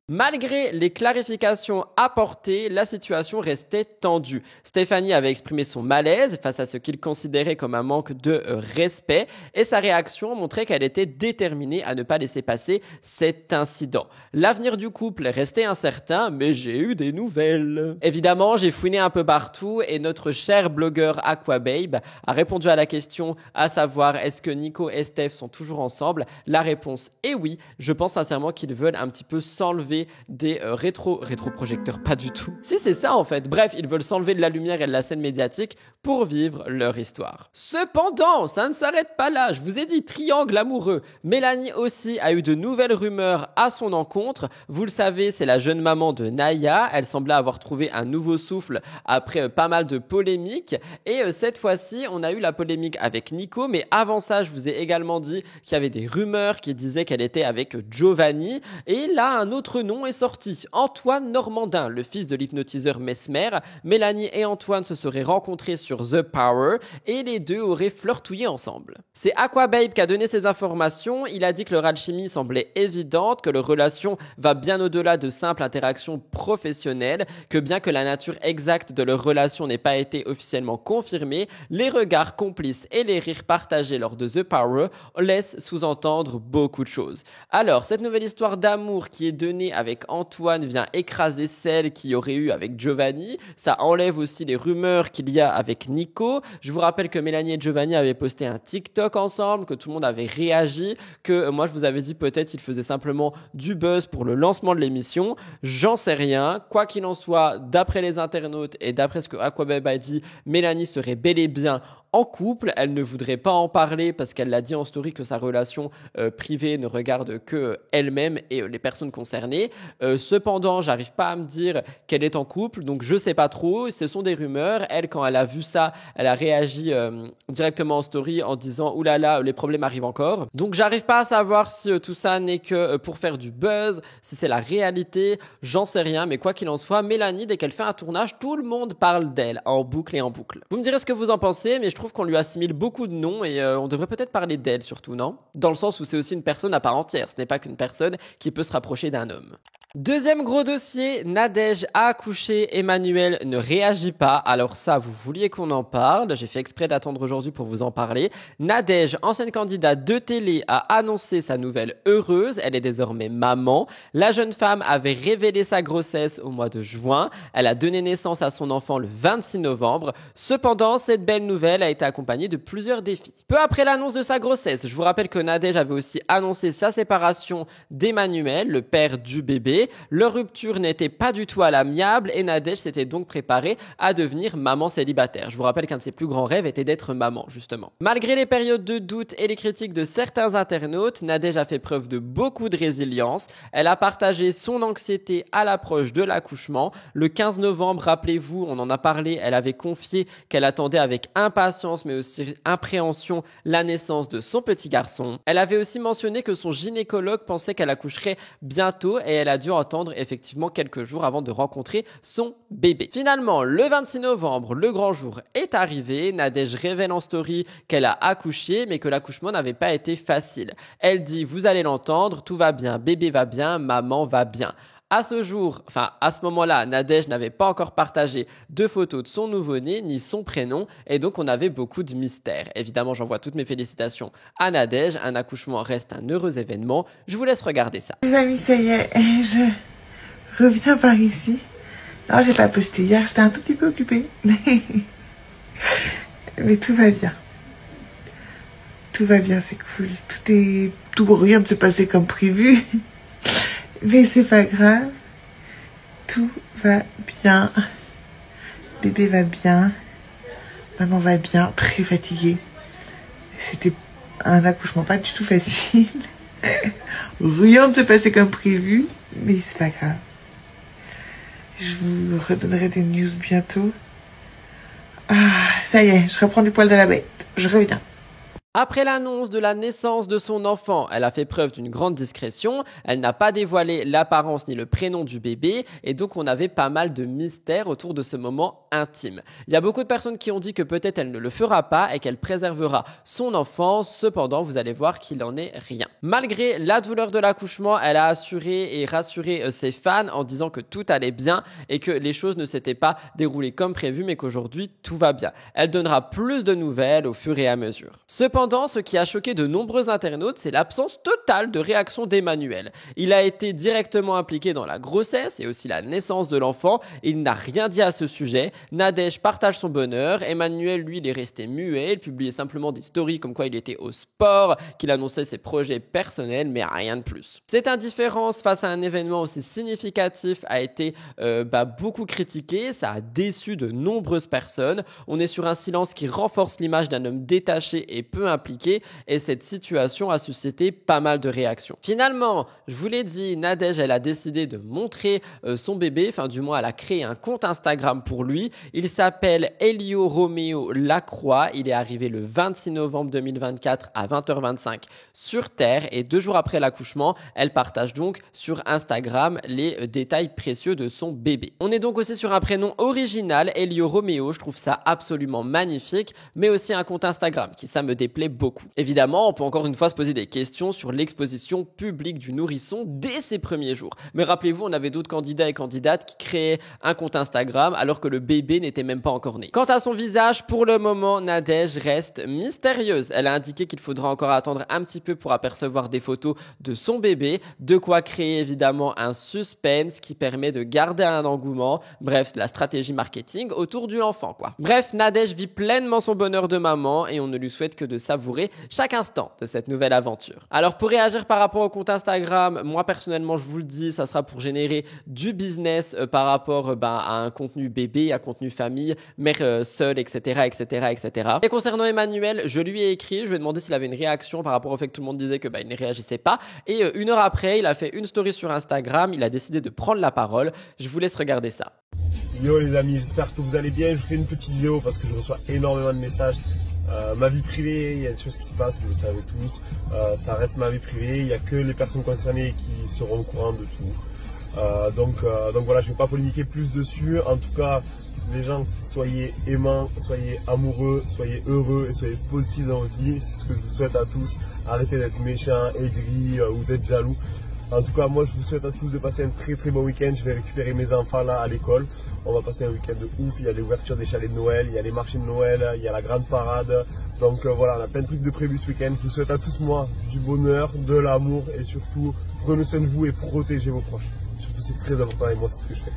Malgré les clarifications apportées, la situation restait tendue. Stéphanie avait exprimé son malaise face à ce qu'il considérait comme un manque de respect et sa réaction montrait qu'elle était déterminée à ne pas laisser passer cet incident. L'avenir du couple restait incertain, mais j'ai eu des nouvelles. Évidemment, j'ai fouiné un peu partout et notre cher blogueur Aquababe a répondu à la question, à savoir est-ce que Nico et Steph sont toujours ensemble? La réponse est oui. Je pense sincèrement qu'ils veulent un petit peu s'enlever des rétroprojecteurs, pas du tout. Si c'est ça en fait, bref, ils veulent s'enlever de la lumière et de la scène médiatique pour vivre leur histoire. Cependant, ça ne s'arrête pas là, je vous ai dit triangle amoureux. Mélanie aussi a eu de nouvelles rumeurs à son encontre. Vous le savez, c'est la jeune maman de Naya, elle semblait avoir trouvé un nouveau souffle après pas mal de polémiques et cette fois-ci, on a eu la polémique avec Nico, mais avant ça, je vous ai également dit qu'il y avait des rumeurs qui disaient qu'elle était avec Giovanni et là, un autre nom est sorti, Antoine Normandin, le fils de l'hypnotiseur Mesmer. Mélanie et Antoine se seraient rencontrés sur The Power et les deux auraient flirtouillé ensemble. C'est Aquababe qui a donné ces informations, il a dit que leur alchimie semblait évidente, que leur relation va bien au-delà de simples interactions professionnelles, que bien que la nature exacte de leur relation n'ait pas été officiellement confirmée, les regards complices et les rires partagés lors de The Power laissent sous-entendre beaucoup de choses. Alors, cette nouvelle histoire d'amour qui est donnée avec Antoine vient écraser celle qu'il y aurait eu avec Giovanni. Ça enlève aussi les rumeurs qu'il y a avec Nico. Je vous rappelle que Mélanie et Giovanni avaient posté un TikTok ensemble, que tout le monde avait réagi, que moi je vous avais dit peut-être qu'ils faisaient simplement du buzz pour le lancement de l'émission. J'en sais rien. Quoi qu'il en soit, d'après les internautes et d'après ce que Aquababe a dit, Mélanie serait bel et bien en couple. Elle ne voudrait pas en parler parce qu'elle l'a dit en story que sa relation privée ne regarde que elle-même et les personnes concernées. Cependant, j'arrive pas à me dire qu'elle est en couple, donc je sais pas trop. Ce sont des rumeurs. Elle, quand elle a vu ça, elle a réagi directement en story en disant « Ouh là là, les problèmes arrivent encore ». Donc j'arrive pas à savoir si tout ça n'est que pour faire du buzz, si c'est la réalité, j'en sais rien. Mais quoi qu'il en soit, Mélanie, dès qu'elle fait un tournage, tout le monde parle d'elle en boucle et en boucle. Vous me direz ce que vous en pensez, mais je trouve qu'on lui assimile beaucoup de noms et on devrait peut-être parler d'elle surtout, non? Dans le sens où c'est aussi une personne à part entière, ce n'est pas qu'une personne qui peut se rapprocher d'un homme. Deuxième gros dossier, Nadège a accouché, Emmanuel ne réagit pas. Alors ça, vous vouliez qu'on en parle, j'ai fait exprès d'attendre aujourd'hui pour vous en parler. Nadège, ancienne candidate de télé, a annoncé sa nouvelle heureuse, elle est désormais maman. La jeune femme avait révélé sa grossesse au mois de juin, elle a donné naissance à son enfant le 26 novembre. Cependant, cette belle nouvelle a été accompagnée de plusieurs défis. Peu après l'annonce de sa grossesse, je vous rappelle que Nadège avait aussi annoncé sa séparation d'Emmanuel, le père du bébé. Leur rupture n'était pas du tout à l'amiable et Nadège s'était donc préparée à devenir maman célibataire. Je vous rappelle qu'un de ses plus grands rêves était d'être maman, justement. Malgré les périodes de doute et les critiques de certains internautes, Nadège a fait preuve de beaucoup de résilience. Elle a partagé son anxiété à l'approche de l'accouchement. Le 15 novembre, rappelez-vous, on en a parlé, elle avait confié qu'elle attendait avec impatience mais aussi appréhension la naissance de son petit garçon. Elle avait aussi mentionné que son gynécologue pensait qu'elle accoucherait bientôt et elle a dû attendre effectivement quelques jours avant de rencontrer son bébé. Finalement, le 26 novembre, le grand jour est arrivé. Nadège révèle en story qu'elle a accouché, mais que l'accouchement n'avait pas été facile. Elle dit, vous allez l'entendre, tout va bien, bébé va bien, maman va bien. À ce jour, à ce moment-là, Nadège n'avait pas encore partagé de photos de son nouveau-né ni son prénom et donc on avait beaucoup de mystères. Évidemment, j'envoie toutes mes félicitations à Nadège. Un accouchement reste un heureux événement. Je vous laisse regarder ça. Les amis, ça y est, je reviens par ici. Non, j'ai pas posté hier, j'étais un tout petit peu occupée. Mais tout va bien. Tout va bien, c'est cool. Rien ne se passait comme prévu. Mais c'est pas grave, tout va bien, bébé va bien, maman va bien, très fatiguée. C'était un accouchement pas du tout facile. Rien ne se passait comme prévu, mais c'est pas grave. Je vous redonnerai des news bientôt. Ah, ça y est, je reprends du poil de la bête, je reviens. Après l'annonce de la naissance de son enfant, elle a fait preuve d'une grande discrétion, elle n'a pas dévoilé l'apparence ni le prénom du bébé et donc on avait pas mal de mystères autour de ce moment intime. Il y a beaucoup de personnes qui ont dit que peut-être elle ne le fera pas et qu'elle préservera son enfant, cependant vous allez voir qu'il n'en est rien. Malgré la douleur de l'accouchement, elle a assuré et rassuré ses fans en disant que tout allait bien et que les choses ne s'étaient pas déroulées comme prévu mais qu'aujourd'hui tout va bien. Elle donnera plus de nouvelles au fur et à mesure. Cependant, ce qui a choqué de nombreux internautes, c'est l'absence totale de réaction d'Emmanuel. Il a été directement impliqué dans la grossesse et aussi la naissance de l'enfant. Il n'a rien dit à ce sujet. Nadège partage son bonheur. Emmanuel, lui, il est resté muet. Il publiait simplement des stories comme quoi il était au sport, qu'il annonçait ses projets personnels, mais rien de plus. Cette indifférence face à un événement aussi significatif a été beaucoup critiqué. Ça a déçu de nombreuses personnes. On est sur un silence qui renforce l'image d'un homme détaché et peu impliqué et cette situation a suscité pas mal de réactions. Finalement, je vous l'ai dit, Nadège, elle a décidé de montrer son bébé, du moins elle a créé un compte Instagram pour lui. Il s'appelle Elio Romeo Lacroix. Il est arrivé le 26 novembre 2024 à 20h25 sur Terre et 2 jours après l'accouchement, elle partage donc sur Instagram les détails précieux de son bébé. On est donc aussi sur un prénom original, Elio Romeo. Je trouve ça absolument magnifique, mais aussi un compte Instagram qui ça me déplaît beaucoup. Évidemment, on peut encore une fois se poser des questions sur l'exposition publique du nourrisson dès ses premiers jours. Mais rappelez-vous, on avait d'autres candidats et candidates qui créaient un compte Instagram alors que le bébé n'était même pas encore né. Quant à son visage, pour le moment, Nadège reste mystérieuse. Elle a indiqué qu'il faudra encore attendre un petit peu pour apercevoir des photos de son bébé, de quoi créer évidemment un suspense qui permet de garder un engouement. Bref, c'est la stratégie marketing autour de l'enfant, quoi. Bref, Nadège vit pleinement son bonheur de maman et on ne lui souhaite que de savourer chaque instant de cette nouvelle aventure. Alors pour réagir par rapport au compte Instagram, moi personnellement je vous le dis, ça sera pour générer du business par rapport à un contenu bébé, à un contenu famille, mère seule, etc., etc., etc. Et concernant Emmanuel, je lui ai écrit, je lui ai demandé s'il avait une réaction par rapport au fait que tout le monde disait que il ne réagissait pas. Et une heure après, il a fait une story sur Instagram, il a décidé de prendre la parole. Je vous laisse regarder ça. Yo les amis, j'espère que vous allez bien. Je vous fais une petite vidéo parce que je reçois énormément de messages. Ma vie privée, il y a des choses qui se passent, vous le savez tous. Ça reste ma vie privée, il n'y a que les personnes concernées qui seront au courant de tout. Donc voilà, je ne vais pas polémiquer plus dessus. En tout cas, les gens, soyez aimants, soyez amoureux, soyez heureux et soyez positifs dans votre vie. C'est ce que je vous souhaite à tous. Arrêtez d'être méchants, aigris ou d'être jaloux. En tout cas, moi, je vous souhaite à tous de passer un très très bon week-end. Je vais récupérer mes enfants là à l'école. On va passer un week-end de ouf. Il y a l'ouverture des chalets de Noël, il y a les marchés de Noël, il y a la grande parade. Donc voilà, on a plein de trucs de prévus ce week-end. Je vous souhaite à tous, moi, du bonheur, de l'amour et surtout, prenez soin de vous et protégez vos proches. Surtout, c'est très important et moi, c'est ce que je fais.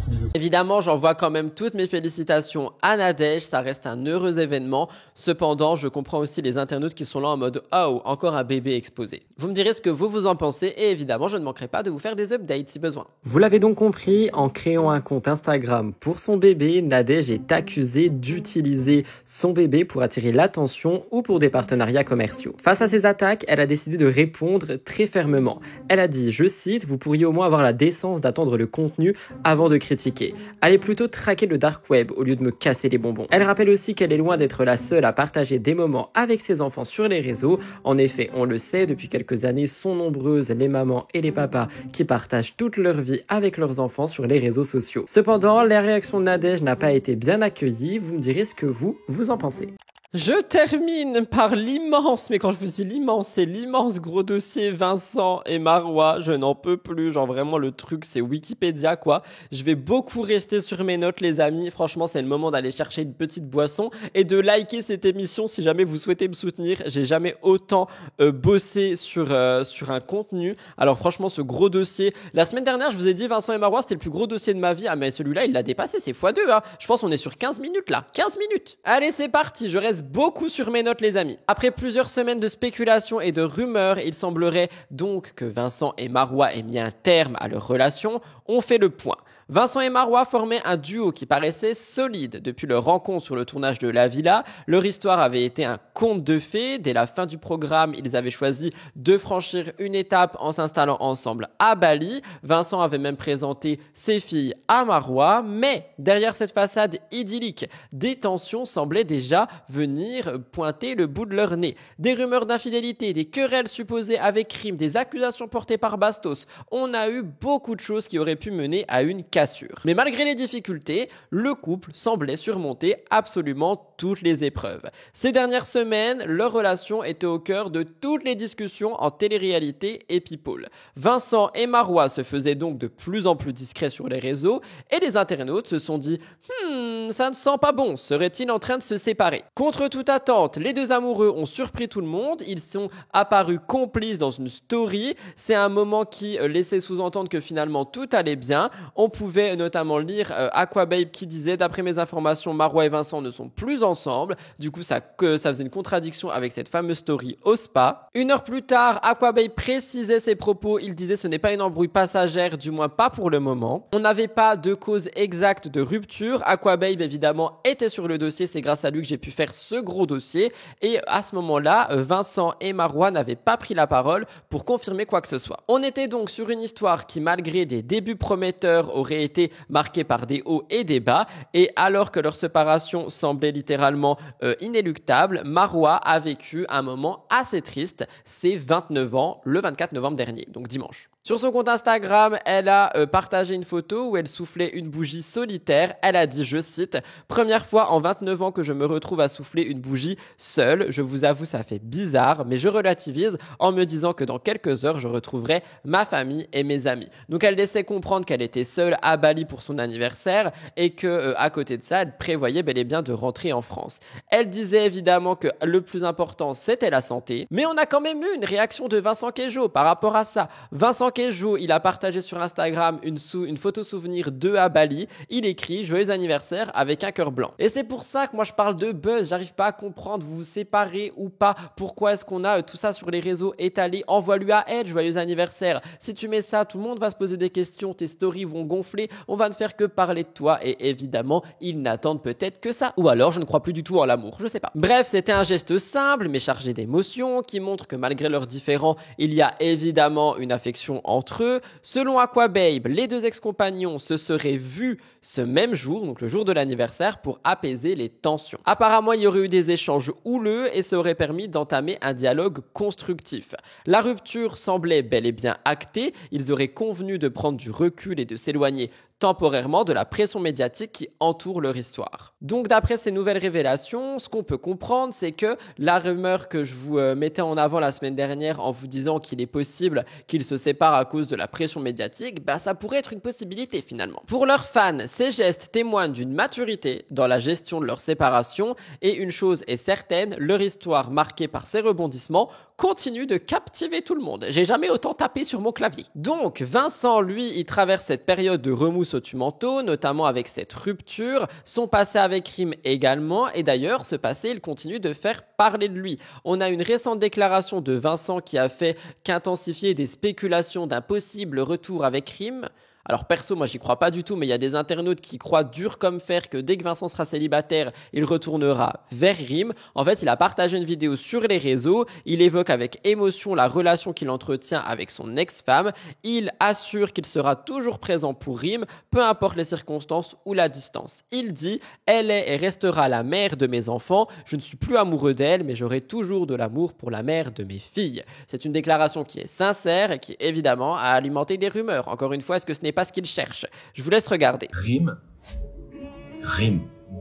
Bisous. Évidemment, j'envoie quand même toutes mes félicitations à Nadège, ça reste un heureux événement. Cependant, je comprends aussi les internautes qui sont là en mode « Oh, encore un bébé exposé ». Vous me direz ce que vous en pensez et évidemment, je ne manquerai pas de vous faire des updates si besoin. Vous l'avez donc compris, en créant un compte Instagram pour son bébé, Nadège est accusée d'utiliser son bébé pour attirer l'attention ou pour des partenariats commerciaux. Face à ces attaques, elle a décidé de répondre très fermement. Elle a dit, je cite, « Vous pourriez au moins avoir la décence d'attendre le contenu avant de critiquer. Allez plutôt traquer le dark web au lieu de me casser les bonbons. » Elle rappelle aussi qu'elle est loin d'être la seule à partager des moments avec ses enfants sur les réseaux. En effet, on le sait, depuis quelques années, sont nombreuses les mamans et les papas qui partagent toute leur vie avec leurs enfants sur les réseaux sociaux. Cependant, la réaction de Nadège n'a pas été bien accueillie. Vous me direz ce que vous en pensez. Je termine par l'immense, mais quand je vous dis l'immense, c'est l'immense gros dossier Vincent et Marois. Je n'en peux plus, genre vraiment le truc c'est Wikipédia quoi. Je vais beaucoup rester sur mes notes les amis. Franchement c'est le moment d'aller chercher une petite boisson et de liker cette émission si jamais vous souhaitez me soutenir. J'ai jamais autant bossé sur un contenu. Alors franchement ce gros dossier, la semaine dernière je vous ai dit Vincent et Marois c'était le plus gros dossier de ma vie. Ah mais celui-là il l'a dépassé, c'est x2 hein. Je pense qu'on est sur 15 minutes là, 15 minutes. Allez c'est parti, je reste beaucoup sur mes notes les amis. Après plusieurs semaines de spéculation et de rumeurs, il semblerait donc que Vincent et Marois aient mis un terme à leur relation. On fait le point. Vincent et Marois formaient un duo qui paraissait solide depuis leur rencontre sur le tournage de La Villa. Leur histoire avait été un conte de fées. Dès la fin du programme, ils avaient choisi de franchir une étape en s'installant ensemble à Bali. Vincent avait même présenté ses filles à Marois, mais derrière cette façade idyllique, des tensions semblaient déjà venir pointer le bout de leur nez. Des rumeurs d'infidélité, des querelles supposées avec crime, des accusations portées par Bastos. On a eu beaucoup de choses qui auraient pu mener à une cassure. Mais malgré les difficultés, le couple semblait surmonter absolument toutes les épreuves. Ces dernières semaines, leur relation était au cœur de toutes les discussions en télé-réalité et people. Vincent et Marois se faisaient donc de plus en plus discrets sur les réseaux et les internautes se sont dit « ça ne sent pas bon, serait-il en train de se séparer ?» Contre toute attente, les deux amoureux ont surpris tout le monde, ils sont apparus complices dans une story. C'est un moment qui laissait sous-entendre que finalement tout allait bien. On pouvait notamment lire Aquababe qui disait « D'après mes informations, Marois et Vincent ne sont plus ensemble. » Du coup, ça faisait une contradiction avec cette fameuse story au spa. Une heure plus tard, Aquababe précisait ses propos. Il disait « Ce n'est pas une embrouille passagère, du moins pas pour le moment. » On n'avait pas de cause exacte de rupture. Aquababe, évidemment, était sur le dossier. C'est grâce à lui que j'ai pu faire ce gros dossier. Et à ce moment-là, Vincent et Marois n'avaient pas pris la parole pour confirmer quoi que ce soit. On était donc sur une histoire qui, malgré des débuts prometteurs, aurait été marquée par des hauts et des bas. Et alors que leur séparation semblait littéralement inéluctable, Marois a vécu un moment assez triste, ses 29 ans, le 24 novembre dernier, donc dimanche. Sur son compte Instagram, elle a partagé une photo où elle soufflait une bougie solitaire. Elle a dit, je cite, « Première fois en 29 ans que je me retrouve à souffler une bougie seule. Je vous avoue, ça fait bizarre, mais je relativise en me disant que dans quelques heures, je retrouverai ma famille et mes amis. » Donc elle laissait comprendre qu'elle était seule à Bali pour son anniversaire et que à côté de ça, elle prévoyait bel et bien de rentrer en France. Elle disait évidemment que le plus important, c'était la santé. Mais on a quand même eu une réaction de Vincent Queijo par rapport à ça. Vincent Pendant qu'Ejo, il a partagé sur Instagram une photo souvenir d'eux à Bali, il écrit « Joyeux anniversaire » avec un cœur blanc. Et c'est pour ça que moi je parle de buzz, j'arrive pas à comprendre, vous vous séparez ou pas, pourquoi est-ce qu'on a tout ça sur les réseaux étalé, envoie-lui à elle, joyeux anniversaire. Si tu mets ça, tout le monde va se poser des questions, tes stories vont gonfler, on va ne faire que parler de toi et évidemment, ils n'attendent peut-être que ça. Ou alors, je ne crois plus du tout en l'amour, je sais pas. Bref, c'était un geste simple mais chargé d'émotions qui montre que malgré leurs différends, il y a évidemment une affection entre eux. Selon Aquababe, les deux ex-compagnons se seraient vus ce même jour, donc le jour de l'anniversaire, pour apaiser les tensions. Apparemment, il y aurait eu des échanges houleux et ça aurait permis d'entamer un dialogue constructif. La rupture semblait bel et bien actée, ils auraient convenu de prendre du recul et de s'éloigner temporairement de la pression médiatique qui entoure leur histoire. Donc d'après ces nouvelles révélations, ce qu'on peut comprendre, c'est que la rumeur que je vous mettais en avant la semaine dernière en vous disant qu'il est possible qu'ils se séparent à cause de la pression médiatique, ça pourrait être une possibilité finalement. Pour leurs fans, ces gestes témoignent d'une maturité dans la gestion de leur séparation et une chose est certaine, leur histoire marquée par ces rebondissements continue de captiver tout le monde. J'ai jamais autant tapé sur mon clavier. Donc Vincent, lui, il traverse cette période de remous au tumanteau, notamment avec cette rupture, son passé avec Rim également, et d'ailleurs, ce passé, il continue de faire parler de lui. On a une récente déclaration de Vincent qui a fait qu'intensifier des spéculations d'un possible retour avec Rim. Alors perso, moi j'y crois pas du tout, mais il y a des internautes qui croient dur comme fer que dès que Vincent sera célibataire, il retournera vers Rim. En fait, il a partagé une vidéo sur les réseaux, il évoque avec émotion la relation qu'il entretient avec son ex-femme, il assure qu'il sera toujours présent pour Rim, peu importe les circonstances ou la distance. Il dit « Elle est et restera la mère de mes enfants, je ne suis plus amoureux d'elle, mais j'aurai toujours de l'amour pour la mère de mes filles. » C'est une déclaration qui est sincère et qui évidemment a alimenté des rumeurs. Encore une fois, est-ce que ce n'est pas ce qu'il cherche? Je vous laisse regarder. Rim,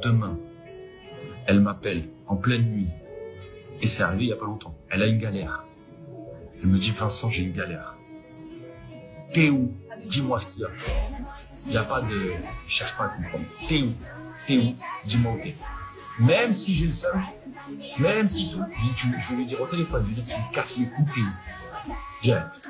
demain, elle m'appelle en pleine nuit. Et c'est arrivé il n'y a pas longtemps. Elle a une galère. Elle me dit, Vincent, j'ai une galère. T'es où? Dis-moi ce qu'il y a. Il n'y a pas de... Je cherche pas à comprendre. T'es où? Dis-moi où t'es. Même si j'ai le seum, même si tout, je vais lui dire au téléphone, je lui dis que tu me casses les coups, t'es où? Direct.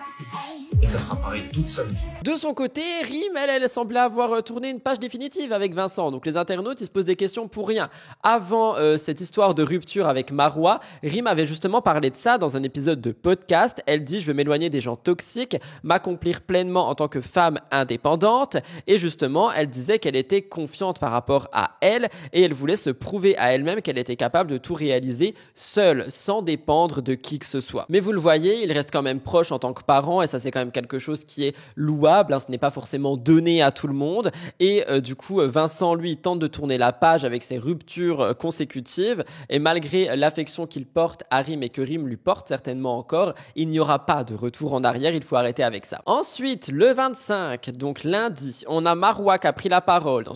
Et ça sera pareil toute sa vie. De son côté, Rim, elle semblait avoir tourné une page définitive avec Vincent. Donc les internautes, ils se posent des questions pour rien. Avant cette histoire de rupture avec Marois, Rim avait justement parlé de ça dans un épisode de podcast. Elle dit « Je veux m'éloigner des gens toxiques, m'accomplir pleinement en tant que femme indépendante. » Et justement, elle disait qu'elle était confiante par rapport à elle et elle voulait se prouver à elle-même qu'elle était capable de tout réaliser seule, sans dépendre de qui que ce soit. Mais vous le voyez, il reste quand même proche en tant que parent et ça c'est quand même quelque chose qui est louable, ce n'est pas forcément donné à tout le monde et du coup Vincent lui tente de tourner la page avec ses ruptures consécutives et malgré l'affection qu'il porte à Rim et que Rim lui porte certainement encore, il n'y aura pas de retour en arrière, il faut arrêter avec ça. Ensuite, le 25, donc lundi, on a Marois qui a pris la parole dans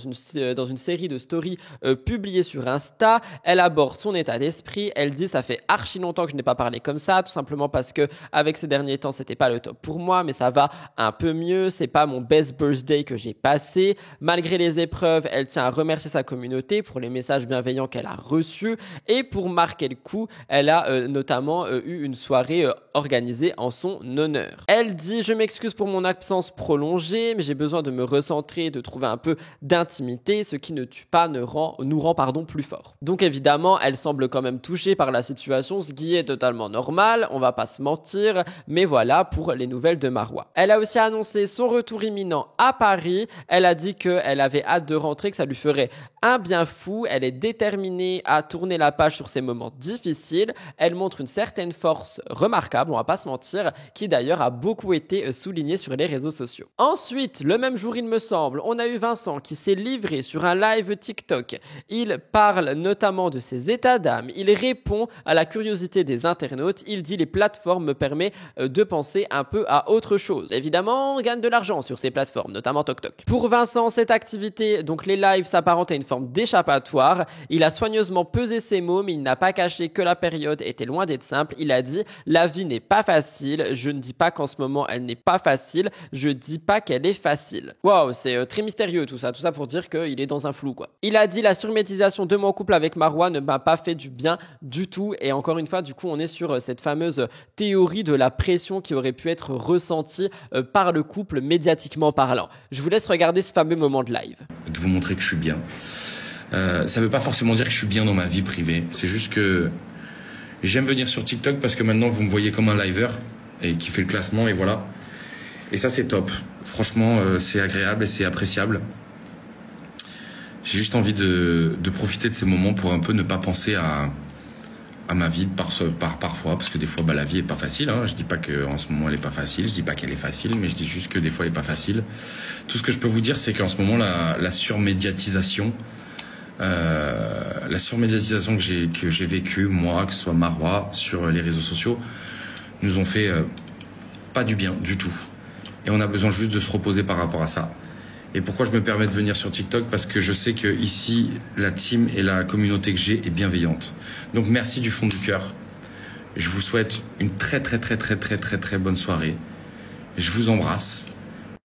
une série de stories publiées sur Insta. Elle aborde son état d'esprit, elle dit ça fait archi longtemps que je n'ai pas parlé comme ça, tout simplement parce que avec ces derniers temps c'était pas le top pour moi, mais ça va un peu mieux, c'est pas mon best birthday que j'ai passé. Malgré les épreuves, elle tient à remercier sa communauté pour les messages bienveillants qu'elle a reçus et pour marquer le coup, elle a notamment eu une soirée organisée en son honneur. Elle dit « Je m'excuse pour mon absence prolongée, mais j'ai besoin de me recentrer, de trouver un peu d'intimité, ce qui ne tue pas nous rend plus fort. » Donc évidemment, elle semble quand même touchée par la situation, ce qui est totalement normal, on va pas se mentir, mais voilà pour les nouvelles de Marois. Elle a aussi annoncé son retour imminent à Paris. Elle a dit qu'elle avait hâte de rentrer, que ça lui ferait un bien fou. Elle est déterminée à tourner la page sur ces moments difficiles. Elle montre une certaine force remarquable, on va pas se mentir, qui d'ailleurs a beaucoup été soulignée sur les réseaux sociaux. Ensuite, le même jour il me semble, on a eu Vincent qui s'est livré sur un live TikTok. Il parle notamment de ses états d'âme. Il répond à la curiosité des internautes. Il dit les plateformes me permettent de penser un peu à autre chose. Évidemment, on gagne de l'argent sur ces plateformes, notamment TokTok. Pour Vincent, cette activité, donc les lives, s'apparente à une forme d'échappatoire. Il a soigneusement pesé ses mots, mais il n'a pas caché que la période était loin d'être simple. Il a dit « La vie n'est pas facile. Je ne dis pas qu'en ce moment, elle n'est pas facile. Je dis pas qu'elle est facile. » Waouh, c'est très mystérieux tout ça. Tout ça pour dire qu'il est dans un flou, quoi. Il a dit « La surmédiatisation de mon couple avec Marois ne m'a pas fait du bien du tout. » Et encore une fois, du coup, on est sur cette fameuse théorie de la pression qui aurait pu pu être ressenties par le couple médiatiquement parlant. Je vous laisse regarder ce fameux moment de live. De vous montrer que je suis bien. Ça veut pas forcément dire que je suis bien dans ma vie privée. C'est juste que j'aime venir sur TikTok parce que maintenant vous me voyez comme un liver et qui fait le classement et voilà. Et ça c'est top. Franchement, c'est agréable et c'est appréciable. J'ai juste envie de profiter de ces moments pour un peu ne pas penser à ma vie parfois, parce que des fois la vie est pas facile, hein. Je dis pas qu'en ce moment elle est pas facile, je dis pas qu'elle est facile, mais je dis juste que des fois elle est pas facile. Tout ce que je peux vous dire, c'est qu'en ce moment la surmédiatisation que j'ai vécue, moi, que ce soit Marwa, sur les réseaux sociaux, nous ont fait pas du bien du tout. Et on a besoin juste de se reposer par rapport à ça. Et pourquoi je me permets de venir sur TikTok? Parce que je sais que ici, la team et la communauté que j'ai est bienveillante. Donc merci du fond du cœur. Je vous souhaite une très bonne soirée. Je vous embrasse.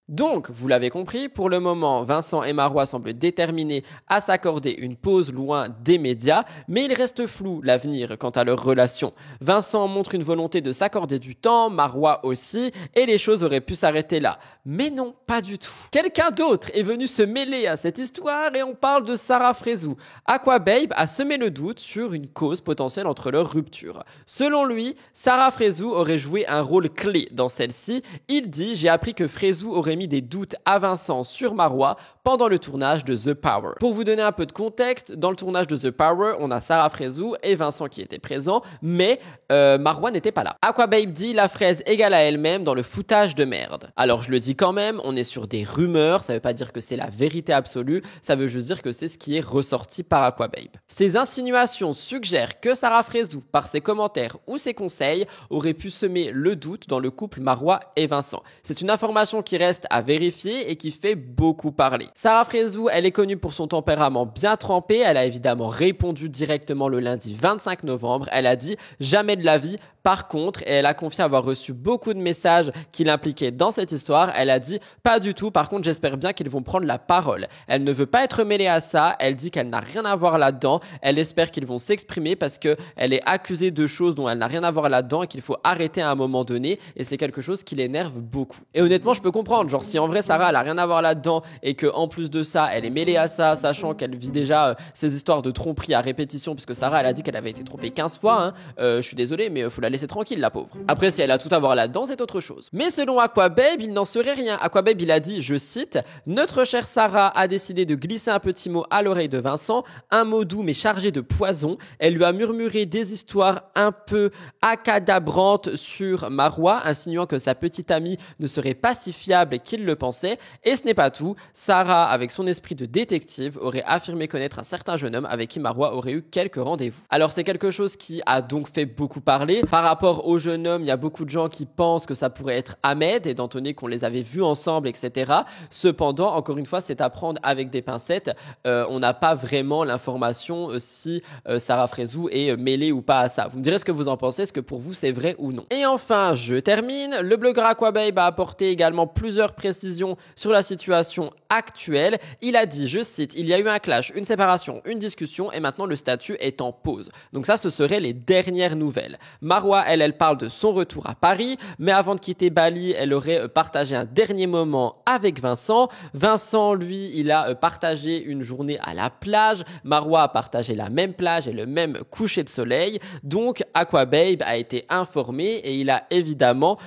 Donc, vous l'avez compris, pour le moment, Vincent et Marwa semblent déterminés à s'accorder une pause loin des médias, mais il reste flou l'avenir quant à leur relation. Vincent montre une volonté de s'accorder du temps, Marwa aussi, et les choses auraient pu s'arrêter là. Mais non, pas du tout. Quelqu'un d'autre est venu se mêler à cette histoire et on parle de Sarah Frézou. Aquababe a semé le doute sur une cause potentielle entre leur rupture. Selon lui, Sarah Frézou aurait joué un rôle clé dans celle-ci. Il dit « J'ai appris que Frézou aurait mis des doutes à Vincent sur Marwa pendant le tournage de The Power. » Pour vous donner un peu de contexte, dans le tournage de The Power, on a Sarah Frézou et Vincent qui étaient présents, mais Marwa n'était pas là. Aquababe dit la fraise égale à elle-même dans le foutage de merde. Alors je le dis quand même, on est sur des rumeurs, ça veut pas dire que c'est la vérité absolue, ça veut juste dire que c'est ce qui est ressorti par Aquababe. Ces insinuations suggèrent que Sarah Frézou, par ses commentaires ou ses conseils, aurait pu semer le doute dans le couple Marwa et Vincent. C'est une information qui reste à vérifier et qui fait beaucoup parler. Sarah Frézou, elle est connue pour son tempérament bien trempé, elle a évidemment répondu directement le lundi 25 novembre, elle a dit « jamais de la vie ». Par contre, et elle a confié avoir reçu beaucoup de messages qui l'impliquaient dans cette histoire, elle a dit « pas du tout, par contre j'espère bien qu'ils vont prendre la parole ». Elle ne veut pas être mêlée à ça, elle dit qu'elle n'a rien à voir là-dedans, elle espère qu'ils vont s'exprimer parce qu'elle est accusée de choses dont elle n'a rien à voir là-dedans et qu'il faut arrêter à un moment donné et c'est quelque chose qui l'énerve beaucoup. Et honnêtement, je peux comprendre, genre si en vrai Sarah elle a rien à voir là-dedans et que en plus de ça, elle est mêlée à ça, sachant qu'elle vit déjà ces histoires de tromperie à répétition, puisque Sarah elle a dit qu'elle avait été trompée 15 fois, hein. Je suis désolé, mais faut la laisser tranquille, la pauvre. Après, si elle a tout à voir là-dedans, c'est autre chose. Mais selon Aquababe, il n'en serait rien. Aquababe, il a dit, je cite, « Notre chère Sarah a décidé de glisser un petit mot à l'oreille de Vincent, un mot doux mais chargé de poison. Elle lui a murmuré des histoires un peu accadabrantes sur Marwa, insinuant que sa petite amie ne serait pas si fiable qu'il le pensait. Et ce n'est pas tout. Sarah, avec son esprit de détective, aurait affirmé connaître un certain jeune homme avec qui Marwa aurait eu quelques rendez-vous. » Alors, c'est quelque chose qui a donc fait beaucoup parler. Par rapport au jeune homme, il y a beaucoup de gens qui pensent que ça pourrait être Ahmed, étant donné qu'on les avait vus ensemble, etc. Cependant, encore une fois, c'est à prendre avec des pincettes. On n'a pas vraiment l'information si Sarah Frézou est mêlée ou pas à ça. Vous me direz ce que vous en pensez, est-ce que pour vous c'est vrai ou non. Et enfin, je termine. Le blogueur Aquababe a apporté également plusieurs précisions sur la situation actuelle. Il a dit, je cite, « Il y a eu un clash, une séparation, une discussion et maintenant le statut est en pause. » Donc ça, ce seraient les dernières nouvelles. Marwa, elle parle de son retour à Paris, mais avant de quitter Bali, elle aurait partagé un dernier moment avec Vincent. Vincent, lui, il a partagé une journée à la plage. Marwa a partagé la même plage et le même coucher de soleil. Donc, Aquababe a été informé et il a évidemment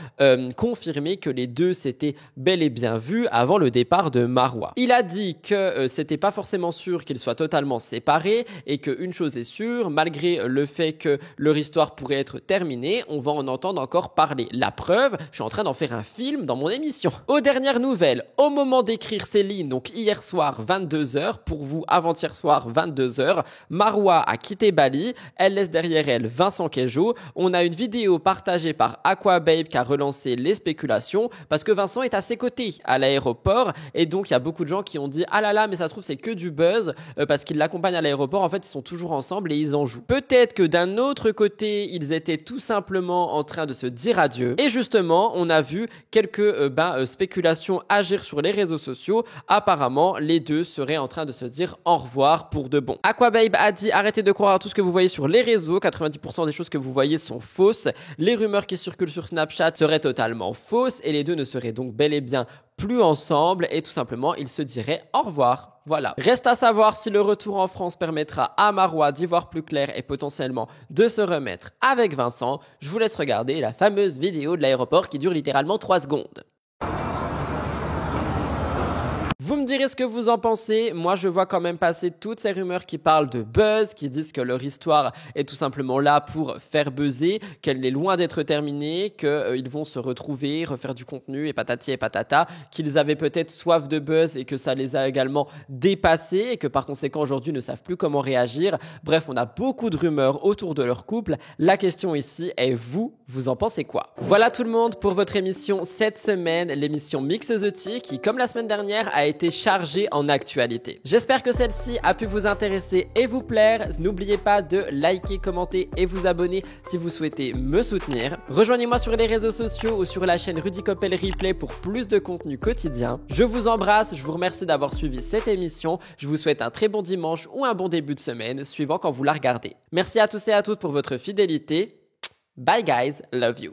confirmé que les deux s'étaient bel et bien vus avant le départ de Marwa. Il a dit que c'était pas forcément sûr qu'ils soient totalement séparés et qu'une chose est sûre, malgré le fait que leur histoire pourrait être terminée, on va en entendre encore parler. La preuve, je suis en train d'en faire un film dans mon émission. Aux dernières nouvelles, au moment d'écrire ces lignes, donc hier soir 22h, pour vous avant-hier soir 22h, Marwa a quitté Bali, elle laisse derrière elle Vincent Kejo. On a une vidéo partagée par Aquababe qui a relancé les spéculations parce que Vincent est assez côté à l'aéroport et donc il y a beaucoup de gens qui ont dit ah là là mais ça se trouve c'est que du buzz parce qu'ils l'accompagnent à l'aéroport, en fait ils sont toujours ensemble et ils en jouent. Peut-être que d'un autre côté ils étaient tout simplement en train de se dire adieu et justement on a vu quelques spéculations agir sur les réseaux sociaux. Apparemment les deux seraient en train de se dire au revoir pour de bon. Aquababe a dit arrêtez de croire à tout ce que vous voyez sur les réseaux, 90% des choses que vous voyez sont fausses, les rumeurs qui circulent sur Snapchat seraient totalement fausses et les deux ne seraient donc bel et bien plus ensemble et tout simplement ils se diraient au revoir. Voilà. Reste à savoir si le retour en France permettra à Marois d'y voir plus clair et potentiellement de se remettre avec Vincent. Je vous laisse regarder la fameuse vidéo de l'aéroport qui dure littéralement 3 secondes. Vous me direz ce que vous en pensez. Moi, je vois quand même passer toutes ces rumeurs qui parlent de buzz, qui disent que leur histoire est tout simplement là pour faire buzzer, qu'elle est loin d'être terminée, qu'ils vont se retrouver, refaire du contenu et patati et patata, qu'ils avaient peut-être soif de buzz et que ça les a également dépassés et que par conséquent aujourd'hui ne savent plus comment réagir. Bref, on a beaucoup de rumeurs autour de leur couple. La question ici est vous en pensez quoi? Voilà tout le monde pour votre émission cette semaine, l'émission Mix the Tea qui, comme la semaine dernière, a été chargée en actualité. J'espère que celle-ci a pu vous intéresser et vous plaire. N'oubliez pas de liker, commenter et vous abonner si vous souhaitez me soutenir. Rejoignez-moi sur les réseaux sociaux ou sur la chaîne Rudy Koppel Replay pour plus de contenu quotidien. Je vous embrasse, je vous remercie d'avoir suivi cette émission. Je vous souhaite un très bon dimanche ou un bon début de semaine, suivant quand vous la regardez. Merci à tous et à toutes pour votre fidélité. Bye guys, love you.